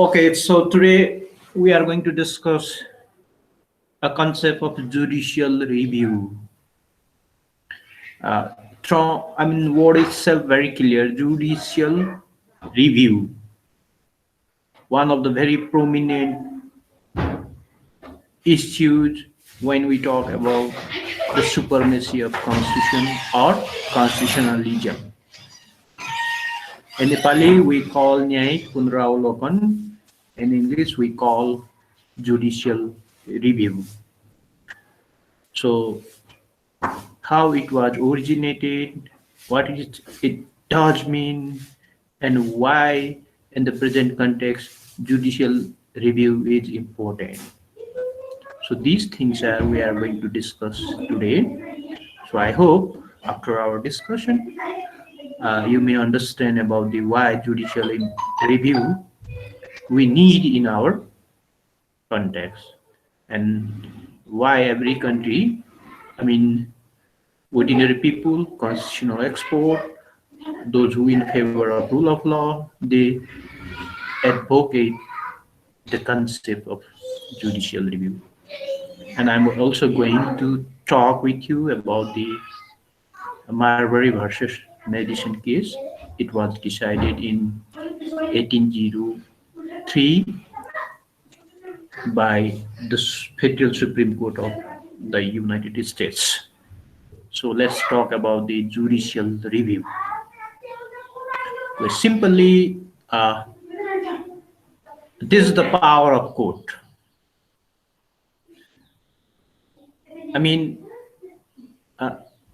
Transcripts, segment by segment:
Okay, so today we are going to discuss a concept of judicial review. Uh, word itself very clear. Judicial review, one of the very prominent issues when we talk about the supremacy of constitution or constitutionalism. In Nepali, we call न्यायिक पुनरावलोकन. In English, we call judicial review. So, how it was originated, what it does mean, and why, in the present context, judicial review is important. So, these things we are going to discuss today. So, I hope after our discussion, you may understand about the why judicial review we need in our context and why every country, ordinary people, constitutional expert, those who in favor of rule of law, they advocate the concept of judicial review. And I'm also going to talk with you about the Marbury versus Madison case. It was decided in 1803 by the Federal Supreme Court of the United States. So let's talk about the judicial review. We simply, this is the power of court.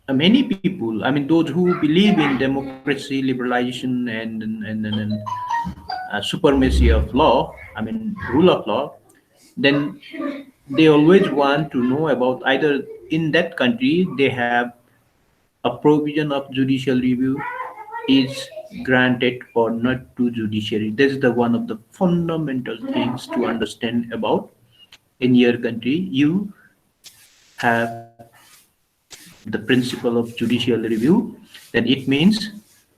Many people, those who believe in democracy, liberalization, and supremacy of law, rule of law, then they always want to know about either in that country they have a provision of judicial review is granted or not to judiciary. This is the one of the fundamental things to understand about in your country. You have the principle of judicial review, then it means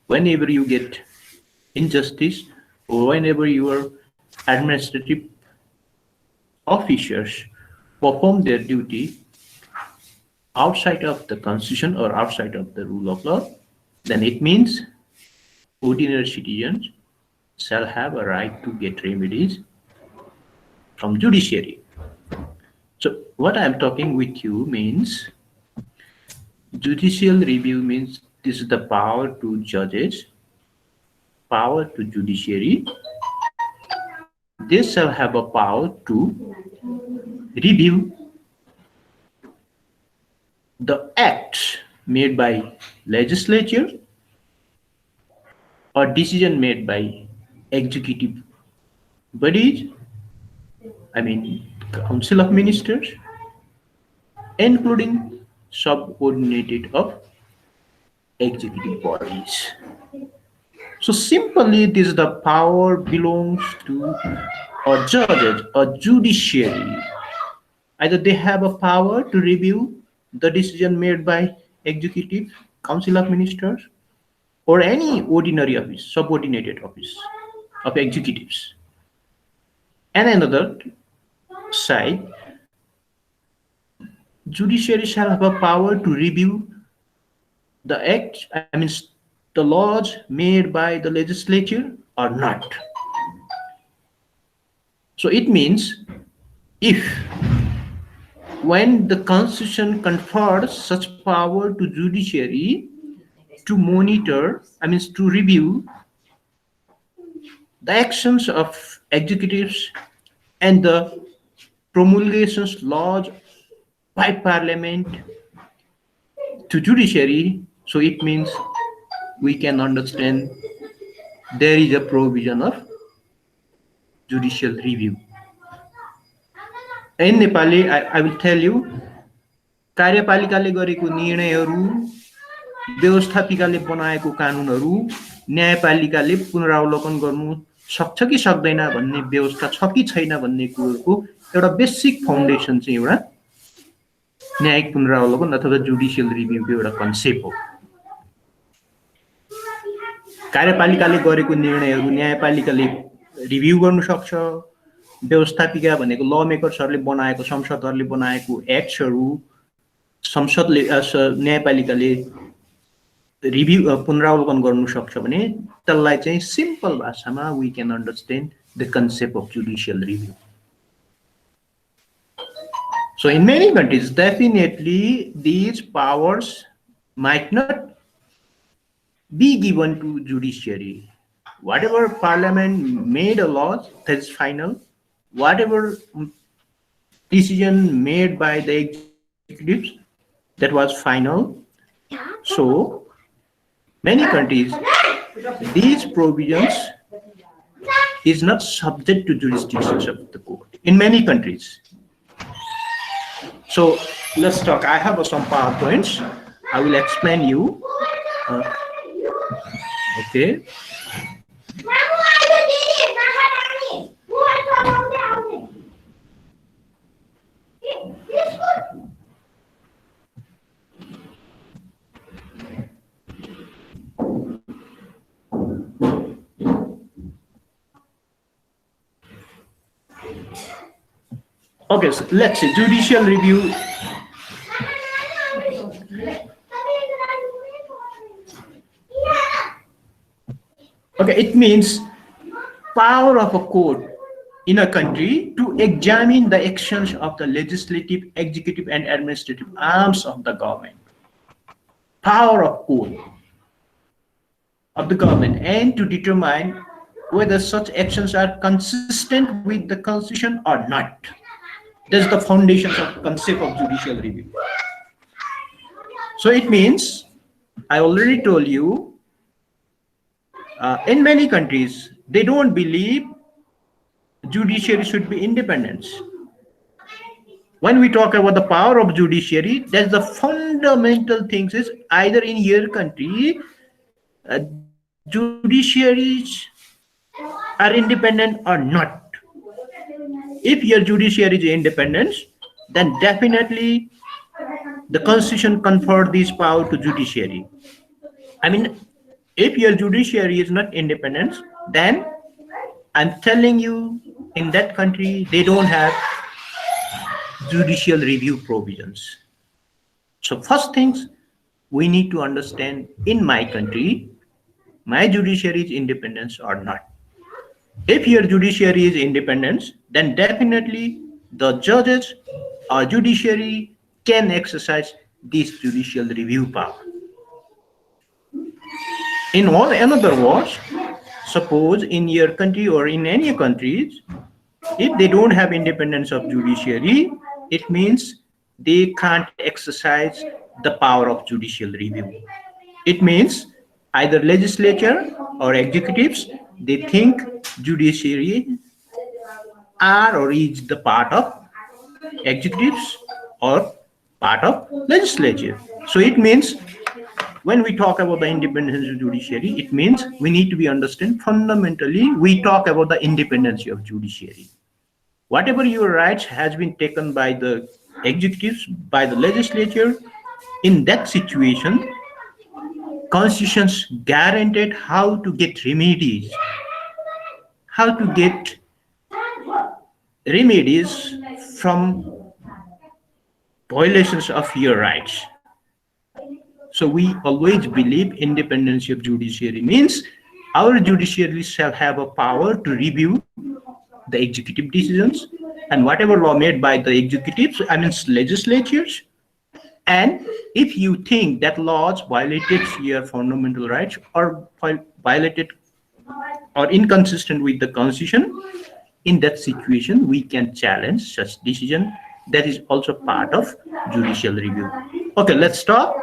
whenever you get injustice or whenever your administrative officers perform their duty outside of the constitution or outside of the rule of law, then it means ordinary citizens shall have a right to get remedies from judiciary. So what I'm talking with you means judicial review means this is the power to judges, power to judiciary. They shall have a power to review the acts made by legislature or decision made by executive bodies, council of ministers, including subordinated of executive bodies. So simply this the power belongs to a judges or judiciary. Either they have a power to review the decision made by executive, council of ministers, or any ordinary office, subordinated office of executives. And another side, judiciary shall have a power to review the act, the laws made by the legislature or not. So it means if when the constitution confers such power to judiciary to monitor, to review the actions of executives and the promulgations laws by parliament to judiciary, so it means we can understand there is a provision of judicial review. In Nepali, I will tell you, कार्यपालिकाले गरेको निर्णयहरू, व्यवस्थापिकाले बनाएको कानुनहरू न्यायपालिकाले पुनरावलोकन गर्नु सक्छ कि सक्दैन भन्ने व्यवस्था छ कि छैन भन्ने कुरोको एउटा बेसिक फाउन्डेसन चाहिँ एउटा न्यायिक पुनरावलोकन अथवा जुडिशियल रिभ्यूको एउटा कन्सेप्ट हो। कार्यपालिकाले गरेको निर्णयहरू न्यायपालिकाले रिभ्यू गर्न सक्छ व्यवस्थापिका भनेको ल मेकर्सहरूले बनाएको संसदहरूले बनाएको एक्ट्सहरू संसदले न्यायपालिकाले रिभ्यू पुनरावलोकन गर्न सक्छ भने त्यसलाई चाहिँ सिम्पल भाषामा we can understand the concept of judicial review So in many countries, definitely these powers might not be given to judiciary. Whatever parliament made a law, that is final. Whatever decision made by the executives, that was final. So many countries, these provisions is not subject to jurisdictions of the court. In many countries. So let's talk. I have some PowerPoints. I will explain you. Okay. Okay, so let's see, judicial review. Okay, it means power of a court in a country to examine the actions of the legislative, executive, and administrative arms of the government. Power of court of the government, and to determine whether such actions are consistent with the Constitution or not. That's the foundation of concept of judicial review. So it means, I already told you, in many countries, they don't believe judiciary should be independent. When we talk about the power of judiciary, that's the fundamental things is either in your country, judiciaries are independent or not. If your judiciary is independent, then definitely the Constitution conferred this power to judiciary. I mean, if your judiciary is not independent, then I'm telling you, in that country, they don't have judicial review provisions. So first things, we need to understand in my country, my judiciary is independent or not. If your judiciary is independent, then definitely the judges or judiciary can exercise this judicial review power. In other words, suppose in your country or in any countries, if they don't have independence of judiciary, it means they can't exercise the power of judicial review. It means either legislature or executives, they think judiciary are or is the part of executives or part of legislature. So it means when we talk about the independence of judiciary, it means we need to be understand fundamentally we talk about the independence of judiciary. Whatever your rights has been taken by the executives, by the legislature, in that situation, Constitutions guaranteed how to get remedies, how to get remedies from violations of your rights. So we always believe independence of judiciary means our judiciary shall have a power to review the executive decisions and whatever law made by the executives, I mean legislatures. And if you think that laws violated your fundamental rights or violated or inconsistent with the Constitution, in that situation, we can challenge such decision. That is also part of judicial review. Okay, let's stop.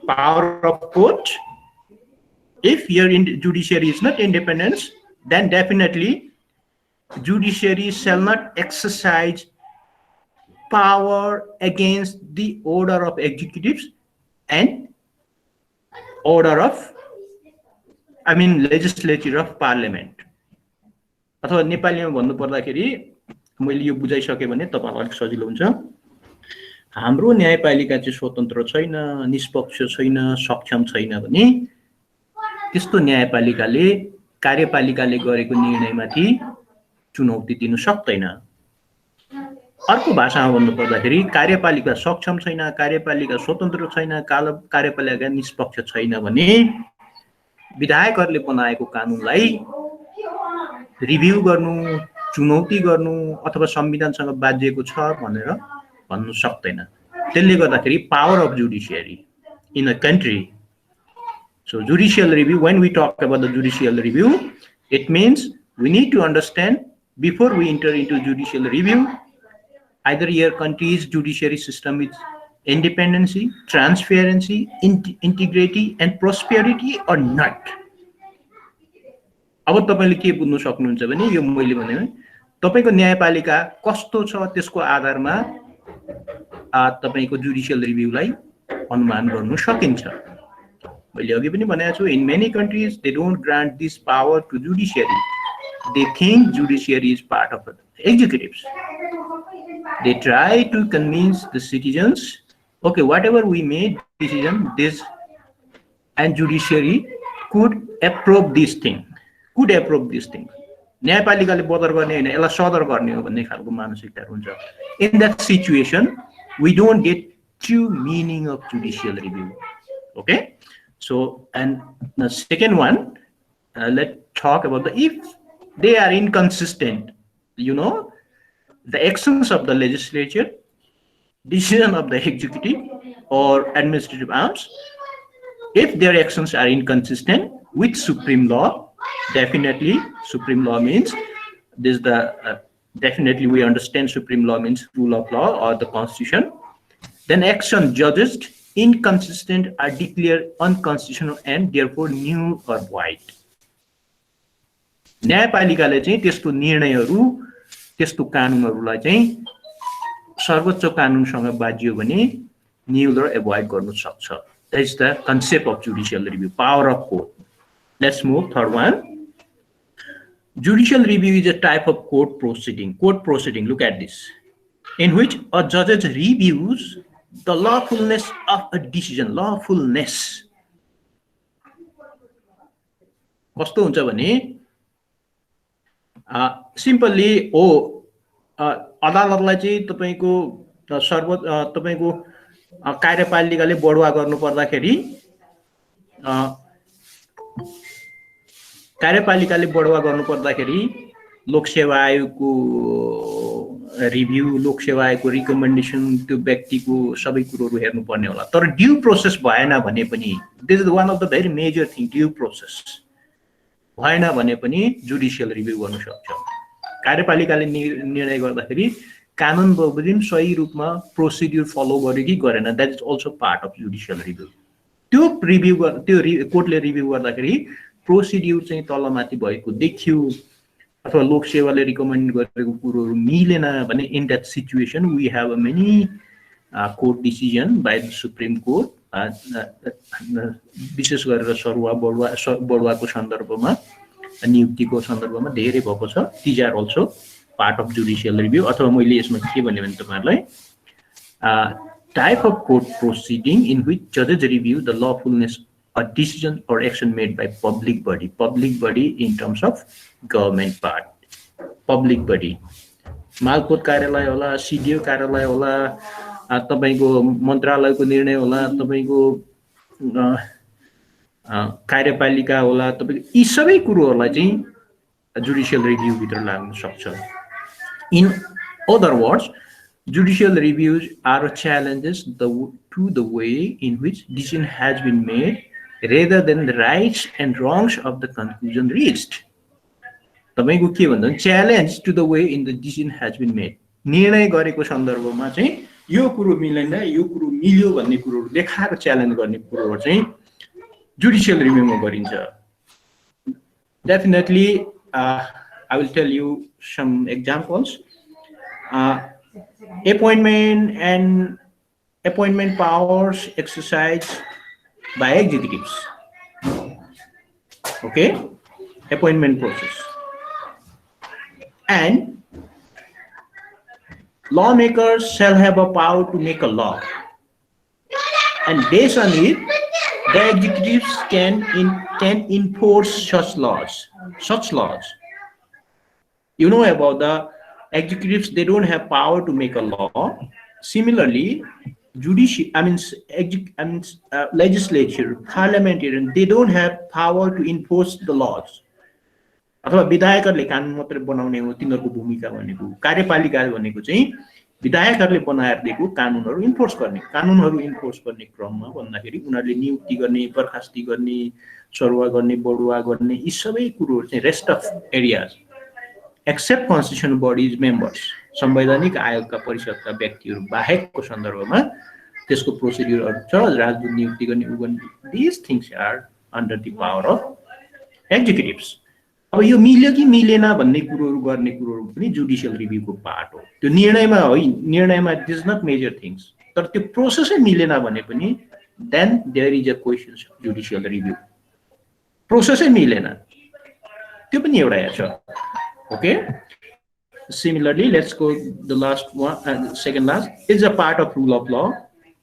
Power of court. If your judiciary is not independent, then definitely judiciary shall not exercise power against the order of executives and order of, I mean, legislature of parliament. अथवा नेपालीमा भन्नु पर्दाखेरि मैले यो बुझाइसके भने तपाईहरुलाई अलिक सजिलो हुन्छ। हाम्रो न्यायपालिका चाहिँ स्वतन्त्र छैन, निष्पक्ष छैन, सक्षम छैन भने त्यस्तो न्यायपालिकाले कार्यपालिकाले गरेको निर्णयमाथि चुनौती दिन सक्दैन। अर्को भाषामा भन्नुपर्दाखेरि कार्यपालिका सक्षम छैन, कार्यपालिका स्वतन्त्र छैन, कार्यपालिका निष्पक्ष छैन भने विधायकहरूले बनाएको कानुनलाई रिभ्यू गर्नु, चुनौती गर्नु अथवा संविधानसँग बाजिएको छ भनेर भन्नु सक्दैन। त्यसले गर्दाखेरि power of judiciary in a country. So judicial review, when we talk about the judicial review, it means we need to understand before we enter into judicial review, either your country's judiciary system is independency, transparency, integrity, and prosperity or not. अब तपाईले के बुझ्नु सक्नुहुन्छ भने यो मैले भने तपाईको न्यायपालिका कस्तो छ त्यसको आधारमा तपाईको जुडिशियल रिभ्यूलाई अनुमान गर्न सकिन्छ। मैले अघि पनि भनेको छु, in many countries they don't grant this power to judiciary. They think judiciary is part of executives. They try to convince the citizens, okay, whatever we made decision, this and judiciary could approve this thing. Could approve this thing. न्यायपालिकाले बदर गर्ने हैन, यसलाई सदर गर्ने हो भन्ने खालको मानसिकता हुन्छ। In that situation, we don't get true meaning of judicial review. Okay? So, and the second one, let's talk about the if they are inconsistent, you know, the actions of the legislature, decision of the executive or administrative arms, if their actions are inconsistent with supreme law, definitely supreme law means this is the definitely we understand supreme law means rule of law or the constitution, then action judged inconsistent are declared unconstitutional and therefore null or void. न्यायपालिकाले चाहिँ त्यस्तो निर्णयहरू त्यस्तो कानुनहरूलाई चाहिँ सर्वोच्च कानुनसँग बाजियो भने null or avoid गर्न सक्छ. That is the concept of judicial review, power of court. Let's move third one. Judicial review is a type of court proceeding. Court proceeding, look at this, in which a judge reviews the lawfulness of a decision. Lawfulness. कस्तो हुन्छ भने simply ओ अदालतलाई चाहिँ तपाईको तपाईको कार्यपालिकाले बढुवा गर्नु पर्दाखेरि लोकसेवा आयोगको review, Lok Sewa आयोगको रिकमेन्डेसन त्यो व्यक्तिको सबै कुरोहरू हेर्नु पर्ने होला। तर ड्यू प्रोसेस भएन भने पनि, this is one of the very major thing, due process भएन भने पनि जुडिशियल रिभ्यू गर्न सक्छ। कार्यपालिकाले निर्णय गर्दाखेरि कानुन बमोजिम सही रूपमा प्रोसिड्युर फलो गर्यो कि गरेन, that is also part of judicial review. त्यो रिभ्यू त्यो कोर्टले रिभ्यू गर्दाखेरि प्रोसिड्युर चाहिँ तलमाथि भएको देखियो अथवा लोकसेवाले रिकमेन्ड गरेको कुरोहरू मिलेन भने in that situation we have a many court decision by the supreme court, विशेष गरेर सरुवा बढुवाको सन्दर्भमा, नियुक्तिको सन्दर्भमा धेरै भएको छ। These are also part of judicial review. अथवा मैले यसमा के भने तपाईहरुलाई type of court proceeding in which जजेस review the lawfulness a decision or action made by public body in terms of government part, public body, मालपोत कार्यालय होला, CDO कार्यालय होला, तपाईको मन्त्रालयको निर्णय होला, तपाईको कार्यपालिका होला, तपाईको यी सबै कुरोहरुलाई चाहिँ जुडिशियल रिभ्यू भित्र लाग्न सक्छ। In other words, judicial reviews are challenges to the way in which decision has been made rather than the rights and wrongs of the conclusion reached. तपाईको के भन्दा challenge to the way in the decision has been made, निर्णय गरेको सन्दर्भमा चाहिँ यो कुरो मिलेन, यो कुरो मिल्यो भन्ने कुरोहरु देखाएर च्यालेन्ज गर्ने कुरोहरु चाहिँ जुडिशियल रिभ्यूमा गरिन्छ। Definitely I will tell you some examples. Appointment powers exercised by executives. Okay, appointment process, and lawmakers shall have a power to make a law, and based on it The executives can enforce such laws. Such laws. You know about the executives, they don't have power to make a law. Similarly, judicial, legislature, parliamentarian, they don't have power to enforce the laws. अथवा विधायकहरूले कानुन मात्र बनाउने हो तिनीहरूको भूमिका भनेको कार्यपालिका भनेको चाहिँ विधायकहरूले बनाएर दिएको कानुनहरू इन्फोर्स गर्ने क्रममा भन्दाखेरि उनीहरूले नियुक्ति गर्ने बर्खास्ती गर्ने सरुवा गर्ने बढुवा गर्ने यी सबै कुरोहरू चाहिँ rest of areas except constitutional bodies members संवैधानिक आयोगका परिषदका व्यक्तिहरू बाहेकको सन्दर्भमा त्यसको प्रोसिड्युरहरू छ राजदूत नियुक्ति गर्ने this things are under the power of executives अब यो मिल्यो कि मिलेन भन्ने कुरोहरू गर्ने कुरोहरू पनि जुडिसियल रिभ्यूको पार्ट हो त्यो निर्णयमा it is not major things तर त्यो प्रोसेसै मिलेन भने पनि then there is a question of judicial review प्रोसेसै मिलेन त्यो पनि एउटा छ okay. Similarly, let's go the last one, second last is a part of rule of law,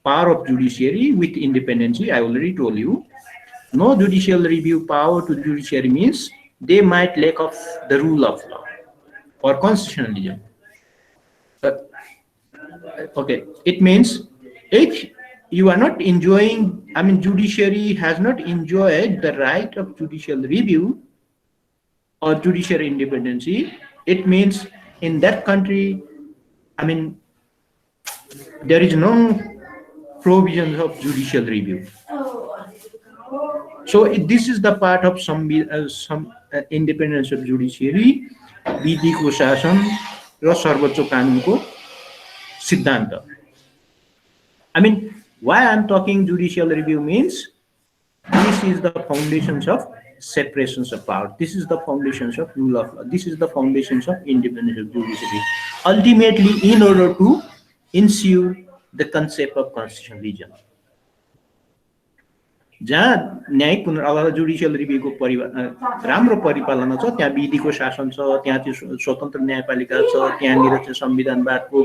power of judiciary with independency. I already told you, no judicial review power to judiciary means they might lack of the rule of law or constitutionalism. Okay, it means if you are not enjoying, judiciary has not enjoyed the right of judicial review or judicial independency, it means in that country, there is no provisions of judicial review. So this is the part of some independence of judiciary, विधिको शासन र सर्वोच्च कानुनको सिद्धान्त. Why I'm talking judicial review means this is the foundations of separations of power. This is the foundations of rule of law. This is the foundations of independence of judiciary. Ultimately, in order to ensure the concept of constitutionalism. जहाँ न्यायिक पुनर्विचार judicial रिभ्यूको राम्रो परिपालना छ त्यहाँ विधिको शासन छ त्यहाँ चाहिँ स्वतन्त्र न्यायपालिका छ त्यहाँनिर चाहिँ संविधानवादको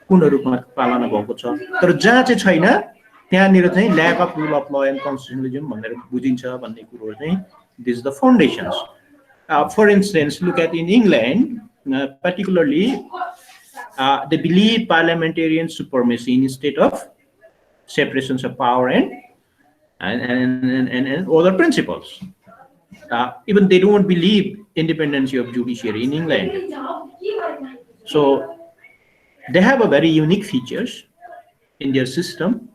पूर्ण रूपमा पालना भएको छ तर जहाँ चाहिँ छैन त्यहाँनिर चाहिँ lack of rule of law and constitutionalism भनेर बुझिन्छ भन्ने कुरो चाहिँ this the foundations for instance look at in England particularly they believe parliamentarian supremacy instead of separations of power and other principles. Even they don't believe independence of judiciary in England. So they have a very unique features in their system.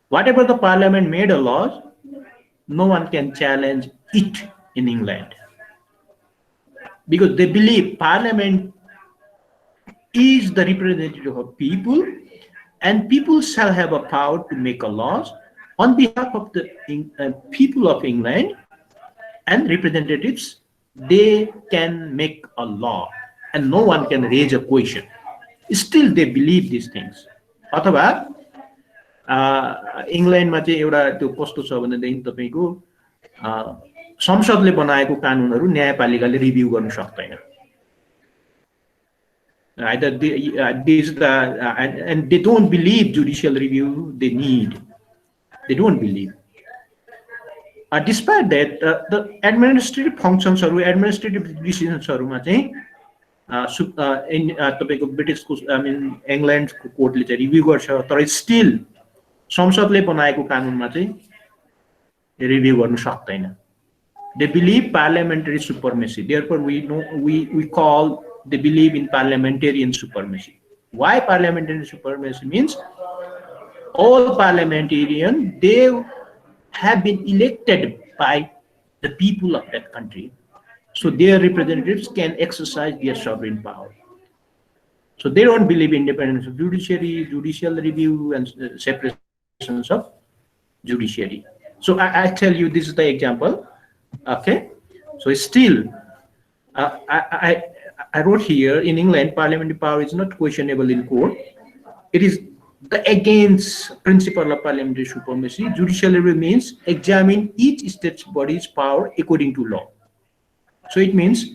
Whatever the parliament made a law, no one can challenge it in England. Because they believe parliament is the representative of people and people shall have a power to make a laws on behalf of the people of England and representatives. They can make a law and no one can raise a question. Still they believe these things. अथवा इङ्ल्यान्डमा चाहिँ एउटा त्यो कस्तो छ भनेदेखि तपाईको संसदले बनाएको कानुनहरू न्यायपालिकाले रिभ्यू गर्न सक्दैन. Either and they don't believe judicial review they need. They don't believe. Despite that, the administrative functions or administrative decisions in British, England court review गर्छ तर still संसदले बनाएको कानुनमा चाहिँ review गर्न सक्दैन. They believe parliamentary supremacy. Therefore, we call they believe in parliamentarian supremacy. Why parliamentary supremacy means all parliamentarians they have been elected by the people of that country, so their representatives can exercise their sovereign power. So they don't believe in independence of judiciary, judicial review, and separations of judiciary. So I tell you, this is the example. Okay, so still, I wrote here in England, parliamentary power is not questionable in court. It is the against principle of parliamentary supremacy. Judicial review means examine each state's body's power according to law. So it means,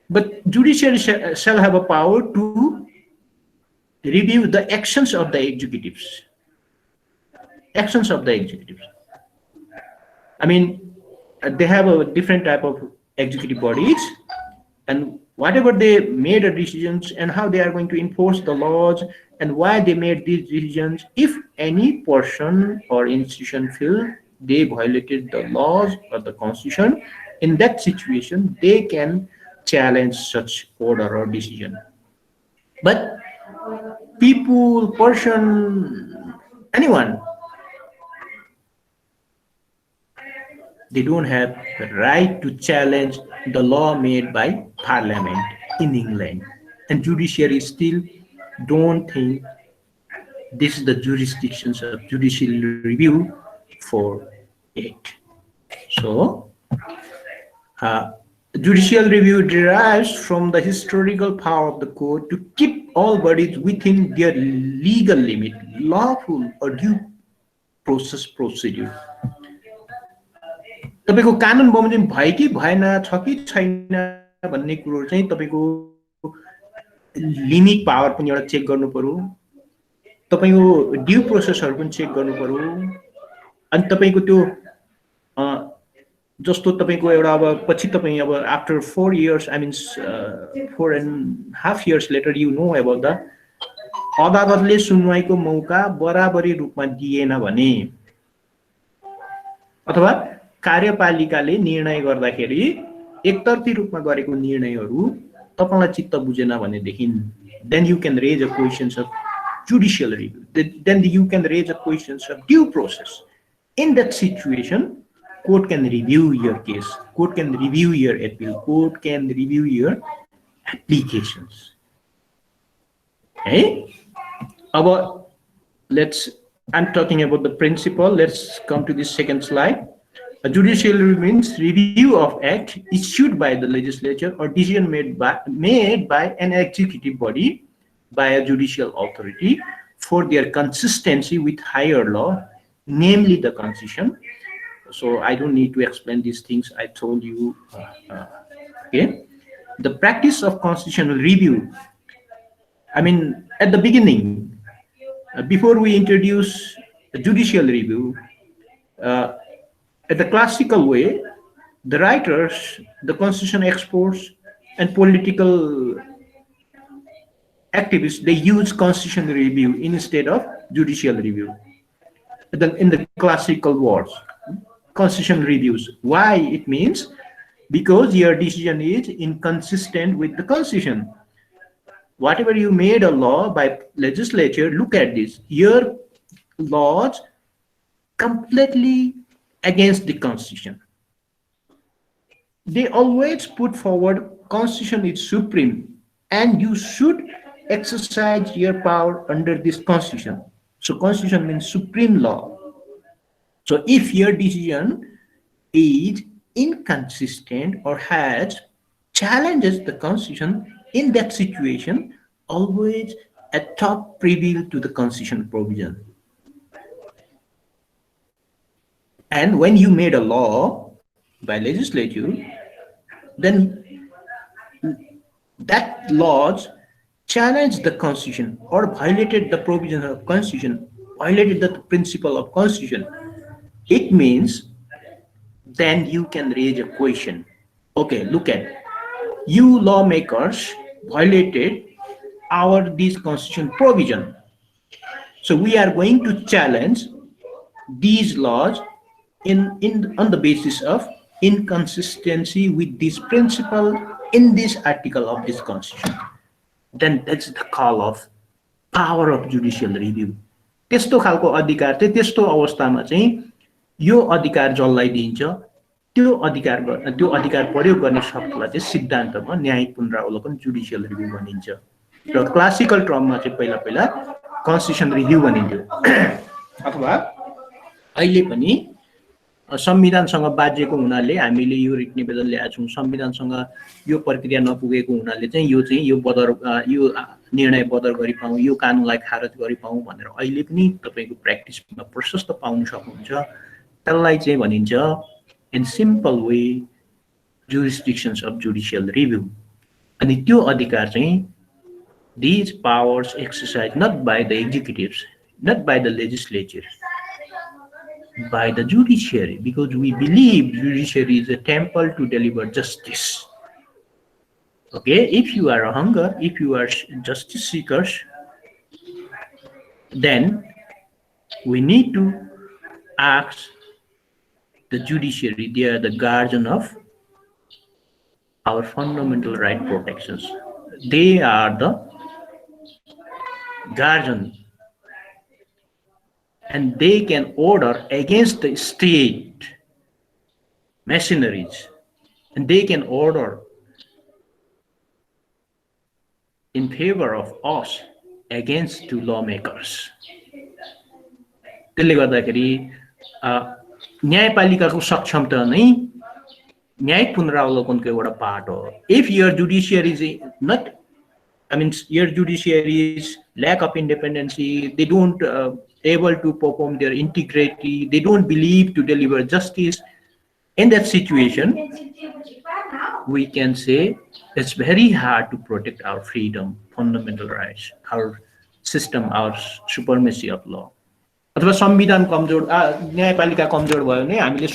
but judiciary shall have a power to review the actions of the executives. actions of the executives. I mean, they have a different type of executive bodies, and whatever they made a decisions and how they are going to enforce the laws and why they made these decisions. If any person or institution feel they violated the laws or the constitution, in that situation they can challenge such order or decision. But people, person, anyone, they don't have the right to challenge the law made by parliament in England. And judiciary still don't think this is the jurisdictions of judicial review for it. So, uh, judicial review derives from the historical power of the court to keep all bodies within their legal limit, lawful or due process procedure. तपाईँको कानुन बमोजिम भयो कि भएन छ कि छैन भन्ने कुरो चाहिँ तपाईँको लिमिट पावर पनि एउटा चेक गर्नु पर्यो, तपाईँको ड्यू प्रोसेसहरु पनि चेक गर्नु पर्यो, अनि तपाईँको त्यो जस्तो तपाईँको एउटा अब पछि तपाईँ अब after 4 years, I mean 4.5 years later you know about the अदालतले सुनवाईको मौका बराबरी रूपमा दिएन भने अथवा कार्यपालिकाले निर्णय गर्दाखेरि एकतर्फी रूपमा गरेको निर्णयहरू तपाईलाई चित्त बुझेन भनेदेखि then you can raise a questions of judicial review, then you can raise a questions of due process. In that situation, court can review your case, court can review your appeal, court can review your applications. Okay? About, I'm talking about the principle. Let's come to this second slide. A judicial review means review of act issued by the legislature or decision made by an executive body by a judicial authority for their consistency with higher law, namely the Constitution. So I don't need to explain these things. I told you. Okay. The practice of constitutional review. I mean, at the beginning, before we introduce a judicial review, at the classical way, the writers, the constitution experts, and political activists, they use constitutional review instead of judicial review. In the classical words, constitutional reviews. Why it means? Because your decision is inconsistent with the constitution. Whatever you made a law by legislature, look at this. Your laws completely against the constitution. They always put forward constitution is supreme and you should exercise your power under this constitution. So constitution means supreme law. So if your decision is inconsistent or has challenges the constitution, in that situation, always a top prevail to the constitution provision. And when you made a law by legislature, then that laws challenged the constitution or violated the provision of constitution, violated the principle of constitution. It means then you can raise a question. Okay, look at you lawmakers violated this constitution provision. So we are going to challenge these laws on the basis of inconsistency with this principle in this article of this constitution. Then that's the call of power of judicial review. त्यस्तो खालको अधिकार चाहिँ त्यस्तो अवस्थामा चाहिँ यो अधिकार जसलाई दिइन्छ त्यो अधिकार प्रयोग गर्ने शक्तिलाई चाहिँ सिद्धान्तमा न्यायिक पुनरावलोकन जुडिशियल रिभ्यू भनिन्छ र क्लासिकल टर्ममा चाहिँ पहिला कन्स्टिट्युसन रिभ्यू भनिन्थ्यो अथवा अहिले पनि संविधानसँग बाजिएको हुनाले हामीले यो रिट निवेदन ल्याएछौं संविधानसँग यो प्रक्रिया नपुगेको हुनाले चाहिँ यो निर्णय बदर गरि पाऊँ यो कानुनलाई खारेज गरि पाऊँ भनेर अहिले पनि तपाईको प्र्याक्टिसमा प्रशस्त पाउन सक्नुहुन्छ त्यसलाई चाहिँ भनिन्छ in simple way jurisdictions of judicial review. अनि त्यो अधिकार चाहिँ these powers exercised not by the executives, not by the legislature, by the judiciary, because we believe judiciary is a temple to deliver justice. Okay, if you are a hunger, if you are justice seekers, then we need to ask the judiciary. They are the guardian of our fundamental right protections. They are the guardian, and they can order against the state machineries, and they can order in favor of us against to lawmakers. त्यसले गर्दाखेरि न्यायपालिकाको सक्षमता नै न्यायिक पुनरावलोकनको एउटा part हो. If your judiciary is not, I mean, your judiciary is lack of independency, they don't able to perform their integrity, they don't believe to deliver justice. In that situation, we can say it's very hard to protect our freedom, fundamental rights, our system, our supremacy of law. अथवा संविधान कमजोर, न्यायपालिका कमजोर भयो भने हामीले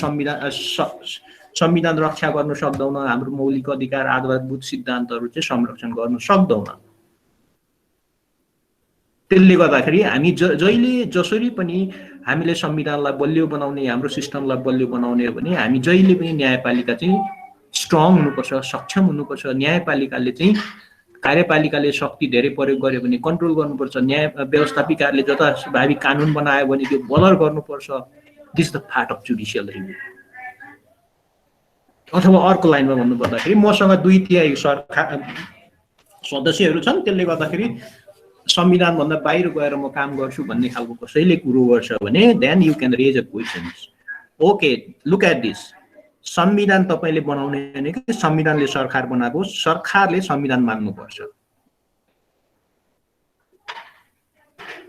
संविधान रक्षा गर्न सक्दैनौँ, हाम्रो मौलिक अधिकार आधारभूत सिद्धान्तहरू चाहिँ संरक्षण गर्न सक्दैनौँ. त्यसले गर्दाखेरि हामी जहिले जसरी पनि हामीले संविधानलाई बलियो बनाउने, हाम्रो सिस्टमलाई बलियो बनाउने हो भने हामी जहिले पनि न्यायपालिका चाहिँ स्ट्रङ हुनुपर्छ, सक्षम हुनुपर्छ. न्यायपालिकाले चाहिँ कार्यपालिकाले शक्ति धेरै प्रयोग गर्यो भने कन्ट्रोल गर्नुपर्छ, न्याय व्यवस्थापिकाहरूले जथाभावी कानुन बनायो भने त्यो बलर गर्नुपर्छ. This the part of judicial review. अथवा अर्को लाइनमा भन्नुपर्दाखेरि मसँग 2/3 सरकार सदस्यहरू छन्, त्यसले गर्दाखेरि संविधान भन्दा बाहिर गएर म काम गर्छु भन्ने खालको कसैले कुरो गर्छ भने then you can raise a questions. Okay, look at this. संविधान तपाईले बनाउने हैन कि संविधानले सरकार बनाएको, सरकारले संविधान मान्नुपर्छ.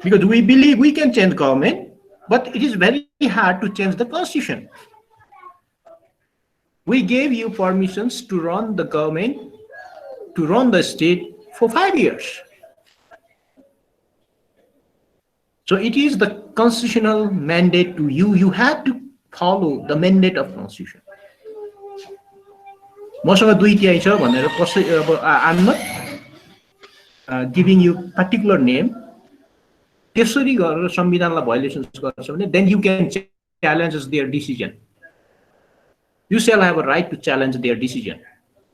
Because we believe we can change government, but it is very hard to change the constitution. We gave you permissions to run the government, to run the state for 5 years. So it is the constitutional mandate to you. You have to follow the mandate of constitution. मसँग 2/3 छ भनेर कसै अब I am not giving you particular name, त्यसरी गरेर संविधानलाई violations गर्छ भने then you can challenge their decision. You shall have a right to challenge their decision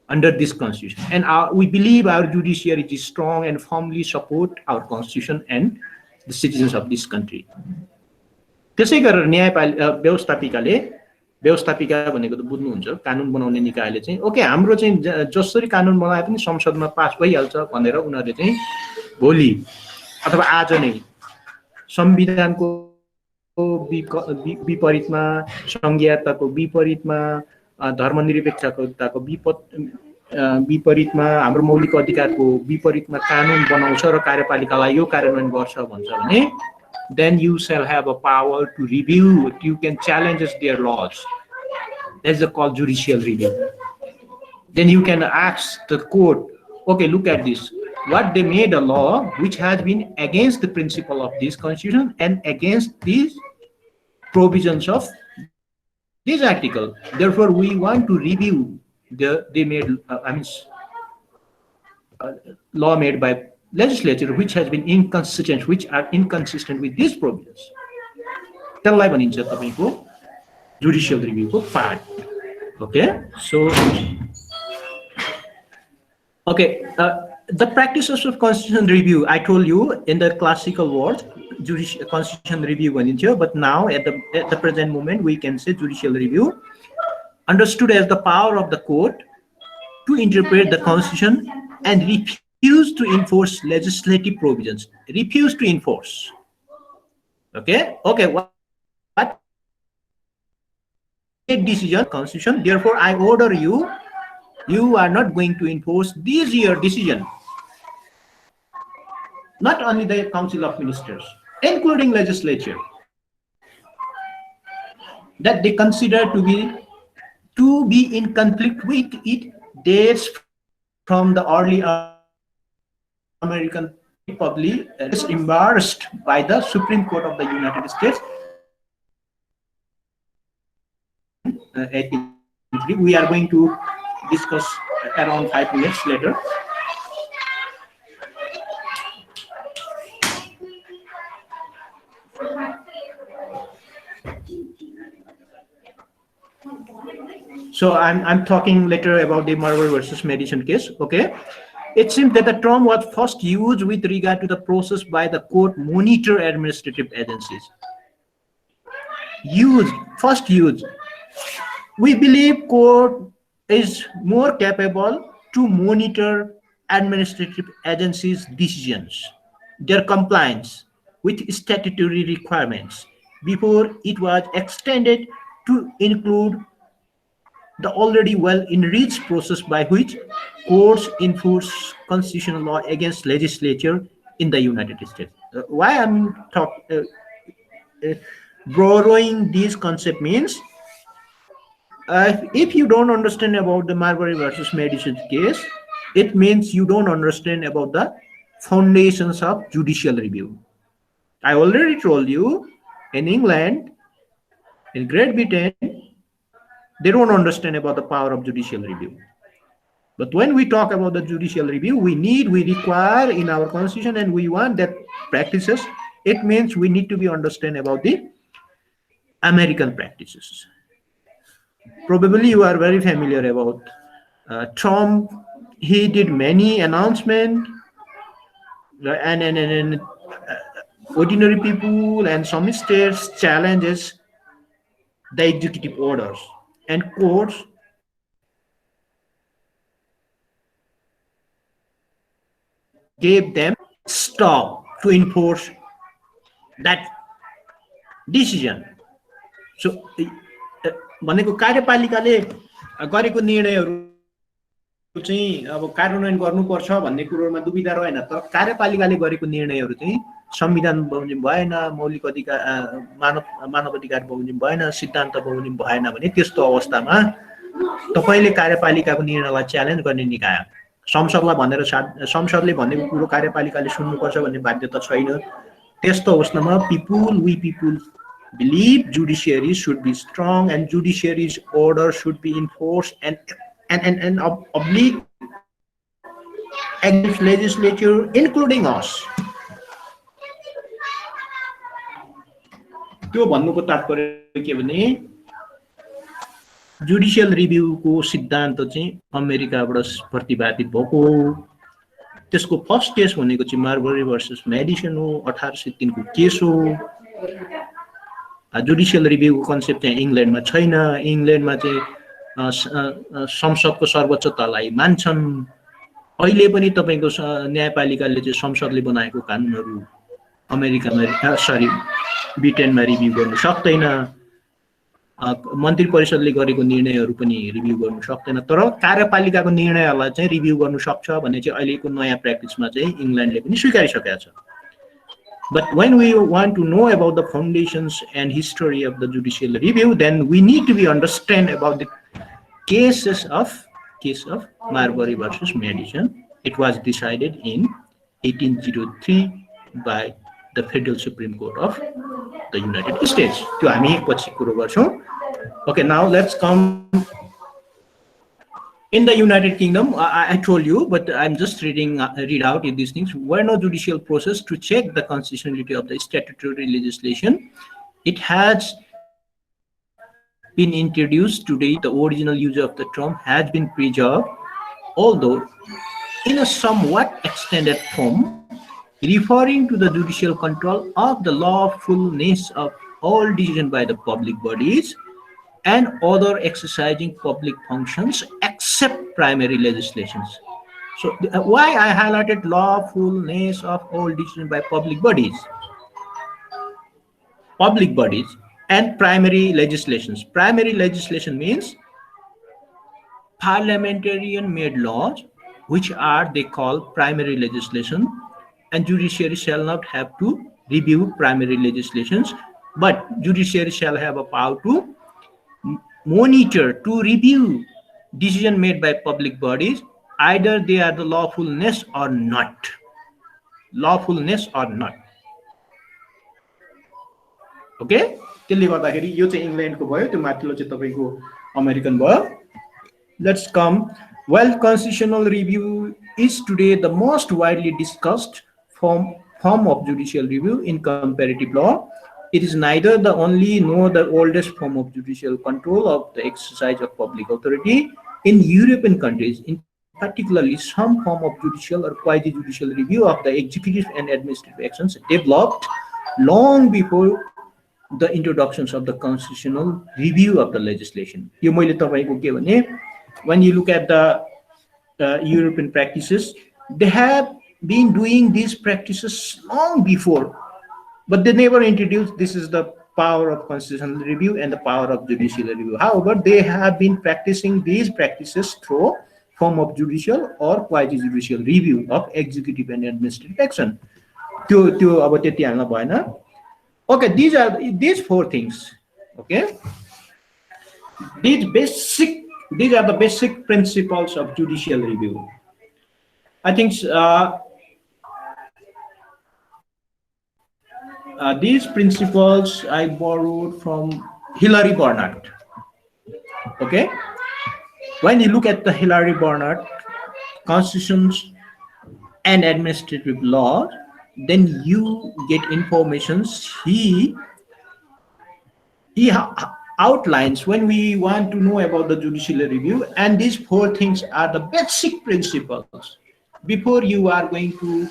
under this constitution. And we believe our judiciary is strong and firmly support our constitution and the citizens of this country. त्यसै गरेर व्यवस्थापिका भनेको त बुझ्नुहुन्छ, कानुन बनाउने निकायले चाहिँ okay हाम्रो चाहिँ जसरी कानुन बनाए पनि संसदमा पास भइहाल्छ भनेर उनीहरूले चाहिँ भोलि अथवा आज नै संविधानको विपरीतमा, संघीयताको विपरीतमा, धर्मनिरपेक्षताको विपरीतमा, हाम्रो मौलिक अधिकारको विपरीतमा कानुन बनाउँछ र कार्यपालिकालाई यो कार्यान्वयन गर्छ भन्छ भने then you shall have a power to review. You can challenge their laws. That's called judicial review. Then you can ask the court, okay, look at this. What they made a law which has been against the principle of this constitution and against these provisions of this article. Therefore, we want to review law made by legislature which has been inconsistent, which are inconsistent with these provisions. त्यसलाई भनिन्छ तपाईको judicial review को part. Okay, so the practices of constitutional review, I told you in the classical word judicial constitutional review भनिन्थ्यो, but now at the present moment we can say judicial review, understood as the power of the court to interpret the constitution and refuse to enforce legislative provisions. Refuse to enforce. Okay, what decision constitution, therefore I order you are not going to enforce this year decision. Not only the Council of Ministers, including legislature, that they consider to be in conflict with it dates from the early American Republic, is embarrassed by the Supreme Court of the United States 1883. We are going to discuss around 5 minutes later. So I'm talking later about the Marbury versus Madison case. Okay, it seems that the term was first used with regard to the process by the court monitor administrative agencies. First used. We believe court is more capable to monitor administrative agencies' decisions, their compliance with statutory requirements before it was extended to include the already well enriched process by which courts enforce constitutional law against legislature in the United States. Why I'm borrowing this concept means if you don't understand about the Marbury versus Madison case, it means you don't understand about the foundations of judicial review. I already told you in England, in Great Britain, they don't understand about the power of judicial review. But when we talk about the judicial review, we require in our constitution and we want that practices. It means we need to be understand about the American practices. Probably you are very familiar about Trump. He did many announcements and ordinary people and some states challenges the executive orders and courts gave them stop to enforce that decision. So भनेको कार्यपालिकाले गरेको निर्णयहरू चाहिँ अब कार्यान्वयन गर्नुपर्छ भन्ने कुरोमा दुविधा रहेन, तर कार्यपालिकाले गरेको निर्णयहरू चाहिँ संविधान बमोजिम भएन, मौलिक अधिकार मानव अधिकार बमोजिम भएन, सिद्धान्त बमोजिम भएन भने त्यस्तो अवस्थामा तपाईले कार्यपालिकाको निर्णयलाई च्यालेन्ज गर्ने निकाय संसदलाई भनेर संसदले भनेको कुरो कार्यपालिकाले सुन्नुपर्छ भन्ने बाध्यता छैन। त्यस्तो अवस्थामा we people believe judiciary should be strong and judiciary's order should be enforced and oblique against legislature including us. त्यो भन्नुको तात्पर्य के भने जुडिशियल रिभ्यूको सिद्धान्त चाहिँ अमेरिकाबाट प्रतिपादित भएको हो। त्यसको फर्स्ट केस भनेको चाहिँ मार्बरी भर्सस मेडिसन हो, 1803 को केस हो। जुडिशियल रिभ्यूको कन्सेप्ट चाहिँ इंग्ल्यान्डमा छैन। इंग्ल्यान्डमा चाहिँ संसदको सर्वोच्च तहलाई मान्छन्। अहिले पनि तपाईको न्यायपालिकाले चाहिँ संसदले बनाएको कानुनहरू ब्रिटेनमा रिभ्यू गर्न सक्दैन। मन्त्री परिषदले गरेको निर्णयहरू पनि रिभ्यू गर्न सक्दैन, तर कार्यपालिकाको निर्णयहरूलाई चाहिँ रिभ्यू गर्न सक्छ भन्ने चाहिँ अहिलेको नयाँ प्र्याक्टिसमा चाहिँ इंग्ल्यान्डले पनि स्वीकारिसकेको छ। But when we want to know about the foundations and history of the judicial review, then we need to be understand about the case of Marbury versus Madison. It was decided in 1803 by the Federal Supreme Court of the United States. त्यो हामी पछि कुरो गर्छौं। Okay, now let's come in the United Kingdom. I told you, but I'm just read out these things. Were no judicial process to check the constitutionality of the statutory legislation. It has been introduced today. The original use of the term has been preserved, although in a somewhat extended form, referring to the judicial control of the lawfulness of all decisions by the public bodies and other exercising public functions except primary legislations. So why I highlighted lawfulness of all decisions by public bodies and primary legislations. Primary legislation means parliamentarian made laws, which are they call primary legislation, and judiciary shall not have to review primary legislations, but judiciary shall have a power to monitor, to review decision made by public bodies, either they are the lawfulness or not. Okay, त्यसले गर्दाखेरि यो चाहिँ इंग्ल्यान्डको भयो। त्यो माथिल्लो चाहिँ तपाईको American bar. Let's come. While constitutional review is today the most widely discussed form of judicial review in comparative law, it is neither the only nor the oldest form of judicial control of the exercise of public authority. In European countries, in particularly some form of judicial or quasi-judicial review of the executive and administrative actions developed long before the introductions of the constitutional review of the legislation. यो मैले तपाईको के भने, when you look at the European practices, they have been doing these practices long before, but they never introduced this is the power of constitutional review and the power of judicial review. However, they have been practicing these practices through form of judicial or quasi-judicial review of executive and administrative action. त्यो अब त्यति हाल्न भएन. Okay, these four things. Okay, these are the basic principles of judicial review. I think these principles I borrowed from Hilary Barnard. Okay, when you look at the Hilary Barnard constitutions and administrative law, then you get informations. He outlines when we want to know about the judicial review, and these four things are the basic principles before you are going to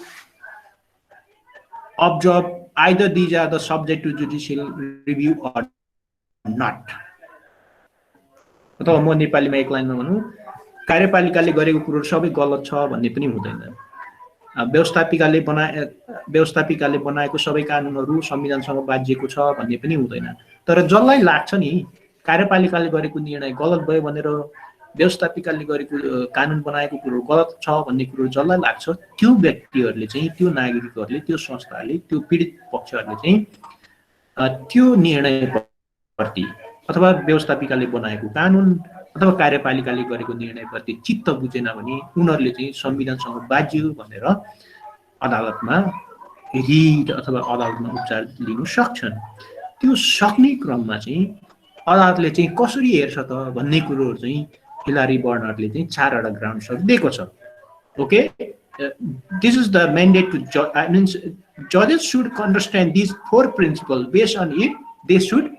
observe either these are the subject to judicial review or not. अथवा म नेपालीमा एक लाइनमा भनौं, कार्यपालिकाले गरेको कुरो सबै गलत छ भन्ने पनि हुँदैन. व्यवस्थापिकाले बनाएको सबै कानुनहरू संविधानसँग बाजिएको छ भन्ने पनि हुँदैन. तर जसलाई लाग्छ नि कार्यपालिकाले गरेको निर्णय गलत भयो भनेर व्यवस्थापिकाले गरेको कानुन बनाएको कुरो गलत छ भन्ने कुरो जसलाई लाग्छ, त्यो व्यक्तिहरूले चाहिँ, त्यो नागरिकहरूले, त्यो संस्थाहरूले, त्यो पीडित पक्षहरूले चाहिँ त्यो निर्णयप्रति अथवा व्यवस्थापिकाले बनाएको कानुन अथवा कार्यपालिकाले गरेको निर्णयप्रति चित्त बुझेन भने उनीहरूले चाहिँ संविधानसँग बाजियो भनेर अदालतमा रिट अथवा अदालतमा उपचार लिन सक्छन्. त्यो सक्ने क्रममा चाहिँ अदालतले चाहिँ कसरी हेर्छ त भन्ने कुरोहरू चाहिँ हिलारी बर्नरले चाहिँ चारवटा ग्राउन्ड्सहरू दिएको छ. Okay, this is the mandate to I mean judges should understand these four principles. Based on it, they should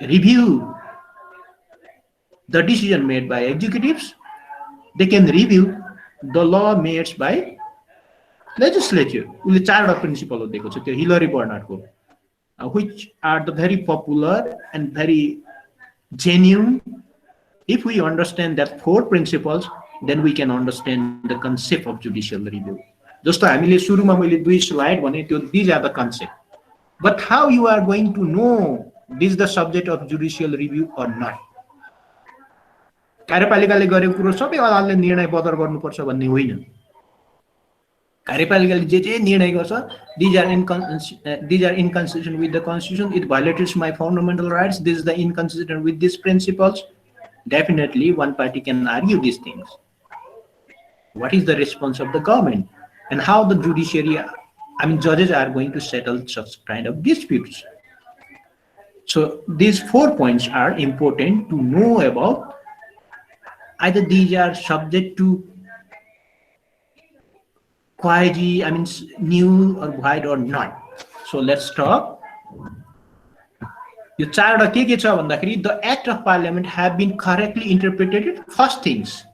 review the decision made by executives. They can review the law made by legislature. उसले चारवटा प्रिन्सिपलहरू दिएको छ त्यो Hillary बर्नरको, which are the very popular and very genuine. If we understand that four principles, then we can understand the concept of judicial review. जस्तो हामीले सुरुमा मैले दुई स्लाइड भने त्यो these are the concept. But how you are going to know this is the subject of judicial review or not? कार्यपालिकाले गरेको कुरो सबै अदालतले निर्णय बदर गर्नुपर्छ भन्ने होइन. कार्यपालिकाले जे निर्णय गर्छ, these are inconsistent with the constitution, it violates my fundamental rights, this is the inconsistent with these principles. Definitely one party can argue these things. What is the response of the government and how the judiciary, I mean judges are going to settle such kind of disputes? So these 4 points are important to know about. Either these are subject to quasi, I mean new or wide or not. So let's talk. यो चारवटा के छ भन्दाखेरि the act of parliament have been correctly interpreted. First things,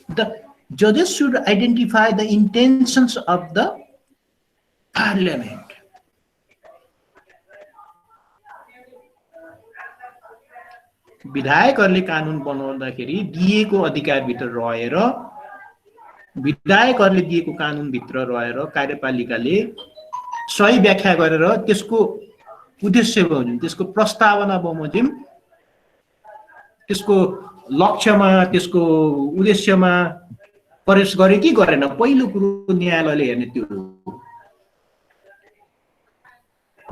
the judges should identify the intentions of the parliament. विधायकहरूले कानुन बनाउँदाखेरि दिएको अधिकारभित्र रहेर, विधायकहरूले दिएको कानुनभित्र रहेर कार्यपालिकाले सही व्याख्या गरेर त्यसको उद्देश्य बमोजिम, त्यसको प्रस्तावना बमोजिम, त्यसको लक्ष्यमा, त्यसको उद्देश्यमा प्रवेश गरे कि गरेन, पहिलो कुरो न्यायालयले हेर्ने त्यो हो.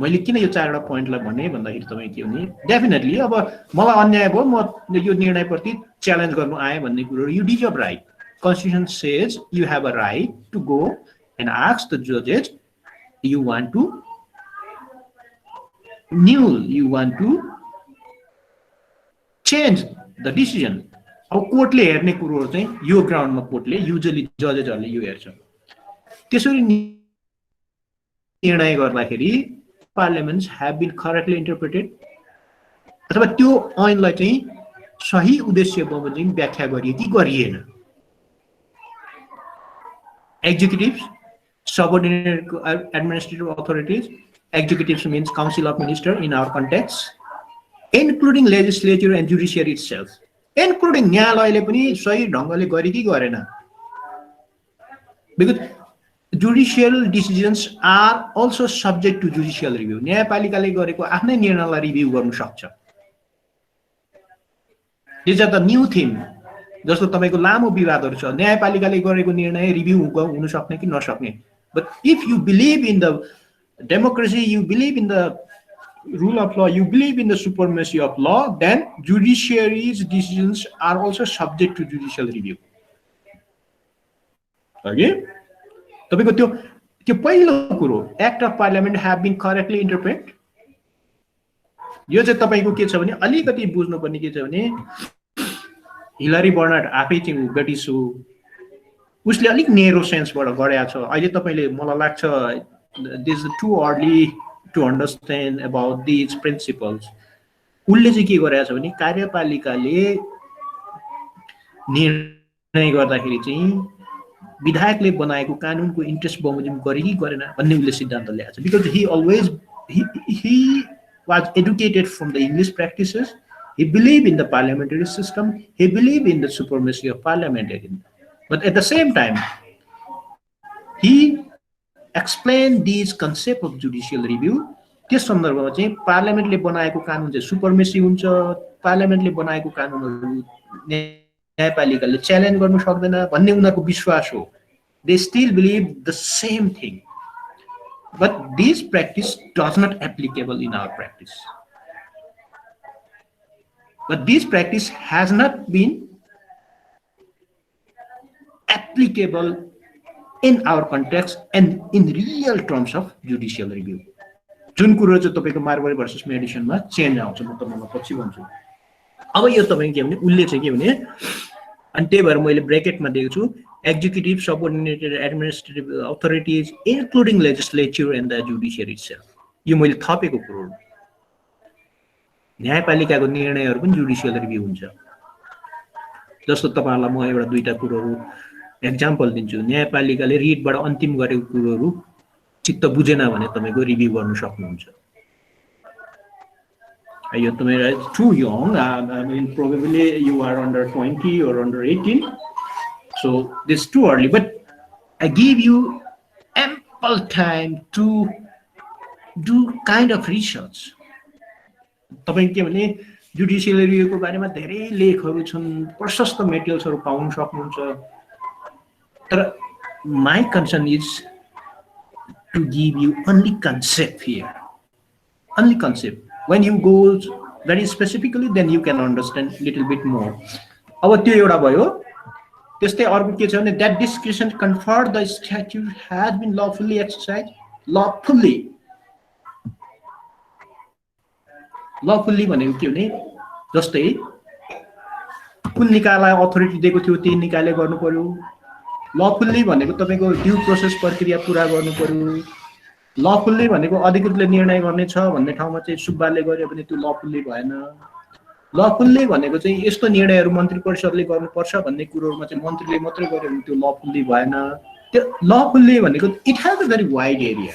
मैले किन यो चारवटा पोइन्टलाई भने भन्दाखेरि तपाईँ के भने डेफिनेटली अब मलाई अन्याय भयो, म यो निर्णयप्रति च्यालेन्ज गर्नु आए भन्ने कुरो, you deserve right. Constitution says you have a right to go and ask the judges, you want to change the decision. अब कोर्टले हेर्ने कुरोहरू चाहिँ यो ग्राउन्डमा कोर्टले युजली जजेसहरूले यो हेर्छ। त्यसरी निर्णय गर्दाखेरि पार्लियामेन्ट्स हेभ बिन करेक्टली इन्टरप्रेटेड अथवा त्यो ऐनलाई चाहिँ सही उद्देश्य बमोजिम व्याख्या गरियो कि गरिएन। Executives, subordinate administrative authorities, executives means Council of Ministers in our context, including legislature and judiciary itself, including न्यायालयले पनि सही ढङ्गले गरे कि गरेन। Because judicial decisions are also subject to judicial review. न्यायपालिकाले गरेको आफ्नै निर्णयलाई रिभ्यू गर्न सक्छ। This is the new thing. जस्तो तपाईको लामो विवादहरु छ, न्यायपालिकाले गरेको निर्णय रिभ्यू हुन सक्ने कि नसक्ने। But if you believe in the democracy, you believe in the rule of law, you believe in the supremacy of law, then judiciary's decisions are also subject to judicial review. Okay? तपाईको त्यो पहिलो कुरो, Act of Parliament have been correctly interpreted. यो चाहिँ तपाईको के छ भने अलिकति बुझ्नु पर्ने के छ भने हिलरी बर्नार्ड आफै चाहिँ ब्रिटिश हो, उसले अलिक नेरो सेन्सबाट गरेको छ। अहिले तपाईले मलाई लाग्छ this is too early to understand about these principles. उसले चाहिँ के गरेको छ भने कार्यपालिकाले निर्णय गर्दाखेरि चाहिँ विधायकले बनाएको कानुनको इन्ट्रेस्ट बमोजिम गरे कि गरेन भन्ने उसले सिद्धान्त ल्याएको छ। Because he was educated from the English practices. He believed in the parliamentary system. He believed in the supremacy of parliamentarian. But at the same time, he explained these concept of judicial review. त्यस सन्दर्भमा चाहिँ पार्लियामेन्टले बनाएको कानुन चाहिँ supremacy हुन्छ, पार्लियामेन्टले बनाएको कानुनहरु न्यायपालिकाले challenge गर्न सक्दैन भन्ने उनीहरुको विश्वास हो। They still believe the same thing. But this practice does not applicable in our practice. But this practice has not been applicable in our context and in real terms of judicial review. जुन कुरो चाहिँ तपाईको Marbury versus मेडिसनमा change आउँछ म तपाईलाई पछि भन्छु। अब यो तपाईको के भने उल्ले चाहिँ के भने अनि त्यही भएर मैले ब्र्याकेटमा दिएको छु executive subordinated administrative authorities including legislature and the judiciary itself. यो मैले थपेको कुरो हो। न्यायपालिकाको निर्णयहरु पनि जुडिशियल रिभ्यू हुन्छ। जस्तो तपाईहरुलाई म एउटा दुईटा कुरोहरु एक्जाम्पल दिन्छु। न्यायपालिकाले रिटबाट अन्तिम गरेको कुरोहरु चित्त बुझेन भने तपाईको रिभ्यू गर्न सक्नुहुन्छ। You are too young. I mean, probably you are under 20 or under 18. So this is too early. But I give you ample time to do kind of research. तपाईं के भने जुडिशियल रिभ्यूको बारेमा धेरै लेखहरु छन्, प्रशस्त मेटेरियल्सहरु पाउन सक्नुहुन्छ। तर my concern is to give you only concept here. Only concept. When you go very specifically, then you can understand little bit more. अब त्यो एउटा भयो। त्यस्तै अर्को के छ भने that discretion conferred the statute has been lawfully exercised. Lawfully भनेको के भने जस्तै कुन निकायलाई अथोरिटी दिएको थियो त्यो निकायले गर्नु पर्यो। लफुल्ली भनेको तपाईको ड्यू प्रोसेस प्रक्रिया पूरा गर्नु पर्यो। लफुल्ली भनेको अधिकृतले निर्णय गर्ने छ भन्ने ठाउँमा चाहिँ सुब्बाले गर्यो भने त्यो लफुल्ली भएन। लफुल्ली भनेको चाहिँ यस्तो निर्णयहरु मन्त्री परिषदले गर्नुपर्छ भन्ने कुरोहरुमा चाहिँ मन्त्रीले मात्रै गर्यो भने त्यो लफुल्ली भएन। त्यो लफुल्ली भनेको it has a very wide area.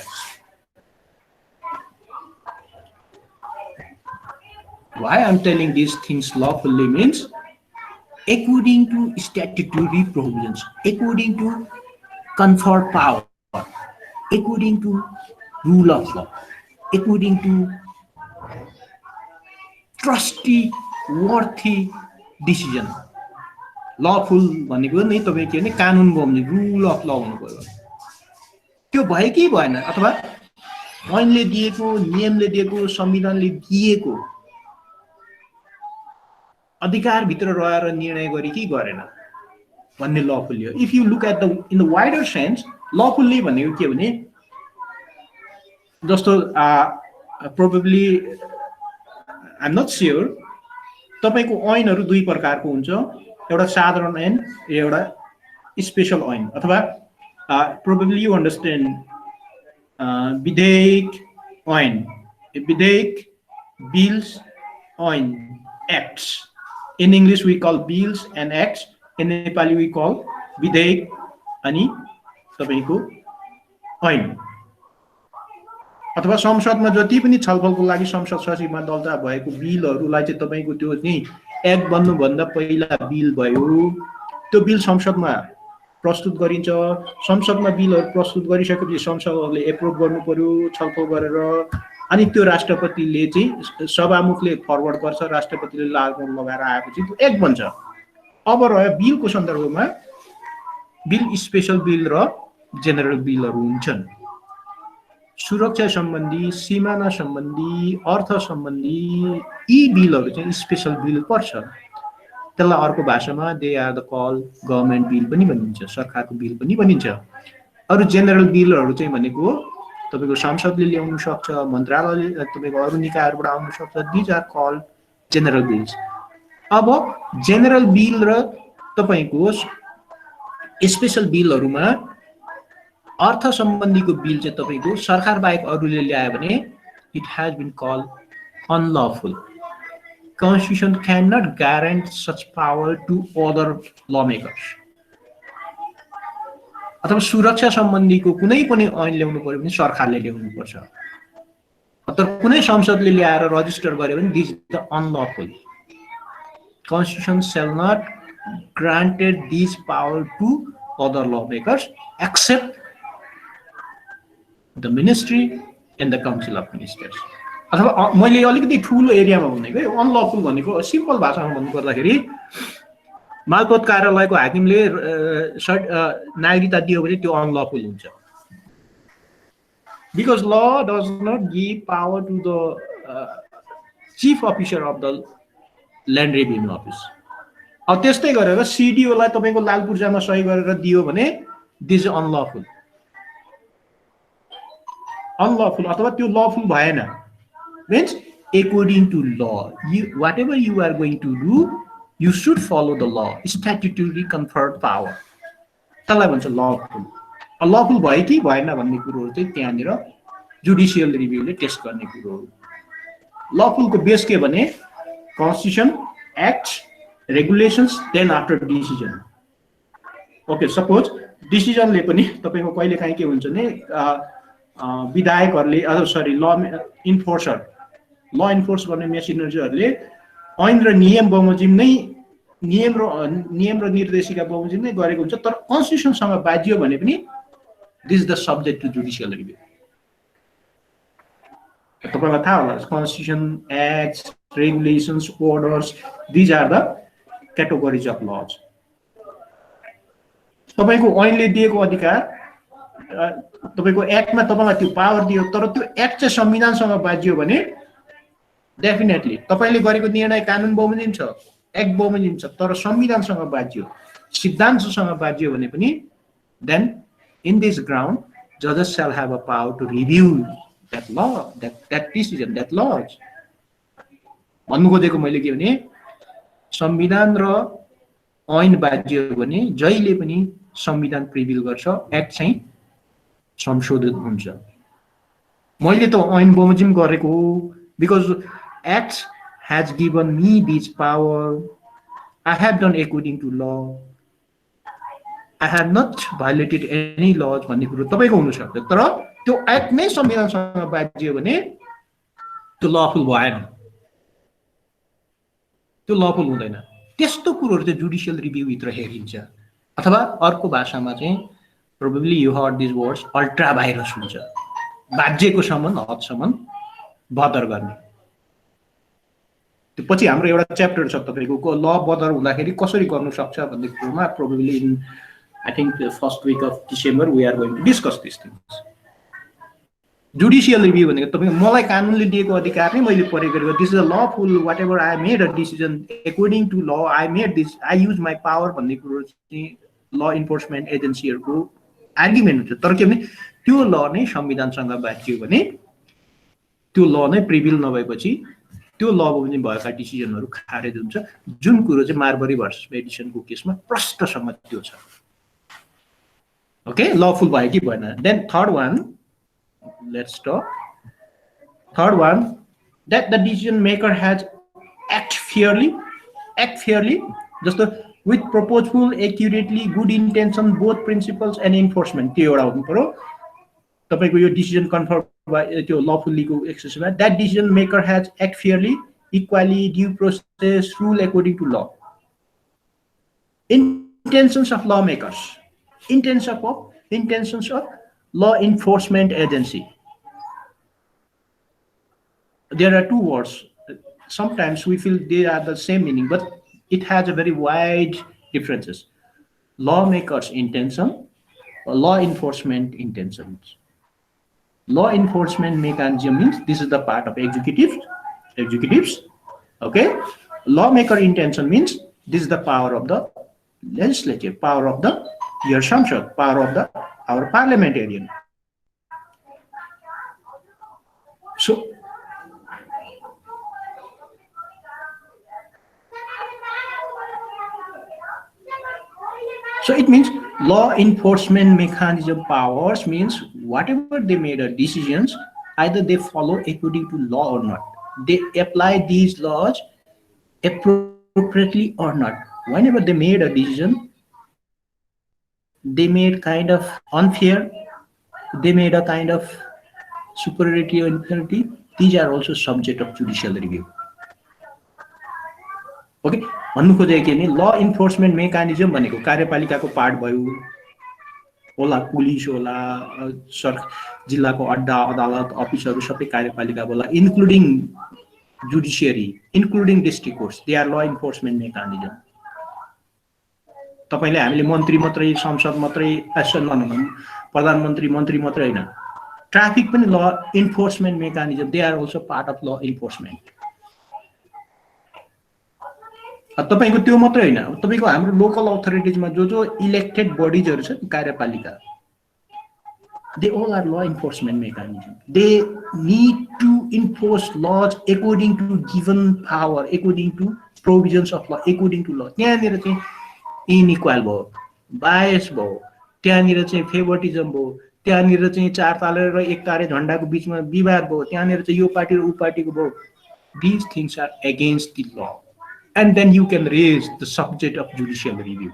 Why I'm telling these things lawfully means according to statutory provisions, according to conferred power, according to rule of law, according to trustworthy decision. Lawful भनेको नै तपाईको के भने कानुन बमोजिम rule of ल हुनु पर्यो। त्यो भयो कि भएन अथवा ऐनले दिएको, नियमले दिएको, संविधानले दिएको अधिकार भित्र रहेर निर्णय गरे कि गरेन भन्ने लफुल्ली हो। If you look at the in the wider sense lawfully भनेको के भने जस्तो probably I am not sure तपाईको ऐनहरु दुई प्रकारको हुन्छ, एउटा साधारण ऐन, एउटा स्पेशल ऐन, अथवा प्रोबेबली यु अन्डरस्ट्यान्ड विधेयक ऐन, विधेयक, bills, ऐन, acts. In English we call bills and acts. In Nepali we call विधेयक अनि तपाईको ऐन। अथवा संसदमा जति पनि छलफलको लागि संसद सचिवमा दर्ता भएको बिलहरुलाई चाहिँ तपाईको त्यो नि एक्ट बन्नु भन्दा पहिला बिल भयो, त्यो बिल संसदमा प्रस्तुत गरिन्छ। संसदमा बिलहरु प्रस्तुत गरिसकेपछि संसदले एप्रुभ गर्नु पर्यो छलफल गरेर, अनि त्यो राष्ट्रपतिले चाहिँ सभामुखले फरवर्ड गर्छ, राष्ट्रपतिले लाल रङ लगाएर आएपछि त्यो एक्ट बन्छ। अब रह्यो बिलको सन्दर्भमा, बिल स्पेशल बिल र जेनरल बिलहरु हुन्छन्। सुरक्षा सम्बन्धी, सीमाना सम्बन्धी, अर्थ सम्बन्धी यी बिलहरु चाहिँ स्पेशल बिल पर्छ। त्यसलाई अर्को भाषामा they are the call government bill पनि भनिन्छ, सरकारको बिल पनि भनिन्छ। अरु जेनरल बिलहरु चाहिँ भनेको तपाईको संसदले ल्याउन सक्छ, मन्त्रालयले तपाईको अरु निकायहरुबाट आउन सक्छ, these are call general bills. अब जेनरल बिल र तपाईको स्पेशल बिलहरुमा अर्थ सम्बन्धीको बिल चाहिँ तपाईको सरकार बाहेक अरूले ल्यायो भने it has been called unlawful. Constitution cannot guarantee such power to other lawmakers. अथवा सुरक्षा सम्बन्धीको कुनै पनि ऐन ल्याउनु पर्यो भने सरकारले ल्याउनु पर्छ। तर कुनै संसदले ल्याएर रजिस्टर गर्यो भने this is the unlawful. Constitution shall not granted this power to other lawmakers except the ministry and the council of ministers. अथवा मैले अलिकति ठूलो एरियामा भनेको अनलफुल भनेको सिम्पल भाषामा भन्नु पर्दाखेरि मालपोत कार्यालयको हाकिमले नागरिकता दियो भने त्यो अनलफुल हुन्छ। Because law does not give power to the chief officer of the land revenue office. अब त्यस्तै गरेर सीडीओ लाई तपाईको लाल पूर्जामा सही गरेर दियो भने दिस इज अनलफुल। अनलफुल अथवा त्यो लफुल भएन। Means according to law, whatever you are going to do, you should follow the law, statutorily conferred power. त्यसलाई भन्छ लफुल। लफुल भयो कि भएन भन्ने कुरोहरु चाहिँ त्यहाँनिर जुडिशियल रिभ्यूले टेस्ट गर्ने कुरो हो। लफुलको बेस के भने constitution, act, regulations, then after decision. Okay, suppose डिसिजनले पनि तपाईको कहिलेकाहीँ के हुन्छ भने विधायकहरुले sorry law enforcer, law enforce गर्ने मेसिनरीहरुले ऐन र नियम बमोजिम नै नियम र निर्देशिका बमोजिम नै गरेको हुन्छ, तर कन्स्टिट्युसनसँग बाजियो भने पनि this is the subject to judicial review. तपाईलाई थाहा होला constitution, acts, regulations, orders, these are the categories of laws. तपाईको ऐनले दिएको अधिकार, तपाईको एक्टमा तपाईलाई त्यो पावर दियो, तर त्यो एक्ट चाहिँ संविधानसँग बाजियो भने डेफिनेटली तपाईले गरेको निर्णय कानुन बमोजिम छ, एक्ट बमोजिम छ, तर संविधानसँग बाजियो, सिद्धान्तसँग बाजियो भने पनि देन इन दिस ग्राउन्ड जजेस shall have a power to review that law, that decision, that laws. भन्नु खोजेको मैले के भने संविधान र ऐन बाजियो भने जहिले पनि संविधान प्रिभिल गर्छ, एक्ट चाहिँ संशोधित हुन्छ। मैले त ऐन बमोजिम गरेको हो, because act has given me this power, I have done according to law, I have not violated any laws भन्ने कुरो तपाईको हुन सक्छ, तर त्यो एक्ट नै संविधानसँग बाजियो भने त्यो लफुल भएन, त्यो लफुल हुँदैन। त्यस्तो कुरोहरु चाहिँ जुडिशियल रिभ्यू भित्र हेरिन्छ। अथवा अर्को भाषामा चाहिँ probably you heard this words ultra virus हुन्छ, बाज्यको सम्म हदसम्म बदर गर्ने। त्यो पछि हाम्रो एउटा च्याप्टर छ तपाईको ल बदर हुँदाखेरि कसरी गर्न सक्छ भन्ने कुरोमा, probably in I think first week of December we are going to discuss this things. Judicial review भनेको तपाईको मलाई कानुनले दिएको अधिकार नै मैले प्रयोग गरेको, this is a lawful, whatever I made a decision according to law, I made this, I use my power भन्ने कुरो चाहिँ ल इन्फोर्समेन्ट एजेन्सीहरुको आर्गुमेन्ट हुन्छ। तर के भने त्यो ल नै संविधानसँग बाजियो भने त्यो ल नै प्रिभिल नभएपछि त्यो ल बमोजिम भएका डिसिजनहरू खारेज हुन्छ, जुन कुरो चाहिँ मार्बरी भर्सस मेडिसनको केसमा प्रष्टसँग त्यो छ। ओके, लफुल भयो कि भएन। Then third one, let's talk third one, that the decision maker has act fairly, जस्तो with purposeful, accurately, good intention, both principles and enforcement, त्यो एउटा हुनु पर्यो तपाईको यो डिसिजन कन्फर्म भयो त्यो लफुल्लीको एक्सर्साइजमा। that decision maker has act fairly, equally, due process, rule according to law. Intentions of lawmakers, intentions of law enforcement agency. There are two words. Sometimes we feel they are the same meaning, but it has a very wide differences. Lawmakers' intention, or law enforcement intentions. Law enforcement mechanism means this is the part of executives. Okay, lawmaker intention means this is the power of the legislature, power of the your Samsad, power of the our parliamentarian. So it means law enforcement mechanism powers means whatever they made a decisions, either they follow according to law or not. They apply these laws appropriately or not. Whenever they made a decision, they made kind of unfair, they made a kind of superiority or inferiority, these are also subject of judicial review. Okay, भन्नु खोजेको के नि, ल enforcement mechanism भनेको कार्यपालिकाको part भयो, होला police होला, जिल्लाको अड्डा अदालत अफिसहरू सबै कार्यपालिका होला, including judiciary, including district courts, they are law enforcement mechanism. तपाईले हामीले मन्त्री मात्रै, संसद मात्रै, प्रधानमन्त्री मन्त्री मात्रै होइन, ट्राफिक पनि law enforcement mechanism, they are also part of law enforcement. तपाईको त्यो मात्रै होइन, तपाईको हाम्रो लोकल अथोरिटीजमा जो इलेक्टेड बडीजहरु छ कार्यपालिका, they all are law enforcement mechanism. They need to enforce laws according to given power, according to provisions of law, according to law. त्यहाँनिर चाहिँ इनइक्वल भयो, बायस भयो, त्यहाँनिर चाहिँ फेभरिटिजम भयो, त्यहाँनिर चाहिँ चार ताले र एक तारे झण्डाको बीचमा विवाद भयो, त्यहाँनिर चाहिँ यो पार्टी र उ पार्टीको भयो. These things are against the law. And then you can raise the subject of judicial review.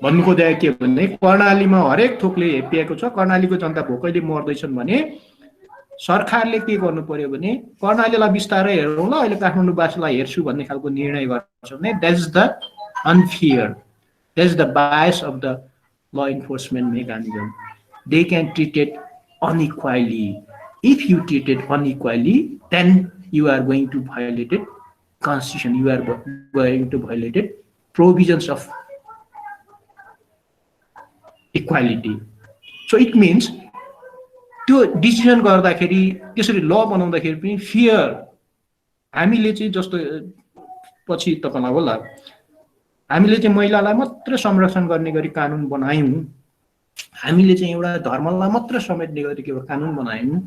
भन्नुको दया के भन्ने, कर्णालीमा हरेक थोकले हेपिएको छ, कर्णालीको जनता भोकैले मर्दैछन् भने सरकारले के गर्नु पर्यो भने कर्णालीलाई बिस्तारै हेरौँ ल, अहिले काठमाडौँवासीलाई हेर्छु भन्ने खालको निर्णय गर्छ भने that is the unfair, that is the bias of the law enforcement mechanism. They can treat it unequally. If you treat it unequally, then you are going to violate it constitution, you are going to violate it provisions of equality. So it means त्यो decision गर्दाखेरि त्यसरी ल बनाउँदाखेरि पनि fear, हामीले चाहिँ जस्तो पछि तपाईलाई होला, हामीले चाहिँ महिलालाई मात्र संरक्षण गर्ने गरी कानुन बनायौं, हामीले चाहिँ एउटा धर्मलाई मात्र समेट्ने गरी के कानुन बनायौं,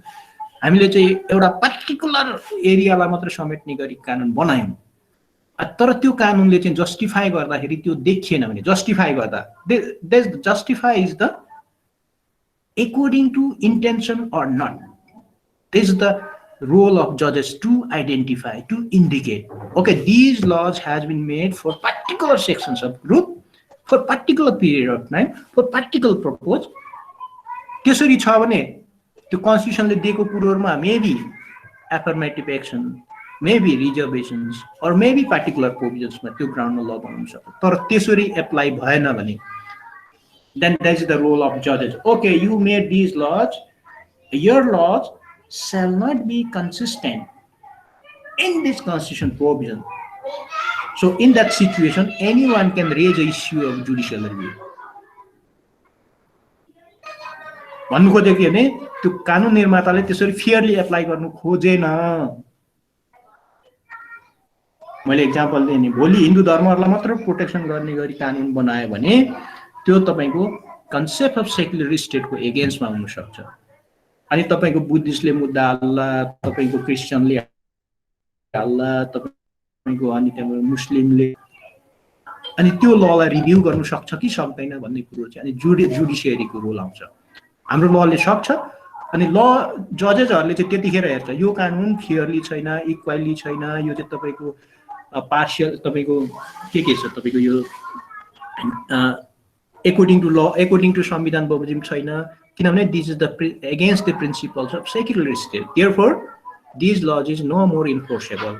हामीले चाहिँ एउटा पर्टिकुलर एरियालाई मात्र समेट्ने गरी कानुन बनायौं, तर त्यो कानुनले चाहिँ जस्टिफाई गर्दाखेरि त्यो देखिएन भने, जस्टिफाई गर्दा justify is the according to intention or not. This is the role of judges to identify, to indicate, okay, these laws has been made for particular sections of group, for particular period of time, for particular purpose. त्यसरी छ भने त्यो कन्स्टिट्युसनले दिएको कुरोहरुमा maybe affirmative action, maybe reservations, or maybe particular provisions मा त्यो ग्राउन्डमा ल बनाउन सक्छ, तर त्यसरी एप्लाई भएन भने then that is the role of judges. Okay, you made these laws, your laws shall not be consistent in this constitution provision. So in that situation, anyone can raise an issue of judicial review. भन्नु खोजेको के भने त्यो कानुन निर्माताले त्यसरी Fairlie apply गर्नु खोजेन। मैले example दिएँ नि, भोलि हिन्दू धर्महरुलाई मात्र प्रोटेक्सन गर्ने गरी कानुन बनायो भने त्यो तपाईको कन्सेप्ट अफ सेक्युलर स्टेटको एगेन्स्टमा हुन सक्छ। अनि तपाईको बुद्धिस्टले मुद्दा हाल्ला, तपाईको क्रिस्चियनले हाल्ला, तपाईको अनि त्यहाँ मुस्लिमले, अनि त्यो ललाई रिभ्यू गर्नु सक्छ कि सक्दैन भन्ने कुरो चाहिँ अनि जुडिसियरीको रोल आउँछ। हाम्रो लले सक्छ, अनि ल जजेसहरूले चाहिँ त्यतिखेर हेर्छ यो कानुन फेयरली छैन, इक्वाली छैन, यो चाहिँ तपाईँको पार्सियल, तपाईँको के छ, तपाईँको यो according to संविधान बमोजिम छैन, किनभने this is the against the principles of secular state. Therefore, these laws is no more enforceable.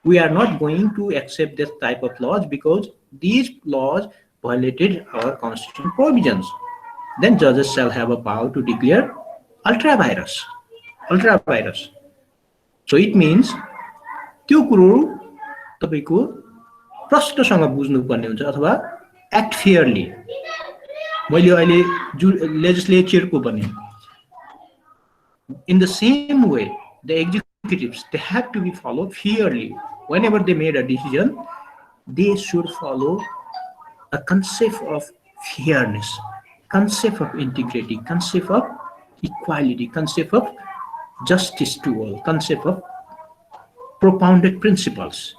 We are not going to accept this type of laws because these laws violated our constitutional provisions. Then judges shall have a power to declare ultra virus. So it means त्यो कुरो तपाईको प्रष्टसँग बुझ्नुपर्ने हुन्छ अथवा act fairly. मैले अहिले लेजिस्लेचरको भने in the same way the executives, they have to be followed fairly. Whenever they made a decision, they should follow a concept of fairness, concept of integrity, concept of equality, concept of justice to all, concept of propounded principles.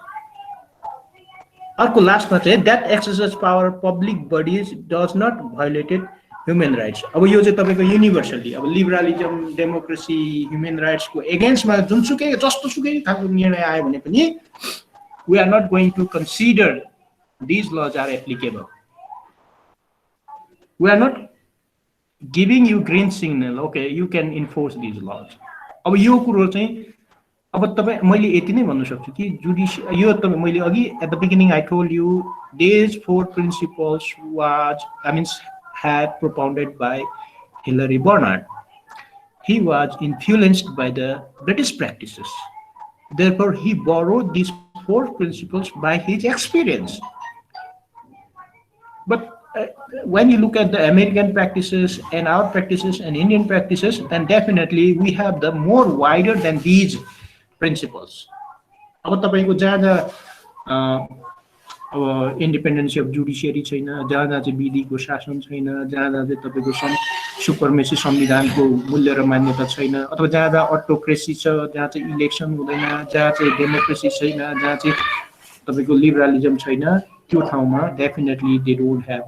अर्को लास्टमा चाहिँ that exercise power of public bodies does not violate human rights. अब यो चाहिँ तपाईको universally, अब liberalism, democracy, human राइट्सको एगेन्स्टमा जुनसुकै जस्तोसुकै खालको निर्णय आयो भने पनि we are not going to consider these laws are applicable. We are not giving you green signal, okay, you can enforce these laws. अब यो कुरो चाहिँ अब तपाई मैले यति नै भन्न सक्छु कि जुडिशियल यो त मैले अघि at the beginning I told you these four principles had propounded by Hilary Barnard. He was influenced by the British practices. Therefore, he borrowed these four principles by his experience. But when you look at the American practices and our practices and Indian practices, then definitely we have the more wider than these principles. अब तपाईको जहाँ अब independency of judiciary छैन, जहाँ चाहिँ विधिको शासन छैन, जहाँ चाहिँ तपाईको सुपरमेसी संविधानको मूल्य र मान्यता छैन, अथवा जहाँ अटोक्रेसी छ, जहाँ चाहिँ इलेक्सन हुँदैन, जहाँ चाहिँ डेमोक्रेसी छैन, जहाँ चाहिँ तपाईको लिबरलिजम छैन, त्यो ठाउँमा definitely they don't have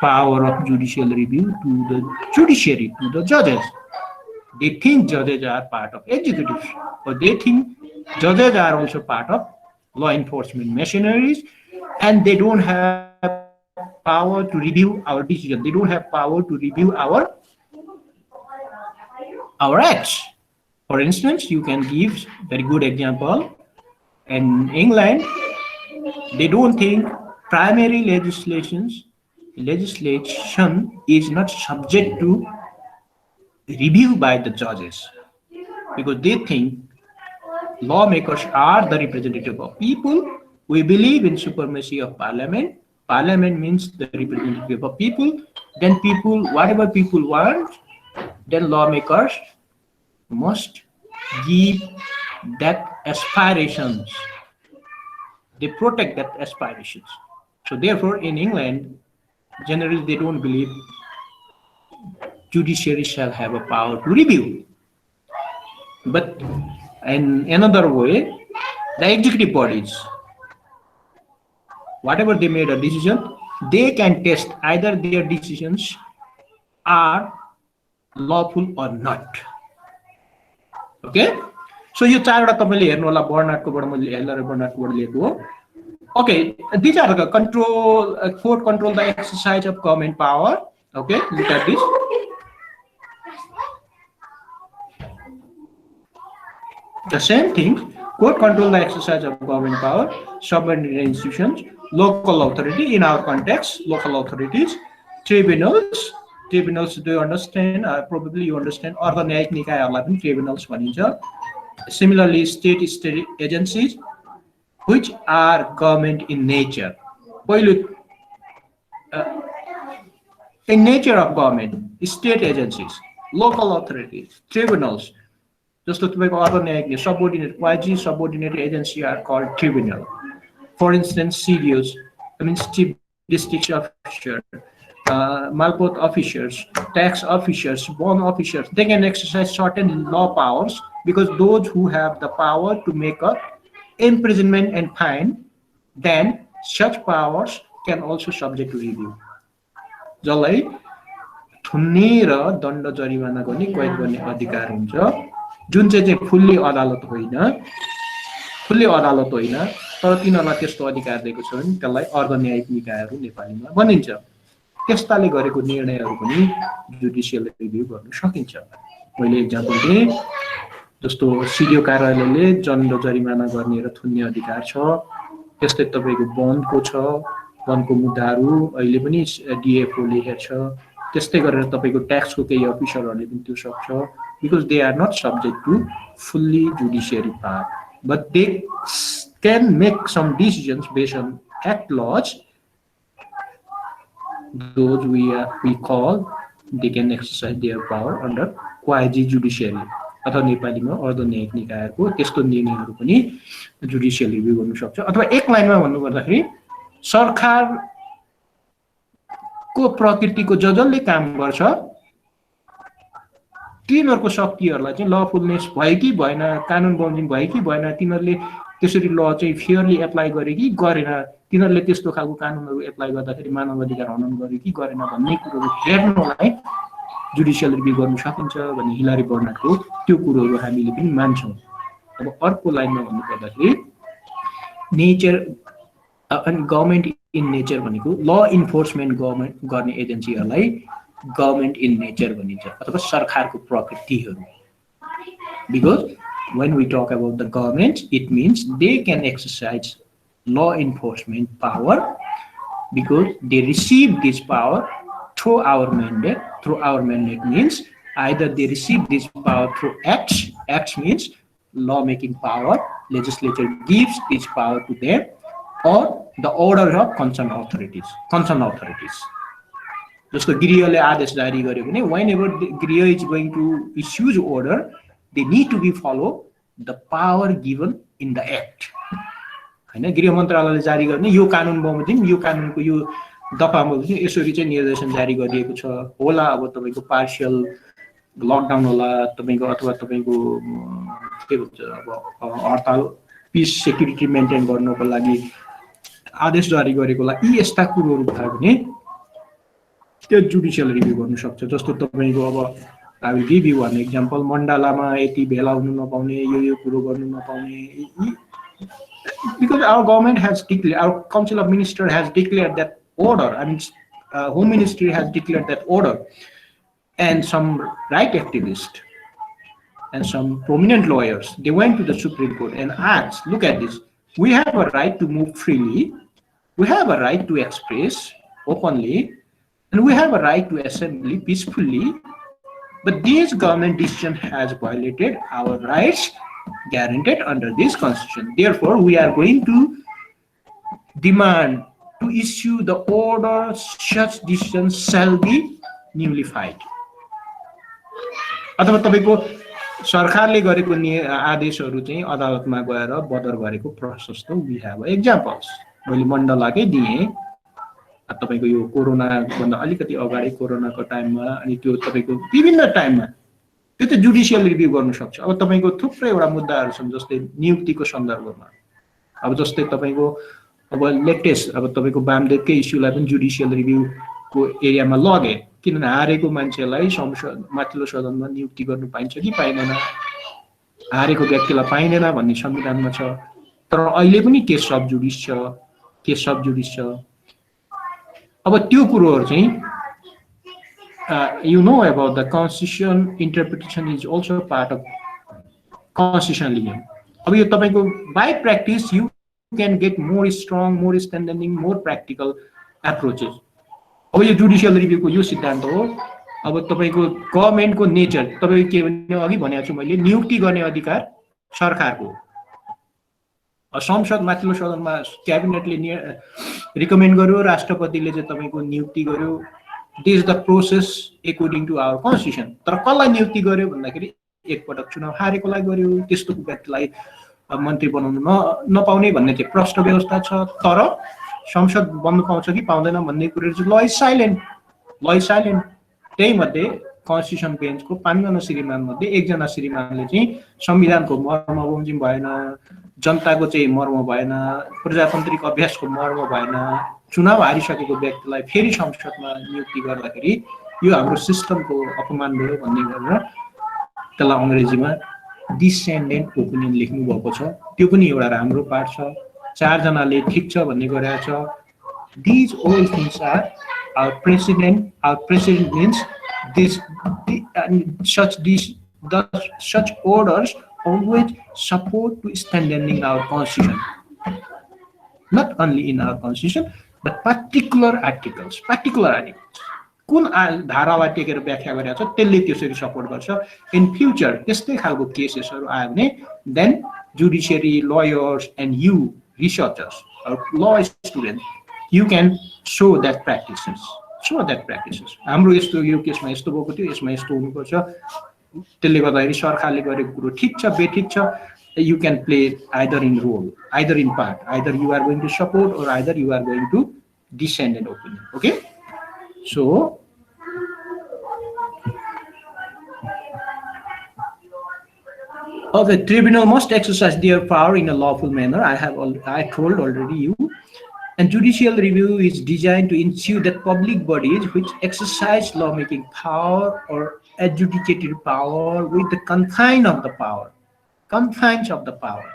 power of judicial review to the judiciary, to the judges. They think judges are part of executives, but they think judges are also part of law enforcement machineries, and they don't have power to review our decision. They don't have power to review our acts. For instance, you can give very good example. In England, they don't think primary legislation is not subject to review by the judges, because they think lawmakers are the representative of people. We believe in supremacy of parliament. Parliament means the representative of people. Then people, whatever people want, then lawmakers must give that aspirations. They protect that aspirations. So therefore, in England, generally they don't believe judiciary shall have a power to review. But in another way, the executive bodies, whatever they made a decision, they can test either their decisions are lawful or not. Okay? So you चारवटा तपाईले हेर्नु होला बर्नार्डकोबाट मैले हेलर बर्नार्डकोबाट लिएको हो. Okay, these are the court control the exercise of government power. Okay, look at this. The same thing, court control the exercise of government power, subordinate institutions, local authority, in our context, local authorities, tribunals. Tribunals, do you understand? Probably you understand. Or the न्यायिक निकायहरूलाई पनि tribunals भनिन्छ. Similarly, state agencies, which are government in nature. In nature of government, state agencies, local authorities, tribunals. Just to make other subordinate, quasi-subordinate agency are called tribunal. For instance, CDOs, I mean Chief District Officer. Malpot officers, tax officers, bond officers, they can exercise certain law powers because those who have the power to make a imprisonment and fine, then such powers can also subject to review. जसलाई थुन्ने र दण्ड जरिवाना गर्ने कैद गर्ने अधिकार हुन्छ जुन चाहिँ फुल्ली अदालत होइन तर तिनीहरूलाई त्यस्तो अधिकार दिएको छ भने त्यसलाई अर्धन्यायिक निकायहरू नेपालीमा भनिन्छ त्यस्ताले गरेको निर्णयहरू पनि जुडिसियल रिभ्यू गर्न सकिन्छ मैले एक्जाम्पल दिएँ जस्तो सिडिओ कार्यालयले दण्ड जरिमाना गर्ने र थुन्ने अधिकार छ त्यस्तै तपाईको बन्दको छ बन्दको मुद्दाहरू अहिले पनि डिएफओ ले हेर्छ त्यस्तै गरेर तपाईको ट्याक्सको केही अफिसरहरूले पनि त्यो सक्छ because they are not subject to fully judiciary power but they can make some decisions based on act laws those we call they can exercise their power under quasi judiciary अथवा नेपालीमा अर्धन्यायिक निकायको त्यस्तो निर्णयहरू पनि जुडिसियल रिभ्यू गर्न सक्छ अथवा एक लाइनमा भन्नु पर्दाखेरि सरकारको प्रकृतिको जसले काम गर्छ तिनीहरुको शक्तिहरुलाई चाहिँ लफुलनेस भयो कि भएन कानुन बमोजिम भयो कि भएन तिनीहरुले त्यसरी ल चाहिँ फेयरली एप्लाई गरे कि गरेन तिनीहरुले त्यस्तो खालको कानुनहरु एप्लाई गर्दाखेरि मानव अधिकार हनन गरे कि गरेन भन्ने कुरोहरु हेर्नलाई जुडिसियल रिभ्यू गर्न सकिन्छ भन्ने हिलारी बर्नाडको त्यो कुरोहरु हामीले पनि मान्छौं अब अर्को लाइनमा भन्नु पर्दाखेरि नेचर अनि गभर्नमेन्ट इन नेचर भनेको ल इन्फोर्समेन्ट गभर्नमेन्ट गर्ने एजेन्सीहरुलाई गभर्नमेन्ट इन नेचर भनिन्छ अथवा सरकारको प्रकृतिहरु because when we talk about the government it means they can exercise law enforcement power because they receive this power through our mandate means either they receive this power through acts means law making power legislature gives this power to them or the order of concerned authorities जस्तो गृहले आदेश जारी गर्यो भने whenever the गृह is going to issue order they need to be follow the power given in the act हैन गृह मन्त्रालयले जारी गर्ने यो कानुन बमोजिम यो कानुनको यो दफामा चाहिँ यसरी चाहिँ निर्देशन जारी गरिएको छ होला अब तपाईको पार्शियल लकडाउन होला तपाईको अथवा तपाईको के भन्छ अब हडताल पीस सेक्युरिटी मेन्टेन गर्नको लागि आदेश जारी गरेकोला यी यस्ता कुरोहरु भयो भने त्यो जुडिसियल रिभ्यू गर्न सक्छ जस्तो तपाईको अब I will give you one example मण्डलामा यति भेला हुनु नपाउने यो कुरो गर्नु नपाउने because our government has declared our council of ministers has declared that order I mean home ministry has declared that order and some right activists and some prominent lawyers they went to the Supreme Court and asked look at this we have a right to move freely we have a right to express openly and we have a right to assembly peacefully but this government decision has violated our rights guaranteed under this constitution therefore we are going to demand to issue the order such decisions shall be nullified अथवा तपाईको सरकारले गरेको आदेशहरु चाहिँ अदालतमा गएर बदर गरेको प्रशस्त we have examples मैले मण्डलाकै दिए तपाईको यो कोरोना भन्दा अलिकति अगाडि कोरोनाको टाइममा अनि त्यो तपाईको विभिन्न टाइममा त्यो त जुडिसियल रिभ्यू गर्न सक्छ अब तपाईको थुप्रै एउटा मुद्दाहरु छन् जस्तै नियुक्तिको सन्दर्भमा अब जस्तै तपाईको अब लेटेस्ट अब तपाईको वामदेवकै इस्युलाई पनि जुडिसियल रिभ्यूको एरियामा लगे किनभने हारेको मान्छेलाई संसद माथिल्लो सदनमा नियुक्ति गर्न पाइन्छ कि पाइदैन हारेको व्यक्तिलाई पाइदैन भन्ने संविधानमा छ तर अहिले पनि केस सब जुडिस छ अब त्यो कुरोहरु चाहिँ you know about the constitution interpretation is also part of constitutionalism अब यो तपाईको by practice you can get more strong more standing more practical approaches अब यो जुडिसियल रिभ्यूको यो सिद्धान्त हो अब तपाईको गभर्नमेन्टको नेचर तपाईको के भने अघि भनेको छु मैले नियुक्ति गर्ने अधिकार सरकारको संसद माथिल्लो सदनमा क्याबिनेटले रिकमेन्ड गर्यो राष्ट्रपतिले चाहिँ तपाईको नियुक्ति गर्यो this is the process according to our constitution तर कसलाई नियुक्ति गर्यो भन्दाखेरि एकपटक चुनाव हारेकोलाई गर्यो त्यस्तो व्यक्तिलाई मन्त्री बनाउन नपाउने भन्ने चाहिँ प्रष्ट व्यवस्था छ तर संसद बन्न पाउँछ कि पाउँदैन भन्ने कुरा चाहिँ ल इज साइलेन्ट ल साइलेन्ट त्यही मध्ये कन्स्टिट्युसन बेन्चको 5 जना श्रीमान मध्ये एकजना श्रीमानले चाहिँ संविधानको मर्म बमोजिम भएन, जनताको चाहिँ मर्म भएन, प्रजातान्त्रिक अभ्यासको मर्म भएन, चुनाव हारिसकेको व्यक्तिलाई फेरि संसदमा नियुक्ति गर्दाखेरि यो हाम्रो सिस्टमको अपमान भयो भन्ने गरेर त्यसलाई अङ्ग्रेजीमा डिसेन्डेन्ट ओपिनियन लेख्नु भएको छ। त्यो पनि एउटा राम्रो पार्ट छ। 4 जनाले ठिक छ भन्ने गरेको छ। These all things are our precedent. Our precedent means such orders always support to standing in our constitution. Not only in our constitution, but particular articles. कुन धारालाई टेकेर व्याख्या गरेको छ त्यसले त्यसरी सपोर्ट गर्छ। इन फ्युचर त्यस्तै खालको केसेसहरु आयो भने then judiciary lawyers and you researchers law student you can show that practices. हाम्रो यस्तो यो केसमा यस्तो भएको थियो, यसमा यस्तो हुनुपर्छ, त्यसले गर्दाखेरि सरकारले गरेको कुरो ठिक छ बेठिक छ। You can play either in role, either in part, either you are going to support or either you are going to descend in opinion. Okay, so the tribunal must exercise their power in a lawful manner. I told already you. And judicial review is designed to ensure that public bodies which exercise lawmaking power or adjudicative power with the confines of the power,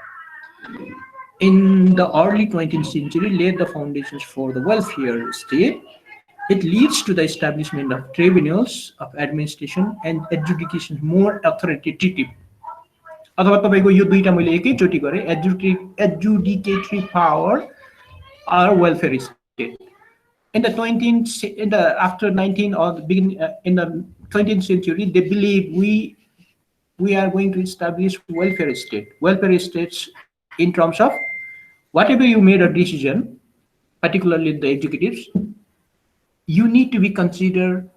in the early 20th century laid the foundations for the welfare state. It leads to the establishment of tribunals of administration and adjudication more authoritative. अथवा तपाईको यो दुईटा मैले एकैचोटी गरे adjudicatory power or welfare state. In the 20th century, they believe we are going to establish welfare state. Welfare states in terms of whatever you made a decision, particularly the executives, you need to be considered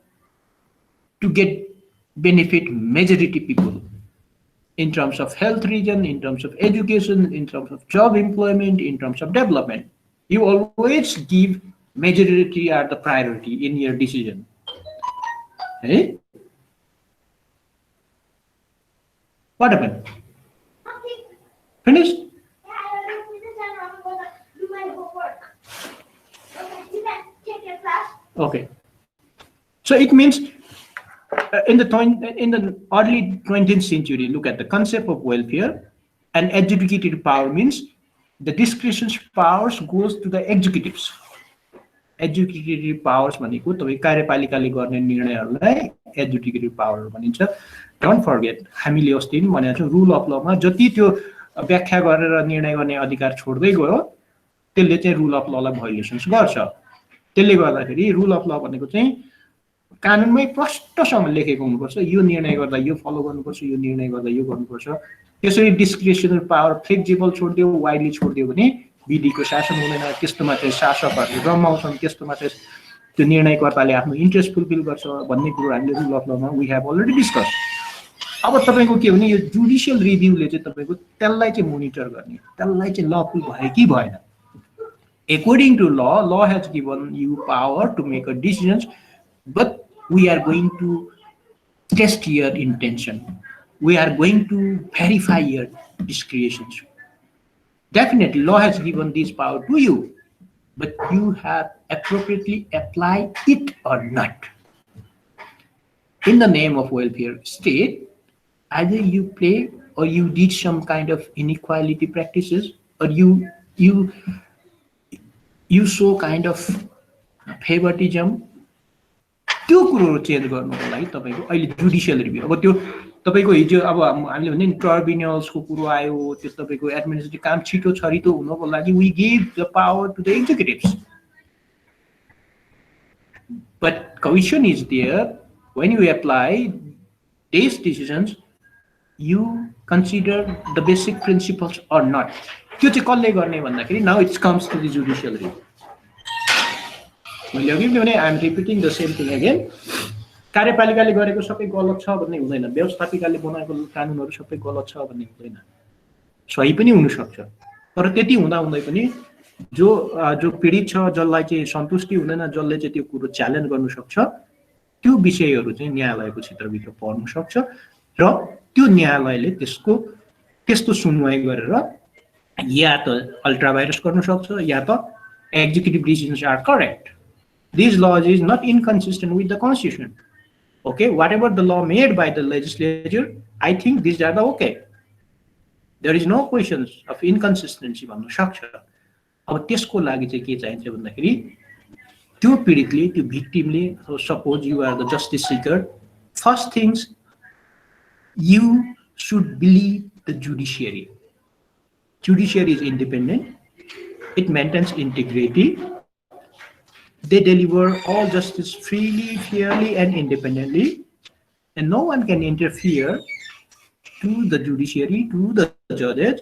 to get benefit majority people in terms of health region, in terms of education, in terms of job employment, in terms of development. You always give majority as the priority in your decision. Hey? What happened? Finished? Okay. So it means in the early 20th century, look at the concept of welfare and adjudicative power means the discretion powers goes to the executives. Adjudicative powers भनेको तपाई कार्यपालिकाले गर्ने निर्णयहरुलाई adjudicative power भनिन्छ. Don't forget हामीले अस्ति पनि भनेको छौं rule of लमा जति त्यो व्याख्या गरेर निर्णय गर्ने अधिकार छोड्दै गयो त्यसले चाहिँ रुल अफ ललाई भायोलेसन्स गर्छ. त्यसले गर्दाखेरि रुल अफ ल भनेको चाहिँ कानुनमै प्रष्टसँग लेखेको हुनुपर्छ, यो निर्णय गर्दा यो फलो गर्नुपर्छ, यो निर्णय गर्दा यो गर्नुपर्छ. त्यसरी डिस्क्रिप्सनल पावर फ्लेक्सिबल छोड्दियो, वाइडली छोड्दियो भने विधिको शासन हुँदैन. त्यस्तोमा चाहिँ शासकहरूले रमाउँछन्, त्यस्तोमा चाहिँ त्यो निर्णयकर्ताले आफ्नो इन्ट्रेस्ट फुलफिल गर्छ भन्ने कुरा हामीले rule of Lama we have already discuss. अब तपाईको के भने यो जुडिशियल रिभ्यूले चाहिँ तपाईको त्यसलाई चाहिँ मोनिटर गर्ने, त्यसलाई चाहिँ लफुल भयो कि भएन. According to law has given you power to make a decisions, but we are going to test your intention. We are going to verify your discretions. Definitely, law has given this power to you, but you have appropriately applied it or not. In the name of welfare state, either you play or you did some kind of inequality practices, or you show kind of favoritism. त्यो कुरो change गर्नको लागि तपाईको अहिले judicial review. अब त्यो तपाईको हिजो अब हामीले भने नि ट्रिब्युनल्सको कुरो आयो, त्यो तपाईको एडमिनिस्ट्रेटिभ काम छिटो छरितो हुनको लागि we give the power to the executives. But commission is there. When you apply these decisions, you consider the basic principles or not. त्यो चाहिँ कसले गर्ने भन्दाखेरि now it comes to the judicial review. I am repeating the same thing again. कार्यपालिकाले गरेको सबै गलत छ भन्ने हुँदैन, व्यवस्थापिकाले बनाएको कानुनहरु सबै गलत छ भन्ने हुँदैन. सही पनि हुन सक्छ, तर त्यति हुँदा हुँदै पनि जो पीडित छ, जसलाई चाहिँ सन्तुष्टि हुँदैन, जसले चाहिँ त्यो कुरो च्यालेन्ज गर्न सक्छ, त्यो विषयहरू चाहिँ न्यायालयको क्षेत्रभित्र पर्न सक्छ र त्यो न्यायालयले त्यस्तो सुनवाई गरेर या त अल्ट्रा भाइरस गर्न सक्छ या त executive decisions are correct. These laws is not inconsistent with the constitution. Okay, whatever the law made by the legislature, I think these are the okay. There is no questions of inconsistency भन्नु सक्छ. अब त्यसको लागि चाहिँ के चाहिन्छ भन्दाखेरि त्यो पीडितले त्यो भिक्टिमले suppose you are the justice seeker, first things you should believe the judiciary. Judiciary is independent. It maintains integrity. They deliver all justice freely, fairly, and independently. And no one can interfere to the judiciary, to the judges,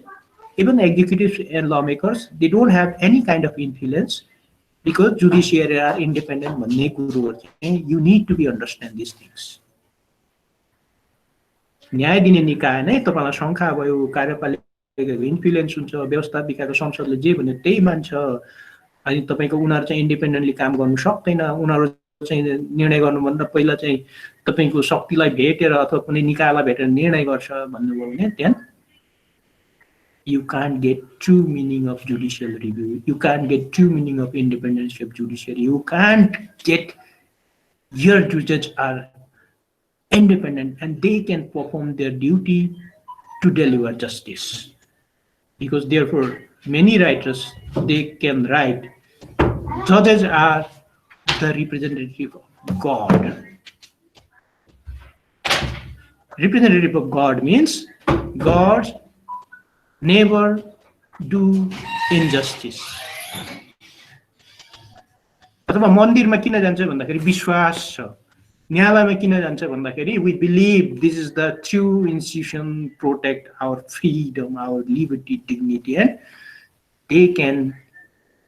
even the executives and lawmakers. They don't have any kind of influence because judiciary are independent. You need to understand these things. न्याय दिने निकाय नै तपाईलाई शङ्का भयो कार्यपालिकाको influence हुन्छ, व्यवस्थापिकाको संसदले जे भन्यो त्यही मान्छ, अनि तपाईको उनीहरु चाहिँ इन्डिपेन्डेन्टली काम गर्न सक्दैन, उनीहरु चाहिँ निर्णय गर्नुभन्दा पहिला चाहिँ तपाईको शक्तिलाई भेटेर अथवा कुनै निकायलाई भेटेर निर्णय गर्छ भन्नुभयो भने then you can't get true meaning of judicial review, you can't get true meaning of independence of judiciary, you can't get your judges are independent and they can perform their duty to deliver justice. Because therefore, many writers, they can write, judges are the representative of God. Representative of God means God never do injustice. अथवा मन्दिरमा किन जान्छ भन्दाखेरि विश्वास छ, न्यायालयमा किन जान्छ भन्दाखेरि we believe this is the true institution, protect our freedom, our liberty, dignity, and they can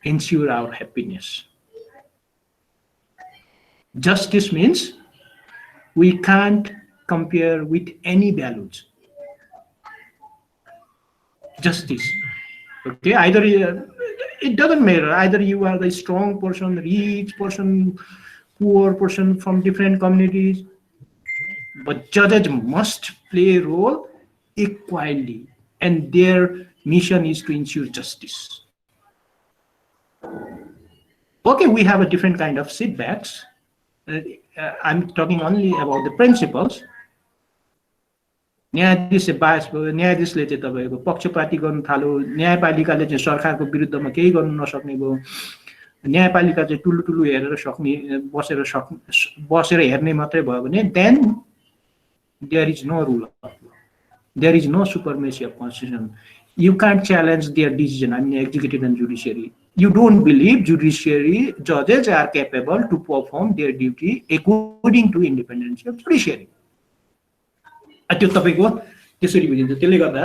ensure our happiness. Justice means we can't compare with any values. Justice, okay, either it doesn't matter, either you are the strong person, rich person, poor person from different communities, but judges must play a role equally, and their mission is to ensure justice. Okay, we have a different kind of setbacks. I'm talking only about the principles. न्यायाधीश बास भयो, न्यायाधीशले चाहिँ तपाईको पक्षपाती गर्न थाल्यो, न्यायपालिकाले चाहिँ सरकारको विरुद्धमा केही गर्न नसक्ने भयो, न्यायपालिका चाहिँ टुलु हेरेर सक्ने बसेर हेर्ने मात्रै भयो भने then there is no rule of law, there is no supremacy of constitution. You can't challenge their decision. I mean, executive and judiciary. You don't believe judiciary judges are capable to perform their duty according to independence of judiciary. त्यो तपाईको त्यसरी बुझिन्छ. त्यसले गर्दा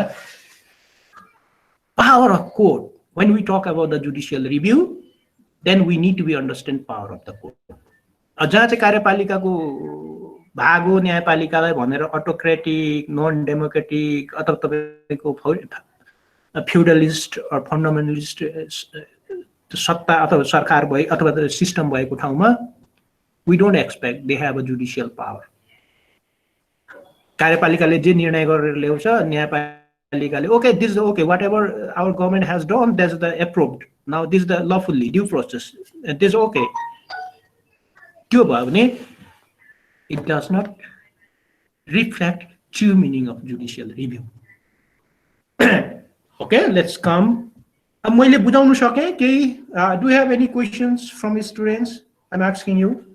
power of court, when we talk about the judicial review, then we need to be understand power of the court. जहाँ चाहिँ कार्यपालिकाको भाग हो न्यायपालिकालाई भनेर अटोक्रेटिक, नन डेमोक्रेटिक अथवा तपाईको फ्युडलिस्ट अर फन्डामेन्टलिस्ट सत्ता अथवा सरकार भए अथवा सिस्टम भएको ठाउँमा we don't expect they have a judicial power. कार्यपालिकाले जे निर्णय गरेर ल्याउँछ, न्यायपालिकाले okay, this is okay, whatever our government has done, that's the approved, now this is the lawfully due process, and this is okay. त्यो भयो भने it does not reflect true meaning of judicial review. Okay, let's come. अब मैले बुझाउन सके केही? Do you have any questions from students? I'm asking you.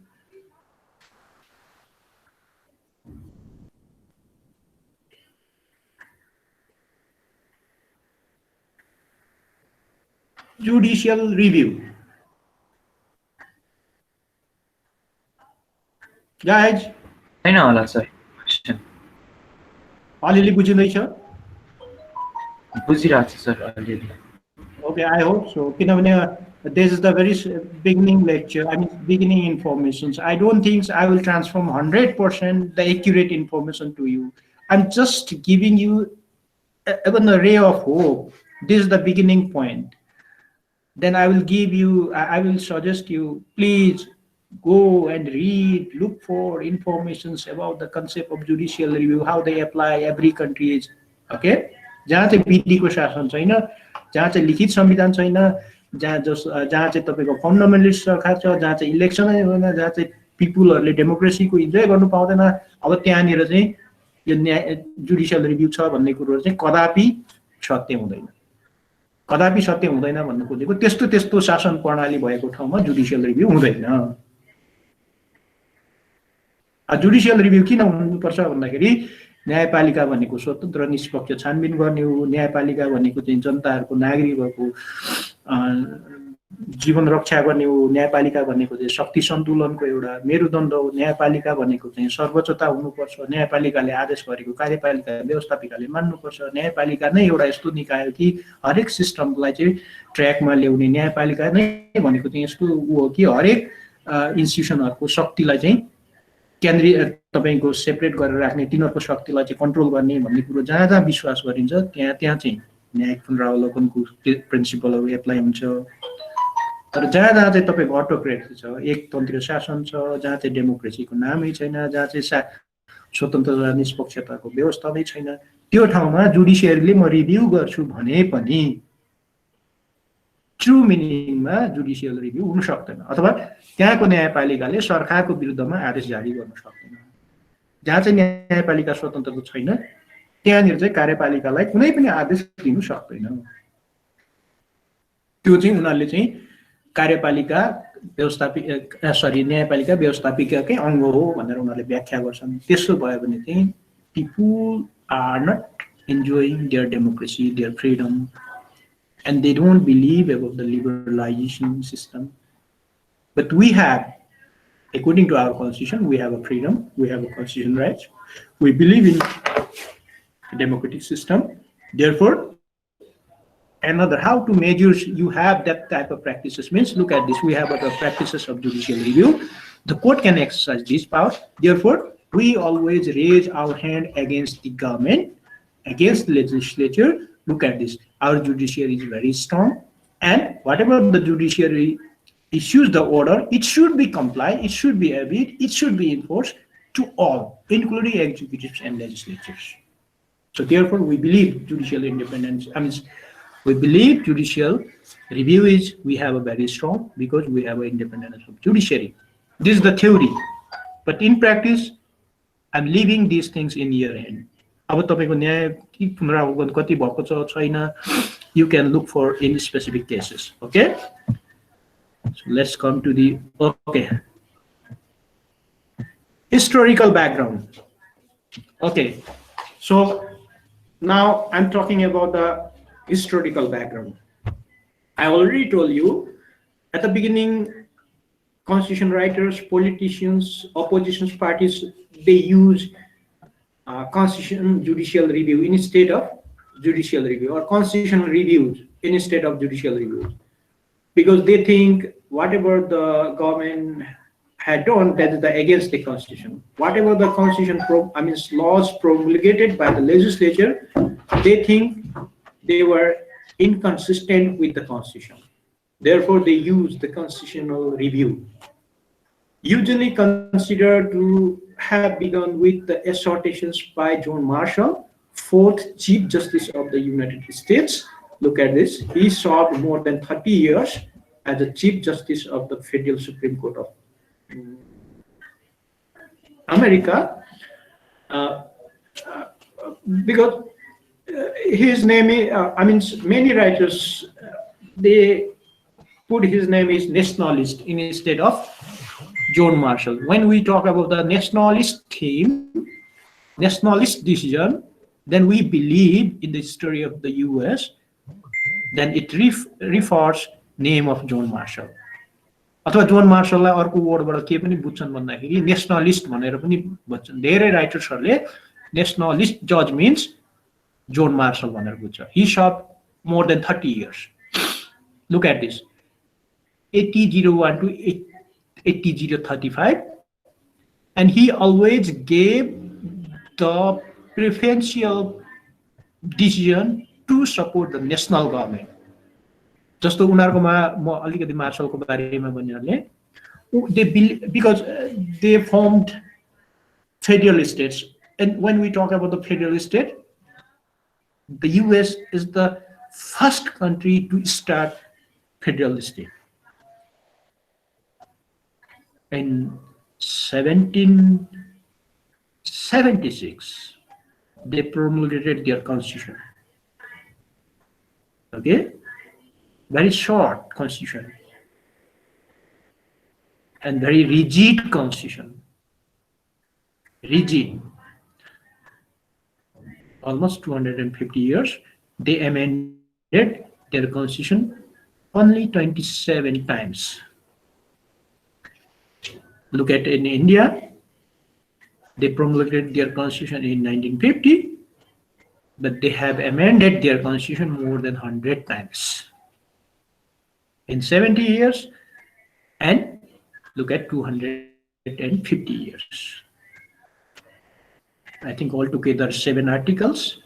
Judicial review. Guys, I know होला sir. अलिअलि बुझिँदैछ? बुझिरहेको छु सर अलिअलि. Okay, I hope so. किनभने this is the very beginning lecture, I mean beginning information. I don't think I will transform 100% the accurate information to you. I'm just giving you even a ray of hope. This is the beginning point. Then I will give you, I will suggest you, please go and read, look for informations about the concept of judicial review, how they apply every country is, okay? जहाँ चाहिँ विधिको शासन छैन, जहाँ चाहिँ लिखित संविधान छैन, जहाँ चाहिँ तपाईको फन्डामेन्टलिस्ट सरकार छ, जहाँ चाहिँ इलेक्सनै हुँदैन, जहाँ चाहिँ पिपुलहरूले डेमोक्रेसीको इन्जोय गर्नु पाउँदैन, अब त्यहाँनिर चाहिँ यो न्याय जुडिसियल रिभ्यू छ भन्ने कुरो चाहिँ कदापि सत्य हुँदैन। कदापि सत्य हुँदैन भन्नु खोजेको त्यस्तो त्यस्तो शासन प्रणाली भएको ठाउँमा जुडिसियल रिभ्यू हुँदैन। जुडिसियल रिभ्यू किन हुनुपर्छ भन्दाखेरि न्यायपालिका भनेको स्वतन्त्र निष्पक्ष छानबिन गर्ने हो। न्यायपालिका भनेको चाहिँ जनताहरूको नागरिकहरूको जीवन रक्षा गर्ने हो। न्यायपालिका भनेको चाहिँ शक्ति सन्तुलनको एउटा मेरुदण्ड हो। न्यायपालिका भनेको चाहिँ सर्वोच्चता हुनुपर्छ। न्यायपालिकाले आदेश गरेको कार्यपालिका व्यवस्थापिकाले मान्नुपर्छ। न्यायपालिका नै एउटा यस्तो निकाय हो कि हरेक सिस्टमलाई चाहिँ ट्र्याकमा ल्याउने। न्यायपालिका नै भनेको चाहिँ यस्तो हो कि हरेक इन्स्टिट्युसनहरूको शक्तिलाई चाहिँ केन्द्रीय तपाईको सेपरेट गरेर राख्ने, तिनीहरूको शक्तिलाई चाहिँ कन्ट्रोल गर्ने भन्ने कुरो जहाँ जहाँ विश्वास गरिन्छ त्यहाँ त्यहाँ चाहिँ न्यायिक पुनरावलोकनको प्रिन्सिपलहरू एप्लाई हुन्छ। तर जहाँ जहाँ चाहिँ तपाईँको अटोक्रेसी छ, एकतन्त्रीय शासन छ, जहाँ चाहिँ डेमोक्रेसीको नामै छैन, जहाँ चाहिँ स्वतन्त्रता निष्पक्षताको व्यवस्था नै छैन, त्यो ठाउँमा जुडिसियरीले म रिभ्यू गर्छु भने पनि ट्रु मिनिङमा जुडिसियल रिभ्यू हुन सक्दैन, अथवा त्यहाँको न्यायपालिकाले सरकारको विरुद्धमा आदेश जारी गर्न सक्दैन। जहाँ चाहिँ न्यायपालिका स्वतन्त्र छैन त्यहाँनिर चाहिँ कार्यपालिकालाई कुनै पनि आदेश दिनु सक्दैन। त्यो चाहिँ उनीहरूले चाहिँ कार्यपालिका न्यायपालिका व्यवस्थापिकाकै अङ्ग हो भनेर उनीहरूले व्याख्या गर्छन्। त्यसो भयो भने चाहिँ people are not enjoying their democracy, their freedom, and they don't believe about the liberalization system. But we have, according to our constitution, we have a freedom, we have a constitutional rights, we believe in a democratic system. Therefore, another how to measure you have that type of practices means, look at this, we have other practices of judicial review. The court can exercise this power. Therefore, we always raise our hand against the government, against the legislature. Look at this, our judiciary is very strong, and whatever the judiciary issues the order, it should be complied, it should be obeyed, it should be enforced to all, including executives and legislatures. So therefore, we believe judicial independence, we believe judicial review is, we have a very strong, because we have an independence of judiciary. This is the theory, but in practice, I'm leaving these things in your hand. अब तपाईको न्याय कि पुनरावलोकन कति भएको छ छैन, you can look for any specific cases. Okay, so let's come to the historical background. Okay, so now I'm talking about the historical background. I already told you at the beginning, constitution writers, politicians, opposition parties, they use constitutional judicial review instead of judicial review, or constitutional reviews instead of judicial reviews, because they think whatever the government had done, that is against the constitution. Whatever the constitution, laws promulgated by the legislature, they think they were inconsistent with the constitution. Therefore, they use the constitutional review, usually considered to have begun with the exhortations by John Marshall, 4th Chief Justice of the United States. Look at this. He served more than 30 years as the Chief Justice of the Federal Supreme Court of America. Because his name is, many writers, they put his name is nationalist instead of John Marshall. When we talk about the nationalist theme, nationalist decision, then we believe in the history of the US, then it refers name of John Marshall. अथवा John मार्शललाई अर्को वर्डबाट के पनि बुझ्छन् भन्दाखेरि nationalist भनेर पनि बुझ्छन्। धेरै राइटर्सहरूले नेशनलिस्ट जज मीन्स जोन मार्शल भनेर बुझ्छ। He served more than 30 years. Look at this, 8001 to 8035, and he always gave the preferential decision to support the national government. जस्तो उनीहरुकोमा म अलिकति मार्शलको बारेमा भनिहाल्ने, because they formed federal states. And when we talk about the federal state, the US is the first country to start federal state. In 1776, they promulgated their constitution. Okay, very short constitution and very rigid constitution. Rigid. Almost 250 years. They amended their constitution only 27 times. Look at in India, they promulgated their constitution in 1950, but they have amended their constitution more than 100 times in 70 years, and look at 250 years. I think altogether 7 articles.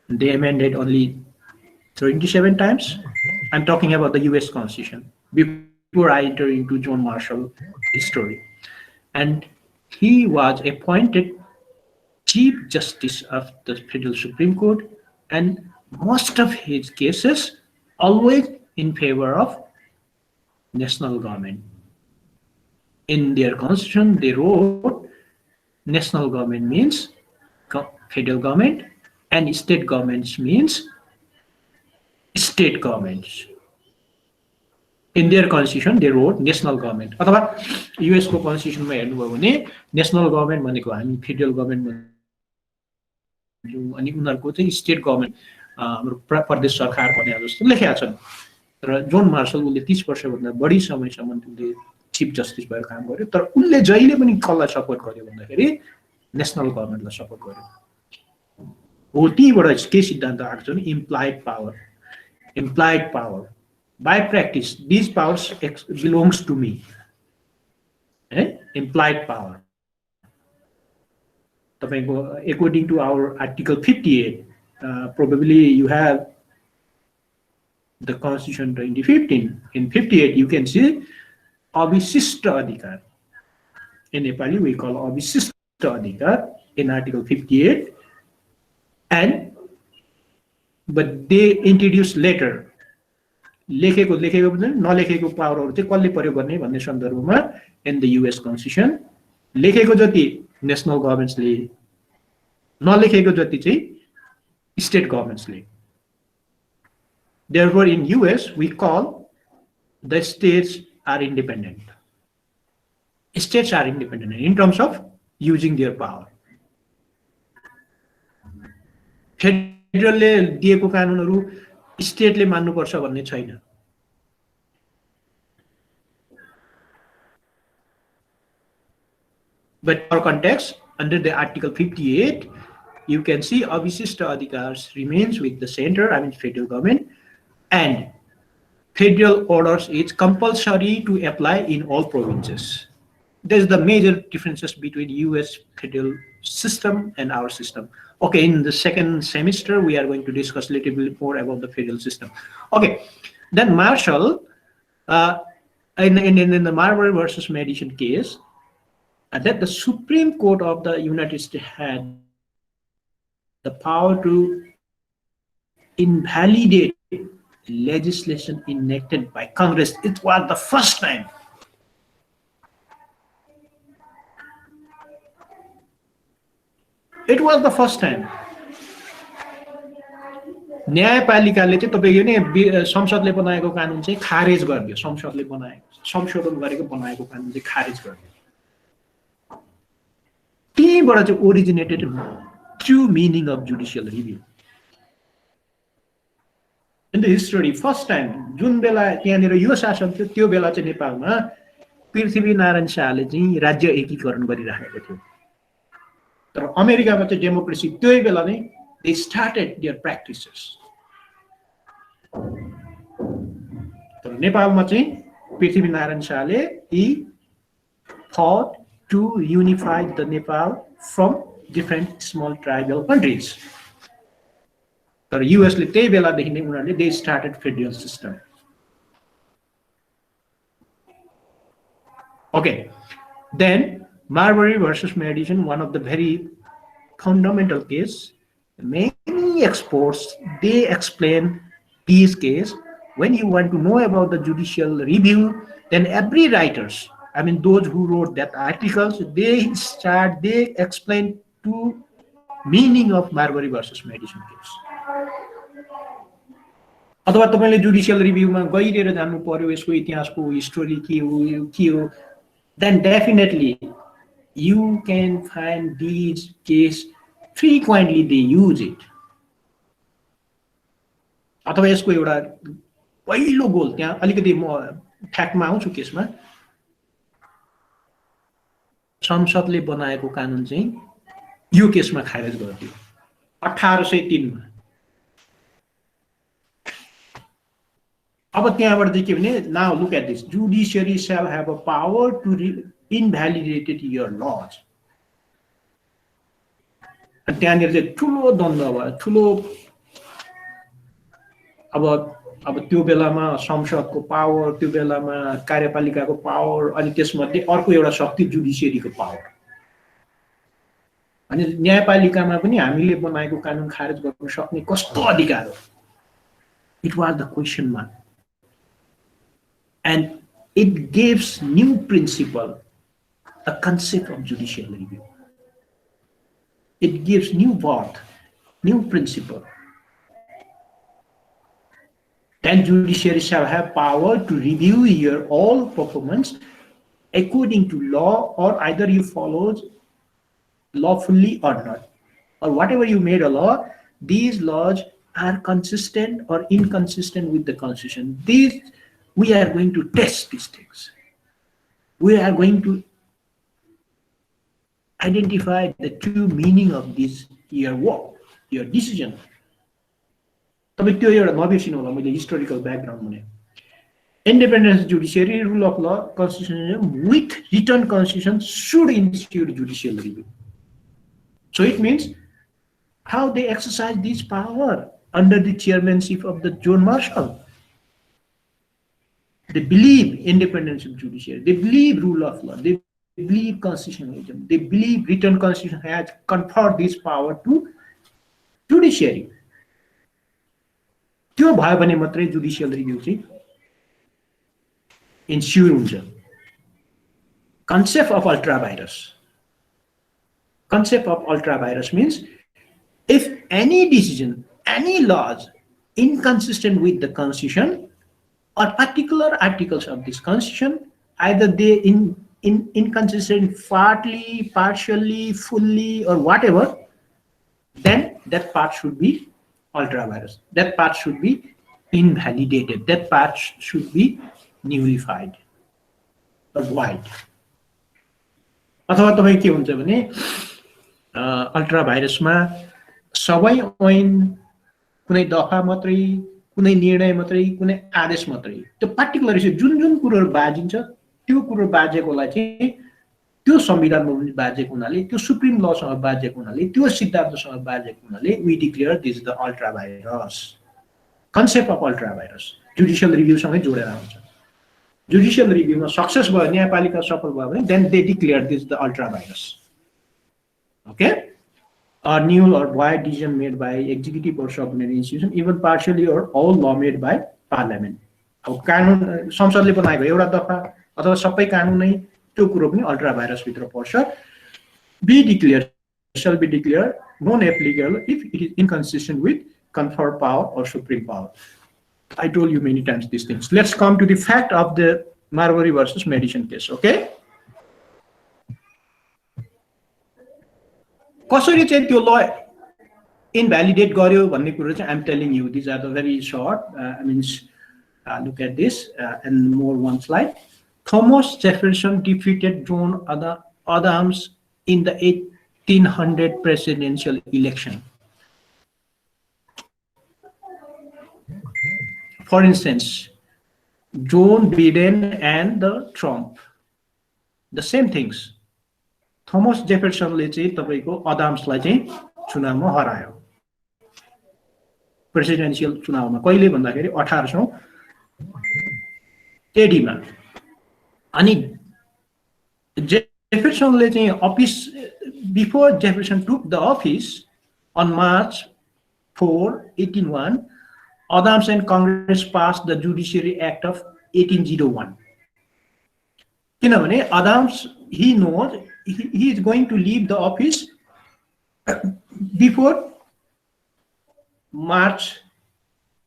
They amended only 27 times. I'm talking about the US Constitution before I enter into John Marshall history. And he was appointed Chief Justice of the Federal Supreme Court, and most of his cases always in favor of national government. In their constitution, they wrote national government means federal government, and state governments means state governments. In their constitution, they wrote national government. अथवा US को constitution में हेर्नुभयो भने national government भनेको हामी federal government भन्छौँ, अनि उनीहरूको चाहिँ state government हाम्रो प्रदेश सरकार भने जस्तो लेखेका छन्। तर जोन मार्शल उले 30 वर्षभन्दा बढी समयसम्म उले चिफ जस्टिस भएर काम गर्यो, तर उनले जहिले पनि कसलाई सपोर्ट गर्यो भन्दाखेरि नेशनल गभर्नमेन्टलाई सपोर्ट गर्यो। हो तीबाट के सिद्धान्त आएको छ नि implied power by practice these powers belongs to me. Implied power. According to our article 58, probably you have the Constitution 2015. In 58 you can see Abhisishta Adhikar. In Nepali we call Abhisishta Adhikar in article 58, but they introduced later लेखेको पनि नलेखेको पावरहरु चाहिँ कसले प्रयोग गर्ने भन्ने सन्दर्भमा in the US Constitution लेखेको जति नेशनल गभर्नमेन्ट्सले नलेखेको जति चाहिँ state गभर्नमेन्ट्सले. Therefore in US we call the states are independent. States are independent in terms of using their power. फेडरलले दिएको कानुनहरु स्टेटले मान्नुपर्छ भन्ने छैन. But for context, under the Article 58, you can see Abhisishta Adhikars remains with the center, I mean federal government, and federal orders is compulsory to apply in all provinces. There's the major differences between US federal system and our system. Okay, in the second semester, we are going to discuss a little bit more about the federal system. Okay, then Marshall, in the Marbury versus Madison case, that the Supreme Court of the United States had the power to invalidate legislation enacted by Congress. It was the first time. It was the first time. न्यायपालिकाले चाहिँ तपाईको नि संसदले बनाएको कानुन चाहिँ खारेज गर्दियो. संसदले बनाएको संशोधन गरेको बनाएको कानुन चाहिँ खारेज गर्दियो. त्यहीबाट चाहिँ originated true meaning of judicial review. In the history first time जुन बेला त्यहाँनिर यो शासन थियो त्यो बेला चाहिँ नेपालमा पृथ्वीनारायण शाहले चाहिँ राज्य एकीकरण गरिराखेको थियो. तर अमेरिकामा चाहिँ डेमोक्रेसी त्यही बेला नै they started their practices. तर नेपालमा चाहिँ पृथ्वीनारायण शाहले he fought to unify the Nepal from different small tribal countries. तर US ले त्यही बेलादेखि नै उनीहरूले they started federal system. Okay. Then Marbury versus Madison, one of the very fundamental case. Many experts they explain this case. When you want to know about the judicial review, then every writers, I mean those who wrote that articles, they explain to meaning of Marbury versus Madison case. अथवा तपाईले judicial रिभ्यूमा गइरहेर जानु पर्यो यसको इतिहासको history के हो then definitely you can find these case frequently they use it अथवा यसको एउटा पहिलो गोल त्यहाँ अलिकति म फ्याक्टमा आउँछु केसमा संसदले बनाएको कानुन चाहिँ यो केसमा खारेज गरिदियो 1803 मा अब त्यहाँबाट चाहिँ के भने now look at this judiciary shall have a power to invalidate your laws त्यहाँनिर चाहिँ ठुलो द्वन्द्व भयो ठुलो अब त्यो बेलामा संसदको पावर त्यो बेलामा कार्यपालिकाको पावर अनि त्यसमध्ये अर्को एउटा शक्ति जुडिशियरीको पावर अनि न्यायपालिकामा पनि हामीले बनाएको कानुन खारेज गर्न सक्ने कस्तो अधिकार हो it was the question mark and it gives new principle a concept of judicial review it gives new birth new principle then judiciary shall have power to review your all performance according to law or either you followed lawfully or not or whatever you made a law these laws are consistent or inconsistent with the constitution these we are going to test these things we are going to identify the true meaning of this your work your decision तपाईं त्यो एउटा नबिर्सिनु होला मैले historical background भने independence judiciary rule of law constitutionalism with written constitution should ensure judicial review so it means how they exercise this power under the chairmanship of the John Marshall they believe independence of judiciary they believe rule of law they believe constitutionalism they believe written constitution has conferred this power to judiciary त्यो भयो भने मात्रै judicial review चाहिँ ensure हुन्छ concept of ultra virus means if any decision any laws inconsistent with the constitution or particular articles of this constitution either they inconsistent partly partially fully or whatever then that part should be ultra virus that part should be invalidated that part should be nullified or void अथवा तपाई के हुन्छ भने ultra भाइरसमा सबै ऐन कुनै दफा मात्रै कुनै निर्णय मात्रै कुनै आदेश मात्रै त्यो पार्टिकुलर जुन जुन कुरोहरु बाजिन्छ त्यो कुरो बाजेकोलाई चाहिँ त्यो संविधानमा पनि बाजेको हुनाले त्यो सुप्रिम लसँग बाजेको हुनाले त्यो सिद्धान्तसँग बाजेको हुनाले we declare this is the ultra virus concept of ultra virus judicial review सँगै जोडेर आउँछ judicial review मा सक्सेस भयो न्यायपालिका सफल भयो भने then they declare this the ultra virus okay or null or void decision made by executive or subordinate institution even partially or all law made by parliament अब कानुन संसदले बनाएको एउटा दफा अथवा सबै कानुन नै त्यो कुरो पनि अल्ट्रा भाइरस भित्र पर्छ be declared shall be declared non applicable if it is inconsistent with conferred power or supreme power I told you many times these things let's come to the fact of the Marbury versus Madison case okay कसरी चाहिँ त्यो ल इनभ्यालिडेट गर्यो भन्ने कुरा चाहिँ I'm telling you these are the very short I mean look at this and more one slide Thomas Jefferson defeated John Adams in the 1800 presidential election. For instance, John Biden and the Trump, the same things. Thomas Jefferson ले चाहिँ तपाईको अदाम्सलाई चाहिँ चुनावमा हरायो presidential चुनावमा कहिले भन्दाखेरि 1800 AD मा अनि जेफरसनले चाहिँ office before Jefferson took the office on March 4, 1801, Adams and Congress passed the Judiciary Act of 1801. किनभने Adams, he knows he is going to leave the office before March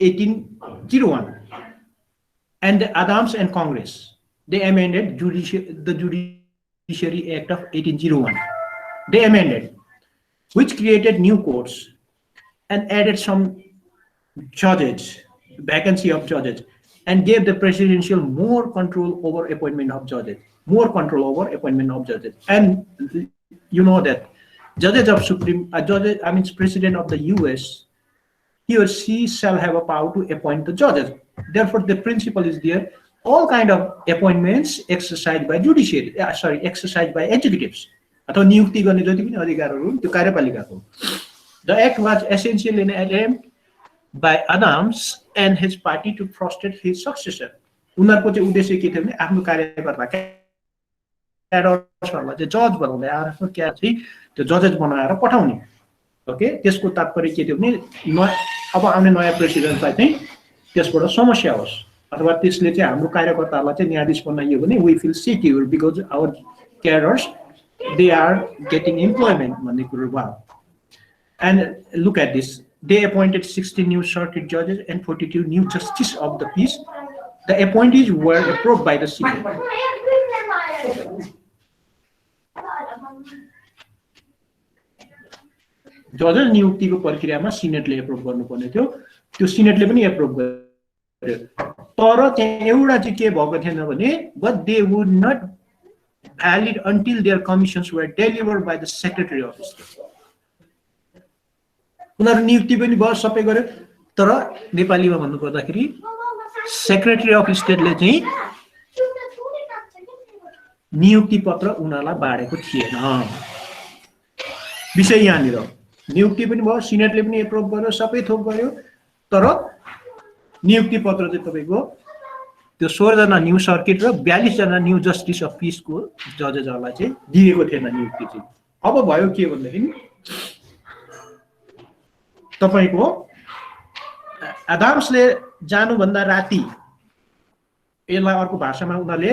1801. And Adams and Congress, they amended the Judiciary Act of 1801. They amended, which created new courts and added some judges, vacancy of judges, and gave the presidential more control over appointment of judges, And you know that judges of judges, I mean, president of the U.S., he or she shall have a power to appoint the judges. Therefore, the principle is there. All kind of appointments exercised by judiciary, exercised by executives. अथवा नियुक्ति गर्ने जति पनि अधिकारहरू त्यो कार्यपालिकाको. The act was essentially an attempt by Adams and his party to frustrate his successor. उनीहरूको चाहिँ उद्देश्य के थियो भने आफ्नो कार्यकर्ता क्याडर्सहरूलाई चाहिँ जज बनाउँदै आफ्नो क्या चाहिँ त्यो जजेस बनाएर पठाउने. ओके, त्यसको तात्पर्य के थियो भने अब आउने नयाँ प्रेसिडेन्टलाई चाहिँ त्यसबाट समस्या होस् अथवा त्यसले चाहिँ हाम्रो कार्यकर्ताहरूलाई चाहिँ न्यायाधीश बनाइयो भने we feel secure because our cadres they are getting employment भन्ने कुरो भयो. And look at this. They appointed 60 new circuit judges and 42 new justices of the peace. The appointees were approved by the Senate. जजेस नियुक्तिको प्रक्रियामा सिनेटले approve गर्नुपर्ने थियो. त्यो सिनेटले पनि एप्रुभ गर्यो. तर चाहिँ एउटा चाहिँ के भएको थिएन भने but they would not valid until their commissions were delivered by the Secretary of State. उनीहरू नियुक्ति पनि भयो, सबै गर्यो, तर नेपालीमा भन्नु पर्दाखेरि सेक्रेटरी अफ स्टेटले चाहिँ नियुक्ति पत्र उनीहरूलाई बाँडेको थिएन. विषय यहाँनिर नियुक्ति पनि भयो, सिनेटले पनि एप्रुभ गर्यो, सबै थोक गर्यो, तर नियुक्ति पत्र चाहिँ तपाईँको त्यो 16 जना न्यू सर्किट र 42 जना न्यू जस्टिस अफ पिसको जजेसहरूलाई चाहिँ दिएको थिएन नियुक्ति चाहिँ. अब भयो के भन्दाखेरि तपाईको एडम्सले जानुभन्दा राति यसलाई अर्को भाषामा उनीहरूले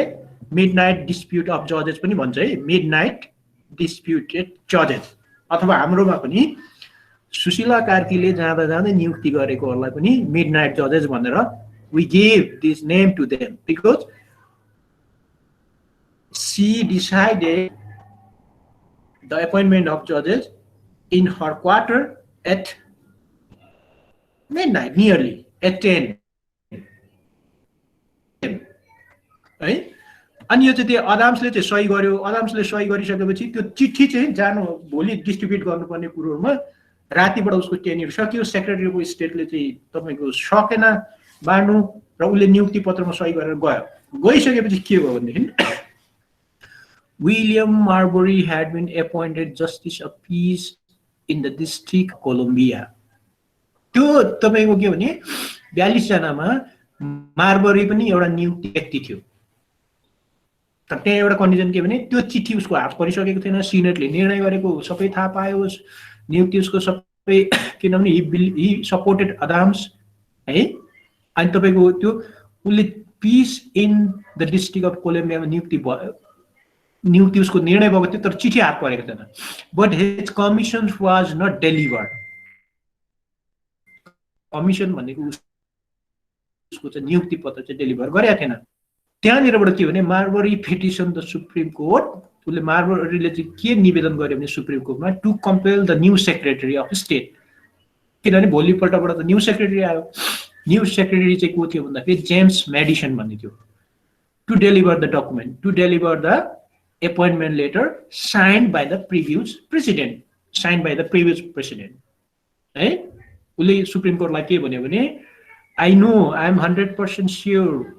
मिडनाइट डिस्प्युट अफ जजेस पनि भन्छ है, मिडनाइट डिस्प्युटेड जजेस. अथवा हाम्रोमा पनि सुशीला कार्कीले जाँदा जाँदै नियुक्ति गरेकोहरूलाई पनि मिडनाइट जजेस भनेर we gave this name to them because she decided the appointment of judges in her quarter at midnight, nearly at 10. है अनि यो चाहिँ त्यो अदाम्सले चाहिँ सही गर्यो. अदाम्सले सही गरिसकेपछि त्यो चिठी चाहिँ जानु भोलि डिस्ट्रिब्युट गर्नुपर्ने कुरोमा रातिबाट उसको टेन्युर सक्यो. सेक्रेटरीको स्टेटले चाहिँ तपाईको सकेन बाँड्नु र उसले नियुक्ति पत्रमा सही गरेर गयो. गइसकेपछि के भयो भनेदेखि William Marbury had been appointed justice of peace in the district Columbia. त्यो तपाईको के भने 42 जनामा मार्बरी पनि एउटा नियुक्ति व्यक्ति थियो. तर त्यहाँ एउटा कन्डिसन के भने त्यो चिठी उसको हात परिसकेको थिएन. सिनेटले निर्णय गरेको सबै थाहा पायो, नियुक्ति उसको सबै, किनभने ही सपोर्टेड अदाम्स है. अनि तपाईको त्यो उसले peace in the district of कोलम्बियामा नियुक्ति भयो, नियुक्ति उसको निर्णय भएको थियो तर चिठी हात परेको थिएन. But his commission was not delivered. Commission भनेको उसको चाहिँ नियुक्ति पत्र चाहिँ डेलिभर गरेको थिएन. त्यहाँनिरबाट के भने Marbury petition the supreme court. उसले मार्बरीले चाहिँ के निवेदन गर्यो भने सुप्रिम कोर्टमा to compel the new secretary of state. किनभने भोलिपल्टबाट त न्यू सेक्रेटरी आयो. न्यू सेक्रेटरी चाहिँ को थियो भन्दाखेरि जेम्स मेडिसन भन्ने थियो. To deliver the document, to deliver the appointment letter signed by the previous president, है. उसले सुप्रिम कोर्टलाई के भन्यो भने I know, I am 100% sure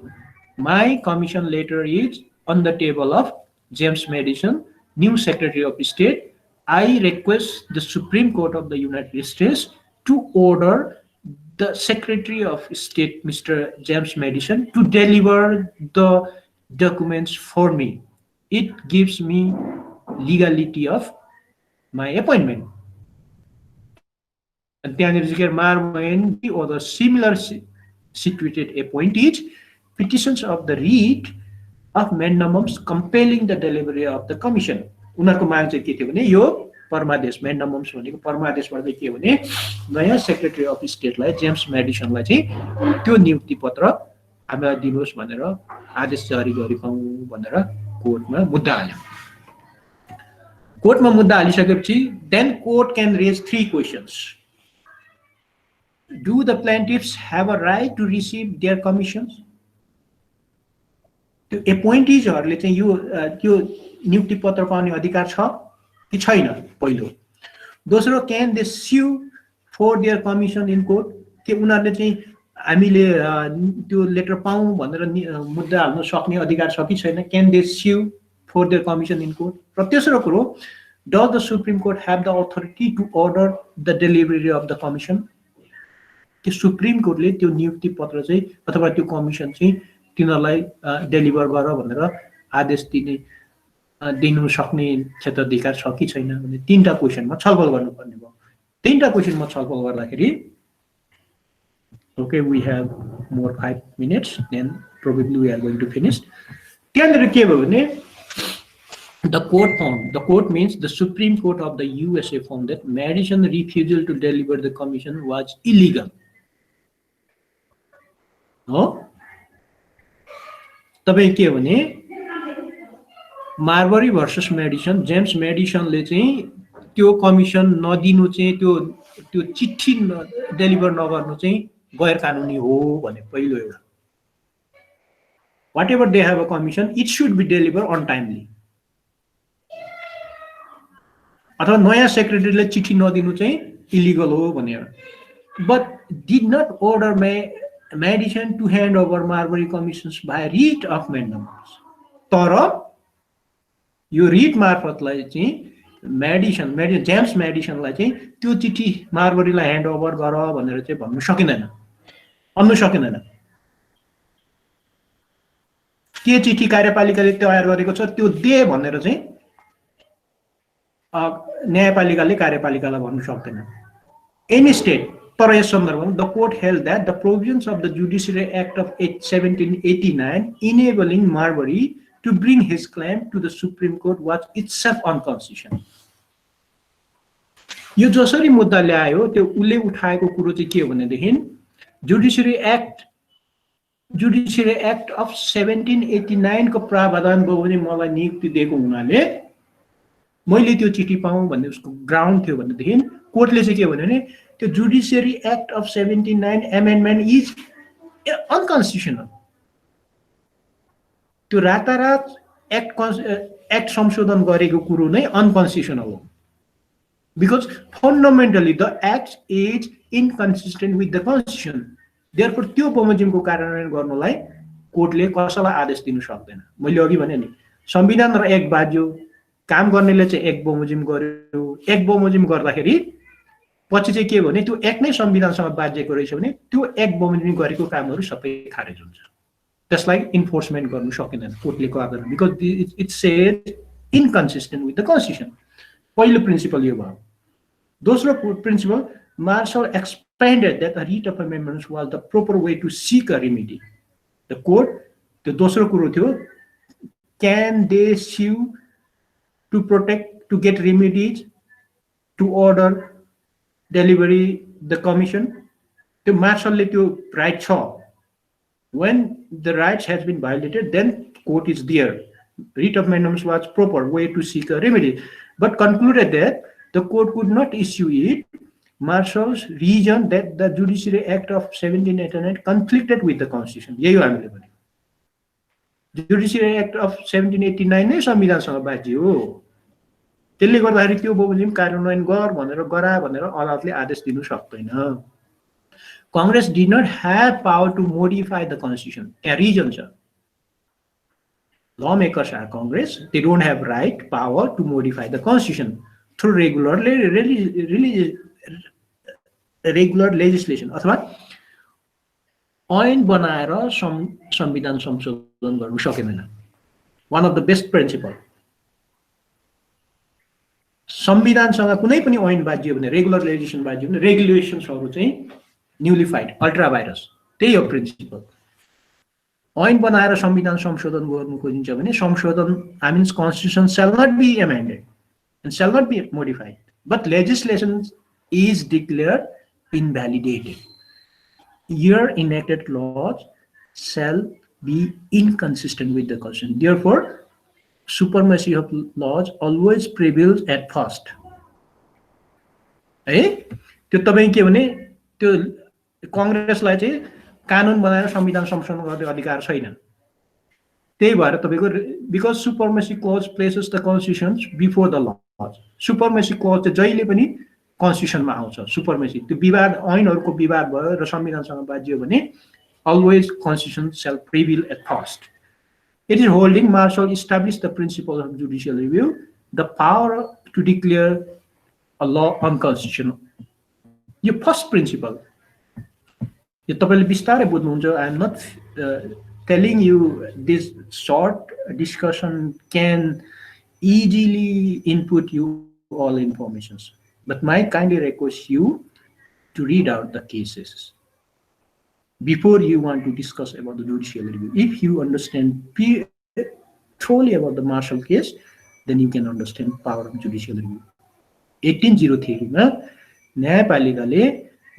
my commission letter is on the table of James Madison, new Secretary of State. I request the Supreme Court of the United States to order the Secretary of State, Mr. James Madison, to deliver the documents for me. it gives me legality of my appointment. And त्यहाँनिर चाहिँ के Marmoenty or the similar situated appointees petitions of the writ of mandamums compelling the delivery of the commission. उनीहरूको माग चाहिँ के थियो भने यो परमादेश मेन्डमम्स भनेको परमादेशबाट चाहिँ के भने नयाँ सेक्रेटरी अफ स्टेटलाई जेम्स मेडिसनलाई चाहिँ त्यो नियुक्ति पत्र हामीलाई दिनुहोस् भनेर आदेश जारी गरिपाउँ भनेर कोर्टमा मुद्दा हाल्यो. कोर्टमा मुद्दा हालिसकेपछि then court can raise 3 questions. Do the plaintiffs have a right to receive their commissions? त्यो appointeesहरूले चाहिँ यो त्यो नियुक्ति पत्र पाउने अधिकार छ कि छैन पहिलो. दोस्रो, can they sue for their commission in court? के उनीहरूले चाहिँ हामीले त्यो लेटर पाऊँ भनेर मुद्दा हाल्न सक्ने अधिकार छ कि छैन? Can they sue for their commission in court? र तेस्रो कुरो, does the Supreme Court have the authority to order the delivery of the commission? कि सुप्रिम कोर्टले त्यो नियुक्ति पत्र चाहिँ अथवा त्यो कमिसन चाहिँ तिनीहरूलाई डेलिभर गर भनेर आदेश दिनु सक्ने क्षेत्राधिकार छ कि छैन भन्ने 3टा क्वेशनमा छलफल गर्नुपर्ने भयो. 3टा क्वेशनमा छलफल गर्दाखेरि okay, we have more 5 minutes, then probably we are going to finish. त्यहाँनिर के भयो भने the court means the Supreme Court of the USA found that Madison's refusal to deliver the commission was illegal. हो तपाईं के भने Marbury versus medicine James मेडिसनले चाहिँ त्यो कमिसन नदिनु चाहिँ त्यो चिठी डेलिभर नगर्नु चाहिँ गैर कानुनी हो भने पहिलो एउटा. whatever they have a commission, it should be delivered on timely. अथवा नयाँ सेक्रेटरीले चिठी नदिनु चाहिँ इलिगल हो भनेर. but did not order Madison to hand over Marbury commissions by writ of mandamus. तर यो रिट मार्फतलाई चाहिँ जेम्स मेडिसनलाई चाहिँ त्यो चिठी मार्बरीलाई ह्यान्ड ओभर गर भनेर चाहिँ भन्नु सकिँदैन. के चिठी कार्यपालिकाले तयार गरेको छ त्यो दे भनेर चाहिँ न्यायपालिकाले कार्यपालिकालाई भन्नु सक्दैन. Any state. तर यस सन्दर्भमा the court held that the provisions of the Judicial Act of 1789 enabling Marbury to bring his claim to the Supreme Court was itself unconstitutional. यो जसरी मुद्दा ल्यायो त्यो उले उठाएको कुरो चाहिँ के हो भनेदेखि Judicial Act of 1789 को प्रावधान भयो भने मलाई नियुक्ति दिएको हुनाले मैले त्यो चिठी पाऊँ भन्ने उसको ग्राउन्ड थियो भनेदेखि कोर्टले चाहिँ के भन्यो भने त्यो Judiciary Act of 79 amendment is unconstitutional. त्यो रातारात एक्ट संशोधन गरेको कुरो नै अनकन्स्टिट्युसनल हो. because fundamentally the act is inconsistent with the constitution. therefore त्यो बमोजिमको कार्यान्वयन गर्नलाई कोर्टले कसैलाई आदेश दिन सक्दैन. मैले अघि भने नि संविधान र एक बाज्यो काम गर्नेले चाहिँ एक बमोजिम गर्यो. एक बमोजिम गर्दाखेरि पछि चाहिँ के भने त्यो एक नै संविधानसँग बाजिएको रहेछ भने त्यो एक बमोजिम गरेको कामहरू सबै खारेज हुन्छ. त्यसलाई इन्फोर्समेन्ट गर्नु सकिँदैन कोर्टले आधारमा because it says inconsistent with the constitution. पहिलो प्रिन्सिपल यो भयो. दोस्रो principal Marshall expanded that a writ of amendments was the proper way to seek a remedy. The court त्यो दोस्रो कुरो थियो can they sue to protect to get remedies to order delivery the commission. त्यो मार्शलले त्यो right छ. when the rights has been violated then court is there. writ of amendments was proper way to seek a remedy but concluded that the court could not issue it. Marshall's reason that the Judicial Act of 1789 conflicted with the constitution. यही हो हामीले भने Judicial Act of 1789 नै संविधानसँग बाजियो. त्यसले गर्दाखेरि त्यो बमोजिम कार्यान्वयन गर भनेर गरा भनेर अदालतले आदेश दिनु सक्दैन. Congress did not have power to modify the constitution. A reason छ. Lawmakers are Congress. They don't have right power to modify the constitution through regular legislation अथवा ऐन बनाएर संविधान संशोधन गर्न सकिँदैन. one of the best principle. संविधानसँग कुनै पनि ऐन बाजियो भने रेगुलर लेजिस्लेसन बाजियो भने रेगुलेसन्सहरु चाहिँ न्यूलिफाइड अल्ट्रा भाइरस त्यही हो प्रिन्सिपल ऐन बनाएर संविधान संशोधन गर्नु खोजिन्छ भने संशोधन I means constitution shall not be amended and shall not be modified but legislation is declared invalidated. Your enacted laws shall be inconsistent with the constitution. Therefore, supremacy of laws always prevails at first. है त्यो तपाई के भने त्यो कांग्रेसलाई चाहिँ कानुन बनाएर संविधान संशोधन गर्ने अधिकार छैन त्यही भएर तपाईको because supremacy clause places the constitutions before the laws. Supremacy clause चाहिँ जहिले पनि कन्स्टिट्युसनमा आउँछ सुपरमेसी त्यो विवाद ऐनहरुको विवाद भयो र संविधानसँग बाजियो भने always constitution shall prevail at first. It is holding Marshall established the principle of judicial review, the power to declare a law unconstitutional. Your first principle. यो तपाईले बिस्तारै बुझ्नुहुन्छ. I am not telling you this short discussion can easily input you all informations, but my kindly request you to read out the cases before you want to discuss about the judicial review. If you understand truly about the Marshall case, then you can understand power of judicial review. 1803 मा न्यायपालिकाले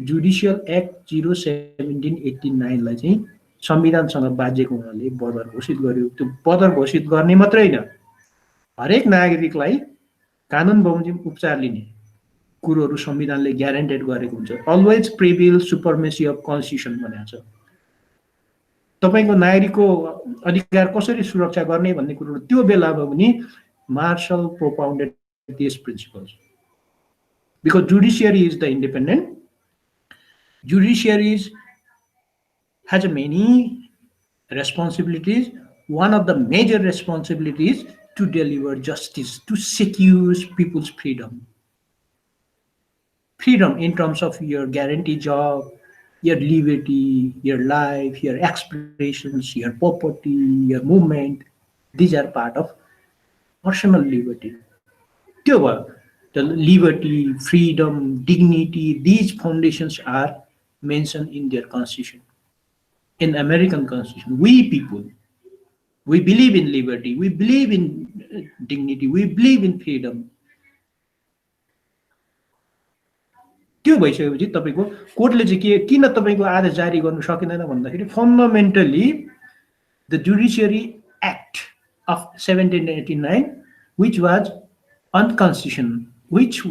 judicial act 01789 लाई चाहिँ संविधानसँग बाजिएको हुनाले बदर घोषित गर्यो. त्यो बदर घोषित गर्ने मात्रै हैन, हरेक नागरिकलाई कानुन बमोजिम उपचार लिने कुरोहरु संविधानले ग्यारेन्टेड गरेको हुन्छ. अलवेज प्रिभिल सुपरमेसी अफ कन्स्टिट्युसन भनेको छ. तपाईको नागरिकको अधिकार कसरी सुरक्षा गर्ने भन्ने कुरो त्यो बेलामा पनि Marshall propounded this principles. Because judiciary is the independent, judiciary has many responsibilities. One of the major responsibilities to deliver justice, to secure people's freedom. Freedom in terms of your guarantee job, your liberty, your life, your expressions, your property, your movement. These are part of personal liberty. The liberty, freedom, dignity, these foundations are mentioned in their constitution. In American constitution, we people, we believe in liberty, we believe in dignity, we believe in freedom. त्यो भइसकेपछि तपाईको कोर्टले चाहिँ के किन तपाईको आदेश जारी गर्न सकिदैन भन्दाखेरि fundamentally the judiciary act of 1789 which was unconstitutional, which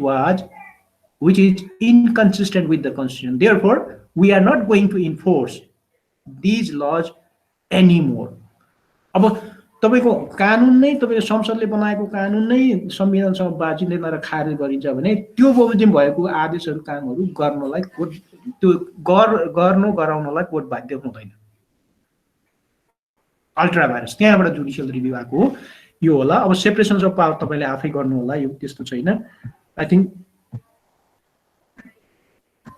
is inconsistent with the constitution. Therefore, we are not going to enforce these laws anymore. अब तपाईको कानुन नै तपाईको संसदले बनाएको कानुन नै संविधानसँग बाजिँदैन र खारेज गरिन्छ भने त्यो बमोजिम भएको आदेशहरु कामहरु गर्नलाई कोर्ट त्यो गराउनलाई कोर्ट बाध्य हुँदैन. अल्ट्रा भाइरस त्यहाँबाट जुडिशियल रिभ्यू आको यो होला. अब सेपरेसन अफ पावर तपाईले आफै गर्नु होला, यो त्यस्तो छैन. आई थिंक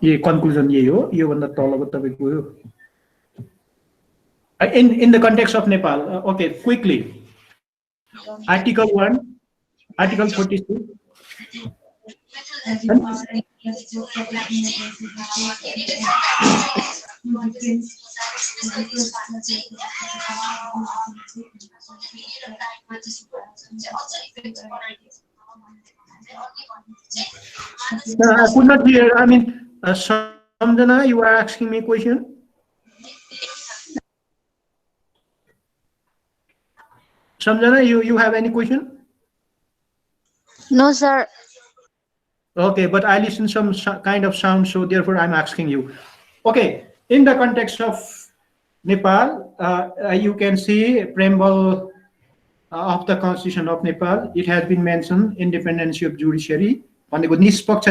यो कन्क्लुजन यही हो. यो भन्दा तलको तपाईको in the context of Nepal. Okay, quickly. Article 1, Article 46. I could not hear. I mean, Samjana, you are asking me a question? Samjana, you have any question? No, sir. Okay, but I listen some kind of sound, so therefore I'm asking you. Okay, in the context of Nepal, you can see preamble of the Constitution of Nepal. It has been mentioned independence of judiciary. भनेको निष्पक्ष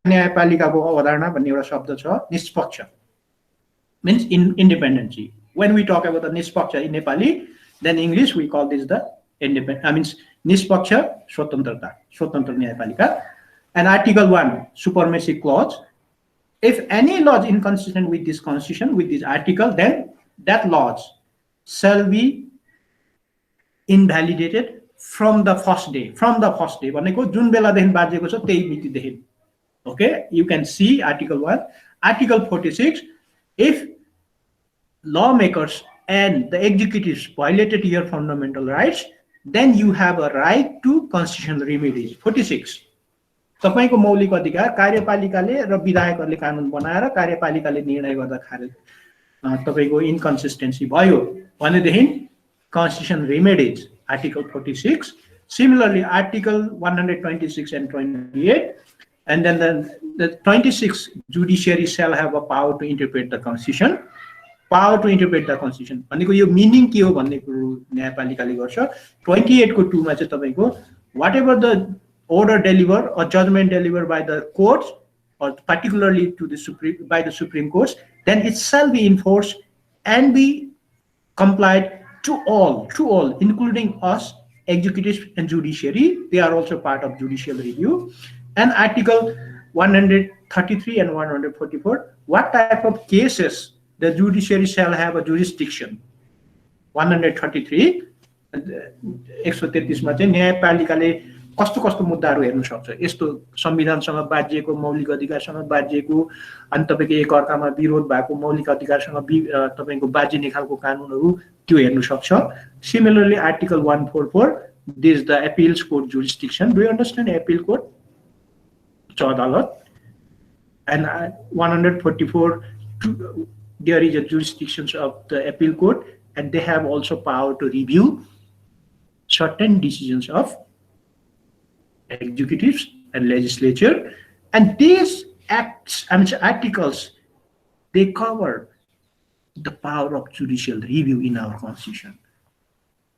न्यायपालिकाको अवधारणा भन्ने एउटा शब्द छ. निष्पक्ष means independency. When we talk about the nispakcha in Nepali, then English we call this the independent. I mean nispakcha swatantrata, swatantra न्यायपालिका. And Article 1, supremacy clause. If any law is inconsistent with this constitution, with this article, then that laws shall be invalidated from the first day. भनेको जुन बेलादेखि बाजिएको छ त्यही मितिदेखि. Okay, you can see Article 1. Article 46, if lawmakers and the executives violated your fundamental rights, then you have a right to constitutional remedies. 46. तपाईको मौलिक अधिकार कार्यपालिकाले र विधायकहरूले कानुन बनाएर कार्यपालिकाले निर्णय गर्दा खारेज तपाईको इन्कन्सिस्टेन्सी भयो भनेदेखि constitutional remedies, Article 46. Similarly, Article 126 and 28, and then the 26, judiciary shall have a power to interpret the constitution. Power to interpret the constitution. भनेको यो मिनिङ के हो भन्ने कुरो न्यायपालिकाले गर्छ. 28 को 2 मा चाहिँ तपाईको whatever the order delivered or judgment delivered by the courts or particularly to the Supreme Courts, then it shall be enforced and be complied to all, including us, executives and judiciary. They are also part of judicial review. And Article 133 and 144, what type of cases the judiciary shall have a jurisdiction. 133, 133 मा चाहिँ न्यायपालिकाले कस्तो कस्तो मुद्दाहरू हेर्न सक्छ. यस्तो संविधानसँग बाजिएको मौलिक अधिकारसँग बाजिएको अनि तपाईको एक अर्कामा विरोध भएको मौलिक अधिकारसँग तपाईको बाजिने खालको कानुनहरू त्यो हेर्न सक्छ. Similarly, Article 144, this is the appeals court jurisdiction. Do you understand appeal court? Chadalat. And 144, there is a jurisdiction of the appeal court, and they have also power to review certain decisions of executives and legislature. And these articles, they cover the power of judicial review in our constitution.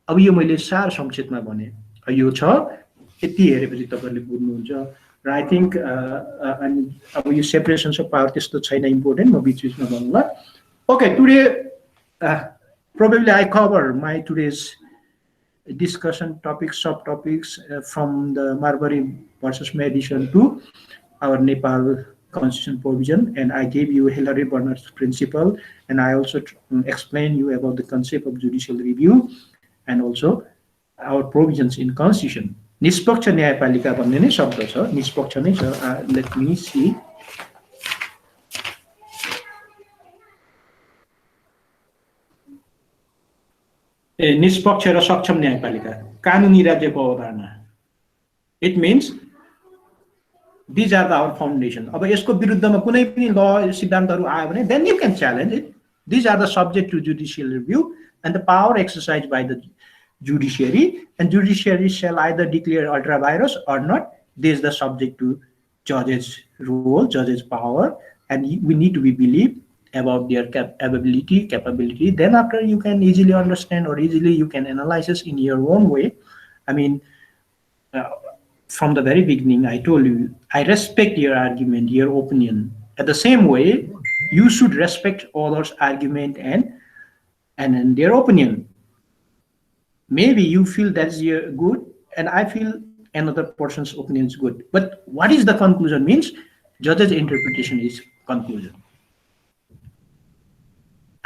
अब यो मैले सार संक्षेपमा भने यो छ यति हेरेपछि तपाईहरुले बुझ्नुहुन्छ. र आई थिंक अब यो सेपरेसन अफ पावर त्यस्तो छैन इम्पोर्टेन्ट म बीच-बीचमा भन्नुला. Okay, today probably I cover my today's discussion topics, subtopics from the Marbury versus Madison to our Nepal constitution provision, and I gave you Hillary Bernard's principle, and I also explained you about the concept of judicial review and also our provisions in constitution. निष्पक्ष न्यायपालिका भन्ने नै शब्द छ, निष्पक्ष नै छ. Let me see. निष्पक्ष र सक्षम न्यायपालिका कानुनी राज्यको अवधारणा. It means these are our foundation. अब यसको विरुद्धमा कुनै पनि ल सिद्धान्तहरू आयो भने then you can challenge it. These are the subject to judicial review and the power exercised by the judiciary, and judiciary shall either declare ultra virus or not. This is the subject to judges' role, judges' power, and we need to be believed about their capability. Then after you can easily understand or easily you can analyze this in your own way. I mean, from the very beginning, I told you, I respect your argument, your opinion. At the same way, you should respect others' argument and their opinion. Maybe you feel that's good, and I feel another person's opinion is good. But what is the conclusion means? Judge's interpretation is conclusion.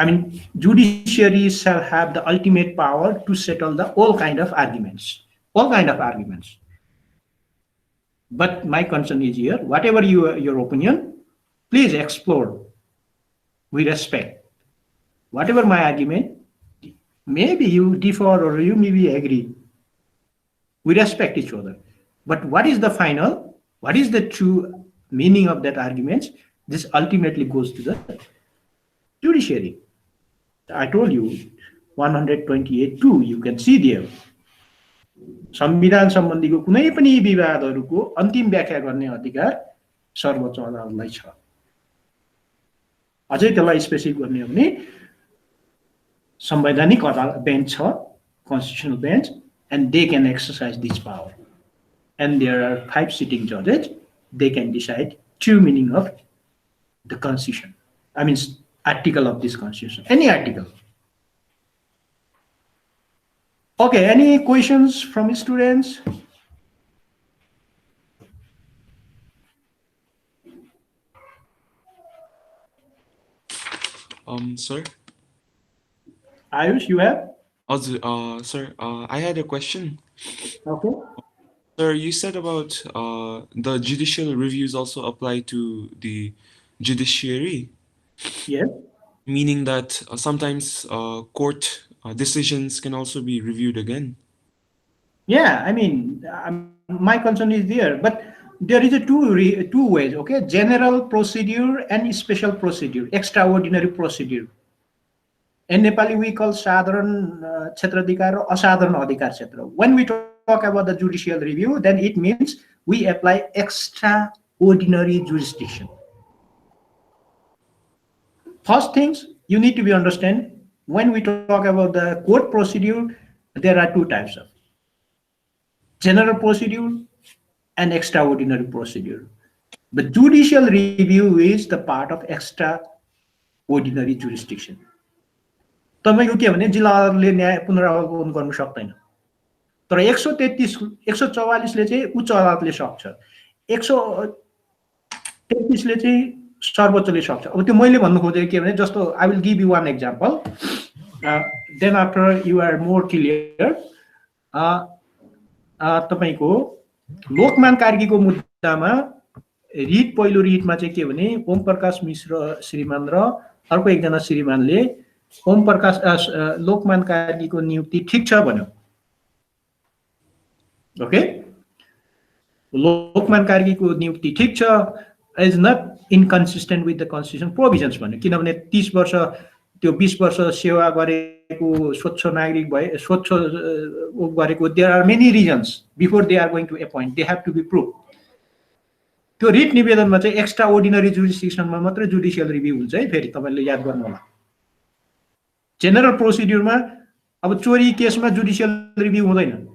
I mean, judiciary shall have the ultimate power to settle all kind of arguments. But my concern is here, whatever your opinion, please explore. We respect. Whatever my argument, maybe you differ or you maybe agree. We respect each other. But what is the true meaning of that argument? This ultimately goes to the judiciary. I told you 128.2, you can see there. संविधान सम्बन्धीको कुनै पनि विवादहरूको अन्तिम व्याख्या गर्ने अधिकार सर्वोच्च अदालतलाई छ. अझै त्यसलाई स्पेसिफिक गर्ने हो भने संवैधानिक बेन्च छ, constitutional bench, and they can exercise this power. And there are 5 sitting judges. They can decide true meaning of the constitution. I mean, article of this constitution, any article. Okay, any questions from students? Sir? Ayush, you have? Sir, I had a question. Okay. Sir, you said about the judicial reviews also apply to the judiciary, Yes. meaning that sometimes court decisions can also be reviewed again. Yeah, I mean, my concern is there, but there is a two ways. Okay, general procedure and special procedure, extraordinary procedure. In Nepali, we call साधारण क्षेत्राधिकार or असाधारण अधिकार क्षेत्र. When we talk about the judicial review, then it means we apply extraordinary jurisdiction. First things you need to be understand when we talk about the court procedure, there are two types of general procedure and extraordinary procedure. The judicial review is the part of extraordinary jurisdiction. तपाईँको के भने जिल्ला अदालतले न्याय पुनरावलोकन गर्न सक्दैन, तर 133 144ले चाहिँ उच्च अदालतले सक्छ, 133ले चाहिँ सर्वोच्चले सक्छ. अब त्यो मैले भन्नु खोजेको के भने जस्तो I will give you one example, then after you are more clear. तपाईँको लोकमान कार्कीको मुद्दामा रिट पहिलो रिटमा चाहिँ के भने ओम प्रकाश मिश्र श्रीमान र अर्को एकजना श्रीमानले ओम प्रकाश लोकमान कार्कीको नियुक्ति ठिक छ भन्यो. ओके, लोकमान कार्कीको नियुक्ति ठिक छ, is not inconsistent with the constitution provisions भन्यो. किनभने 30 वर्ष त्यो 20 वर्ष सेवा गरेको स्वच्छ नागरिक भए स्वच्छ गरेको, there are many reasons before they are going to appoint, they have to be prove. त्यो रिट निवेदनमा चाहिँ एक्स्ट्रा अर्डिनरी जुरिस्डिक्सनमा मात्रै जुडिसियल रिभ्यू हुन्छ है. फेरि तपाईँले याद गर्नु होला, जेनरल प्रोसिड्युरमा अब चोरी केसमा जुडिसियल रिभ्यू हुँदैन.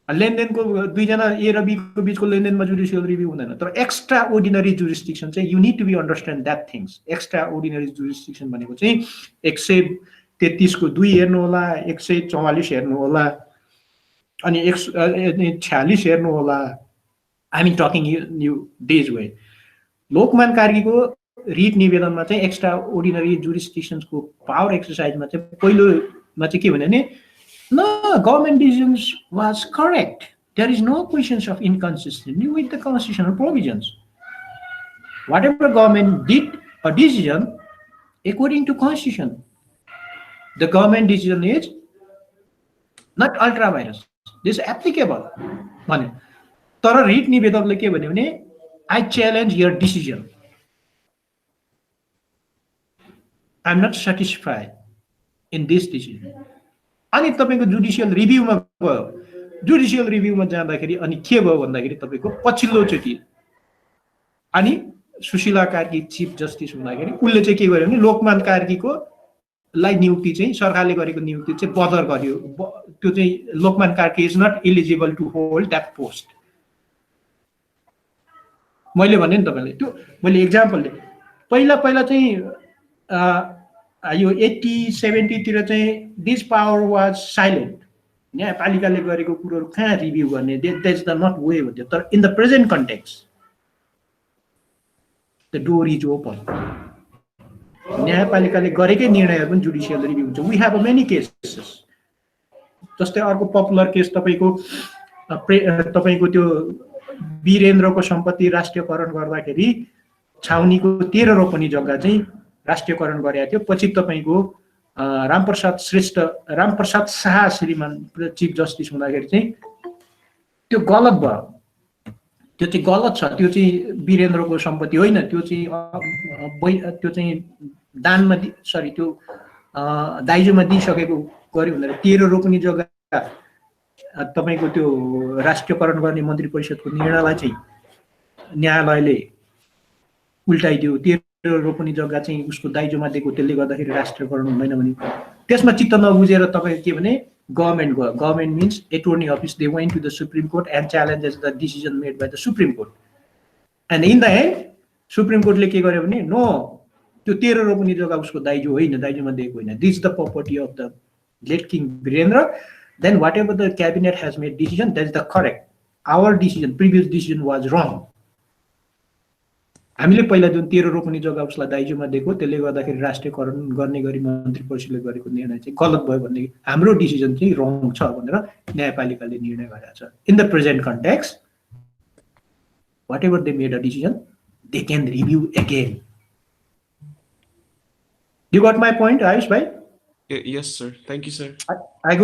लेनदेनको दुईजना ए र बी को बीचको लेनदेनमा जुडिसियल रिभ्यू हुँदैन. तर एक्स्ट्रा अर्डिनरी जुरिस्डिक्सन चाहिँ you need to be understand that things. Extraordinary jurisdiction भनेको चाहिँ 133 को 2 हेर्नु होला, 144 हेर्नु होला, अनि 146 हेर्नु होला. I am talking you this way. Lokman कार्कीको रिट निवेदनमा चाहिँ एक्स्ट्रा अर्डिनरी जुरिस्डिक्सनको पावर एक्सर्साइजमा चाहिँ पहिलोमा चाहिँ के भने no, government decisions was correct. There is no questions of inconsistency with the constitutional provisions. Whatever government did a decision according to constitution, the government decision is not ultra virus. This is applicable. तर writ निवेदकले के भन्यो भने I challenge your decision. I am not satisfied in this decision. अनि तपाईको judicial रिभ्यूमा गयो. Judicial रिभ्यूमा जाँदाखेरि अनि के भयो भन्दाखेरि तपाईको पछिल्लो चोटी अनि सुशीला कार्की चीफ जस्टिस हुँदाखेरि उले चाहिँ के गर्यो भने लोकमान कार्कीको लाई नियुक्ति चाहिँ सरकारले गरेको नियुक्ति चाहिँ बदर गर्यो. त्यो चाहिँ Lokman Karki is not eligible to hold that post. मैले भने नि तपाईलाई त्यो मैले एक्जाम्पल दिए. पहिला पहिला चाहिँ यो 80-70 तिर चाहिँ दिस पावर वाज साइलेन्ट. न्यायपालिकाले गरेको कुरोहरु कहाँ रिभ्यू गर्ने, दैट्स द नट वे हो त्यो. तर in the present context the door is open. न्यायपालिकाले गरेकै निर्णयहरु पनि जुडिशियल रिभ्यू हुन्छ. We have many cases. जस्तै अर्को पपुलर केस तपाईको त्यो वीरेन्द्रको सम्पत्ति राष्ट्रियकरण गर्दाखेरि छाउनीको 13 रोपनी जग्गा चाहिँ राष्ट्रियकरण गरेको थियो. पछि तपाईको रामप्रसाद शाह श्रीमान चीफ जस्टिस हुँदाखेरि चाहिँ त्यो गलत भयो. त्यो चाहिँ गलत छ. त्यो चाहिँ वीरेन्द्रको सम्पत्ति होइन. त्यो चाहिँ दानमा सरी त्यो दाइजोमा दिइसकेको गर्यो भनेर 13 रोपनी जग्गा तपाईको त्यो राष्ट्रियकरण गर्ने मन्त्री परिषदको निर्णयलाई चाहिँ न्यायालयले उल्टाइदियो. 13 रोपनी जग्गा चाहिँ उसको दाइजोमा दिएको, त्यसले गर्दाखेरि राष्ट्रियकरण हुँदैन भने त्यसमा चित्त नबुझेर तपाईको के भने गभर्नमेन्ट गयो. Government means attorney office, they went to the supreme court and challenges the decision made by the supreme court. And in the end supreme कोर्टले के गर्यो भने नो, त्यो 13 रोपनी जग्गा उसको दाइजो होइन, दाइजोमा दिएको होइन. This is the property of the late king Birendra. Then whatever the cabinet has made decision, that is the correct. Our decision, previous decision was wrong. हामीले पहिला जुन 13 रोपनी जग्गा उसलाई दाइजोमा दिएको त्यसले गर्दाखेरि राष्ट्रियकरण गर्ने गरी मन्त्री परिषदले गरेको निर्णय चाहिँ गलत भयो भन्ने हाम्रो डिसिजन चाहिँ रङ छ भनेर न्यायपालिकाले निर्णय गरेको छ in the present context whatever they made a decision they can review again. You got my point, Ayush bhai? Yes, sir. Thank you, sir. I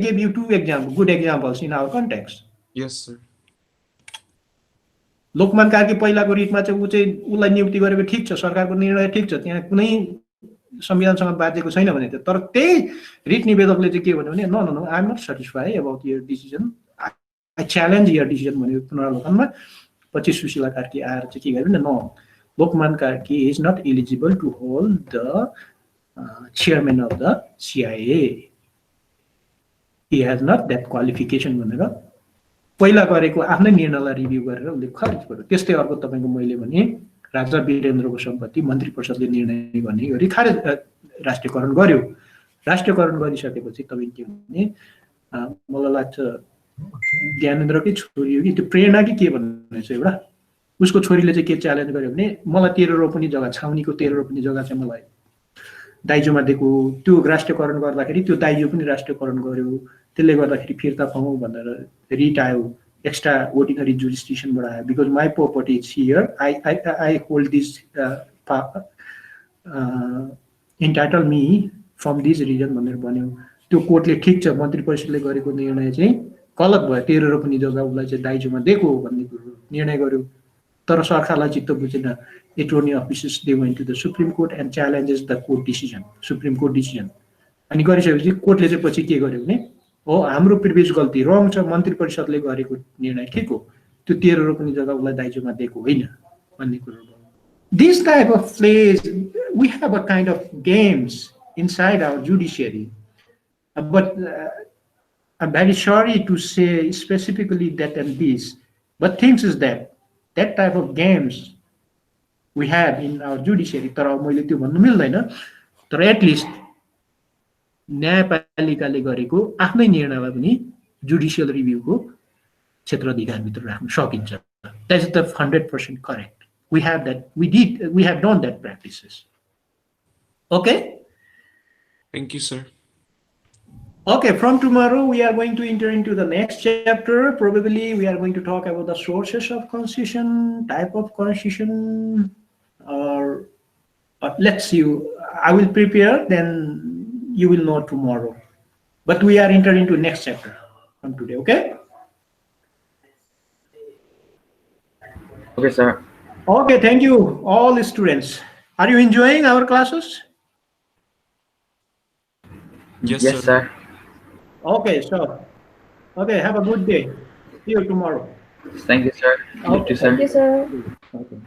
gave you good examples in our context. Yes, sir. लोकमान कार्की पहिलाको रिटमा चाहिँ उ चाहिँ उलाई नियुक्ति गरेको ठीक छ, सरकारको निर्णय ठीक छ, त्यहाँ कुनै संविधानसँग बाध्यको छैन भने तर त्यही रिट निवेदकले चाहिँ के भन्यो भने no no no I am not satisfied about your decision, I challenge your decision भन्यो पुनरावलोकनमा। पछि सुशीला कार्की आएर चाहिँ के गर्यो भने no, Lokman Karki is not eligible to hold the chairman of the CIA. He has not that qualification भनेर पहिला गरेको आफ्नै निर्णयलाई रिभ्यू गरेर उले खारिज गर्यो। त्यस्तै अर्को तपाईको मैले भने राजा वीरेन्द्रको सम्पत्ति मन्त्री परिषदले निर्णय गर्ने गरी खारिज राष्ट्रियकरण गर्यो। राष्ट्रियकरण गरिसकेपछि तपाईले के भने मलाई लाग्छ ज्ञानेन्द्रकै छोरी हो कि त्यो प्रेरणा कि के भन्ने छ एउटा उसको छोरीले चाहिँ के च्यालेन्ज गर्यो भने मलाई 13 रोपनी जग्गा छाउनीको 13 रोपनी जग्गा चाहिँ मलाई दाइजोमा दिएको, त्यो राष्ट्रियकरण गर्दाखेरि त्यो दाइजो पनि राष्ट्रियकरण गर्यो, त्यसले गर्दाखेरि फिर्ता पाऊँ भनेर रिट आयो, एक्स्ट्रा ऑर्डिनरी जुरिस्डिक्सनबाट आयो, because my property is here, I hold this entitle me from this reason भनेर भन्यो। त्यो कोर्टले ठिक छ मन्त्री परिषदले गरेको निर्णय चाहिँ गलत भयो, 13 रोपनी जग्गा उसलाई चाहिँ दाइजोमा दिएको भन्ने कुरो निर्णय गर्यो। तर सरकारलाई चित्त बुझेन। Attorney offices they went to the Supreme Court and challenges the court decision, Supreme Court decision. अनि गरिसकेपछि कोर्टले चाहिँ पछि के गर्यो भने हो हाम्रो प्रिभियस गल्ती रङ छ, मन्त्री परिषदले गरेको निर्णय ठिक हो, त्यो 13 रोपनी जग्गा उसलाई दाइजोमा दिएको होइन भन्ने कुरो भयो। This type of plays, we have a kind of games inside our judiciary, but I'm very sorry to say specifically that and this, but things is that type of games we have in our judiciary, तर मैले त्यो भन्नु मिल्दैन, तर at least न्यायपालिकाले गरेको आफ्नै निर्णयलाई पनि जुडिशियल रिभ्यूको क्षेत्राधिकारभित्र राख्न सकिन्छ। That is the 100% correct. We have that. We have done that practices. Okay. Thank you, sir. Okay, from tomorrow we are going to enter into the next chapter. Probably we are going to talk about the sources of constitution, type of constitution, or let's see. I will prepare, then you will know tomorrow. But we are entering into next chapter from today, okay? Okay, sir. Okay, thank you, all students. Are you enjoying our classes? Yes, Yes, sir. Okay, so, okay, have a good day. See you tomorrow. Thank you, sir. You too, sir. Thank you, sir. Okay.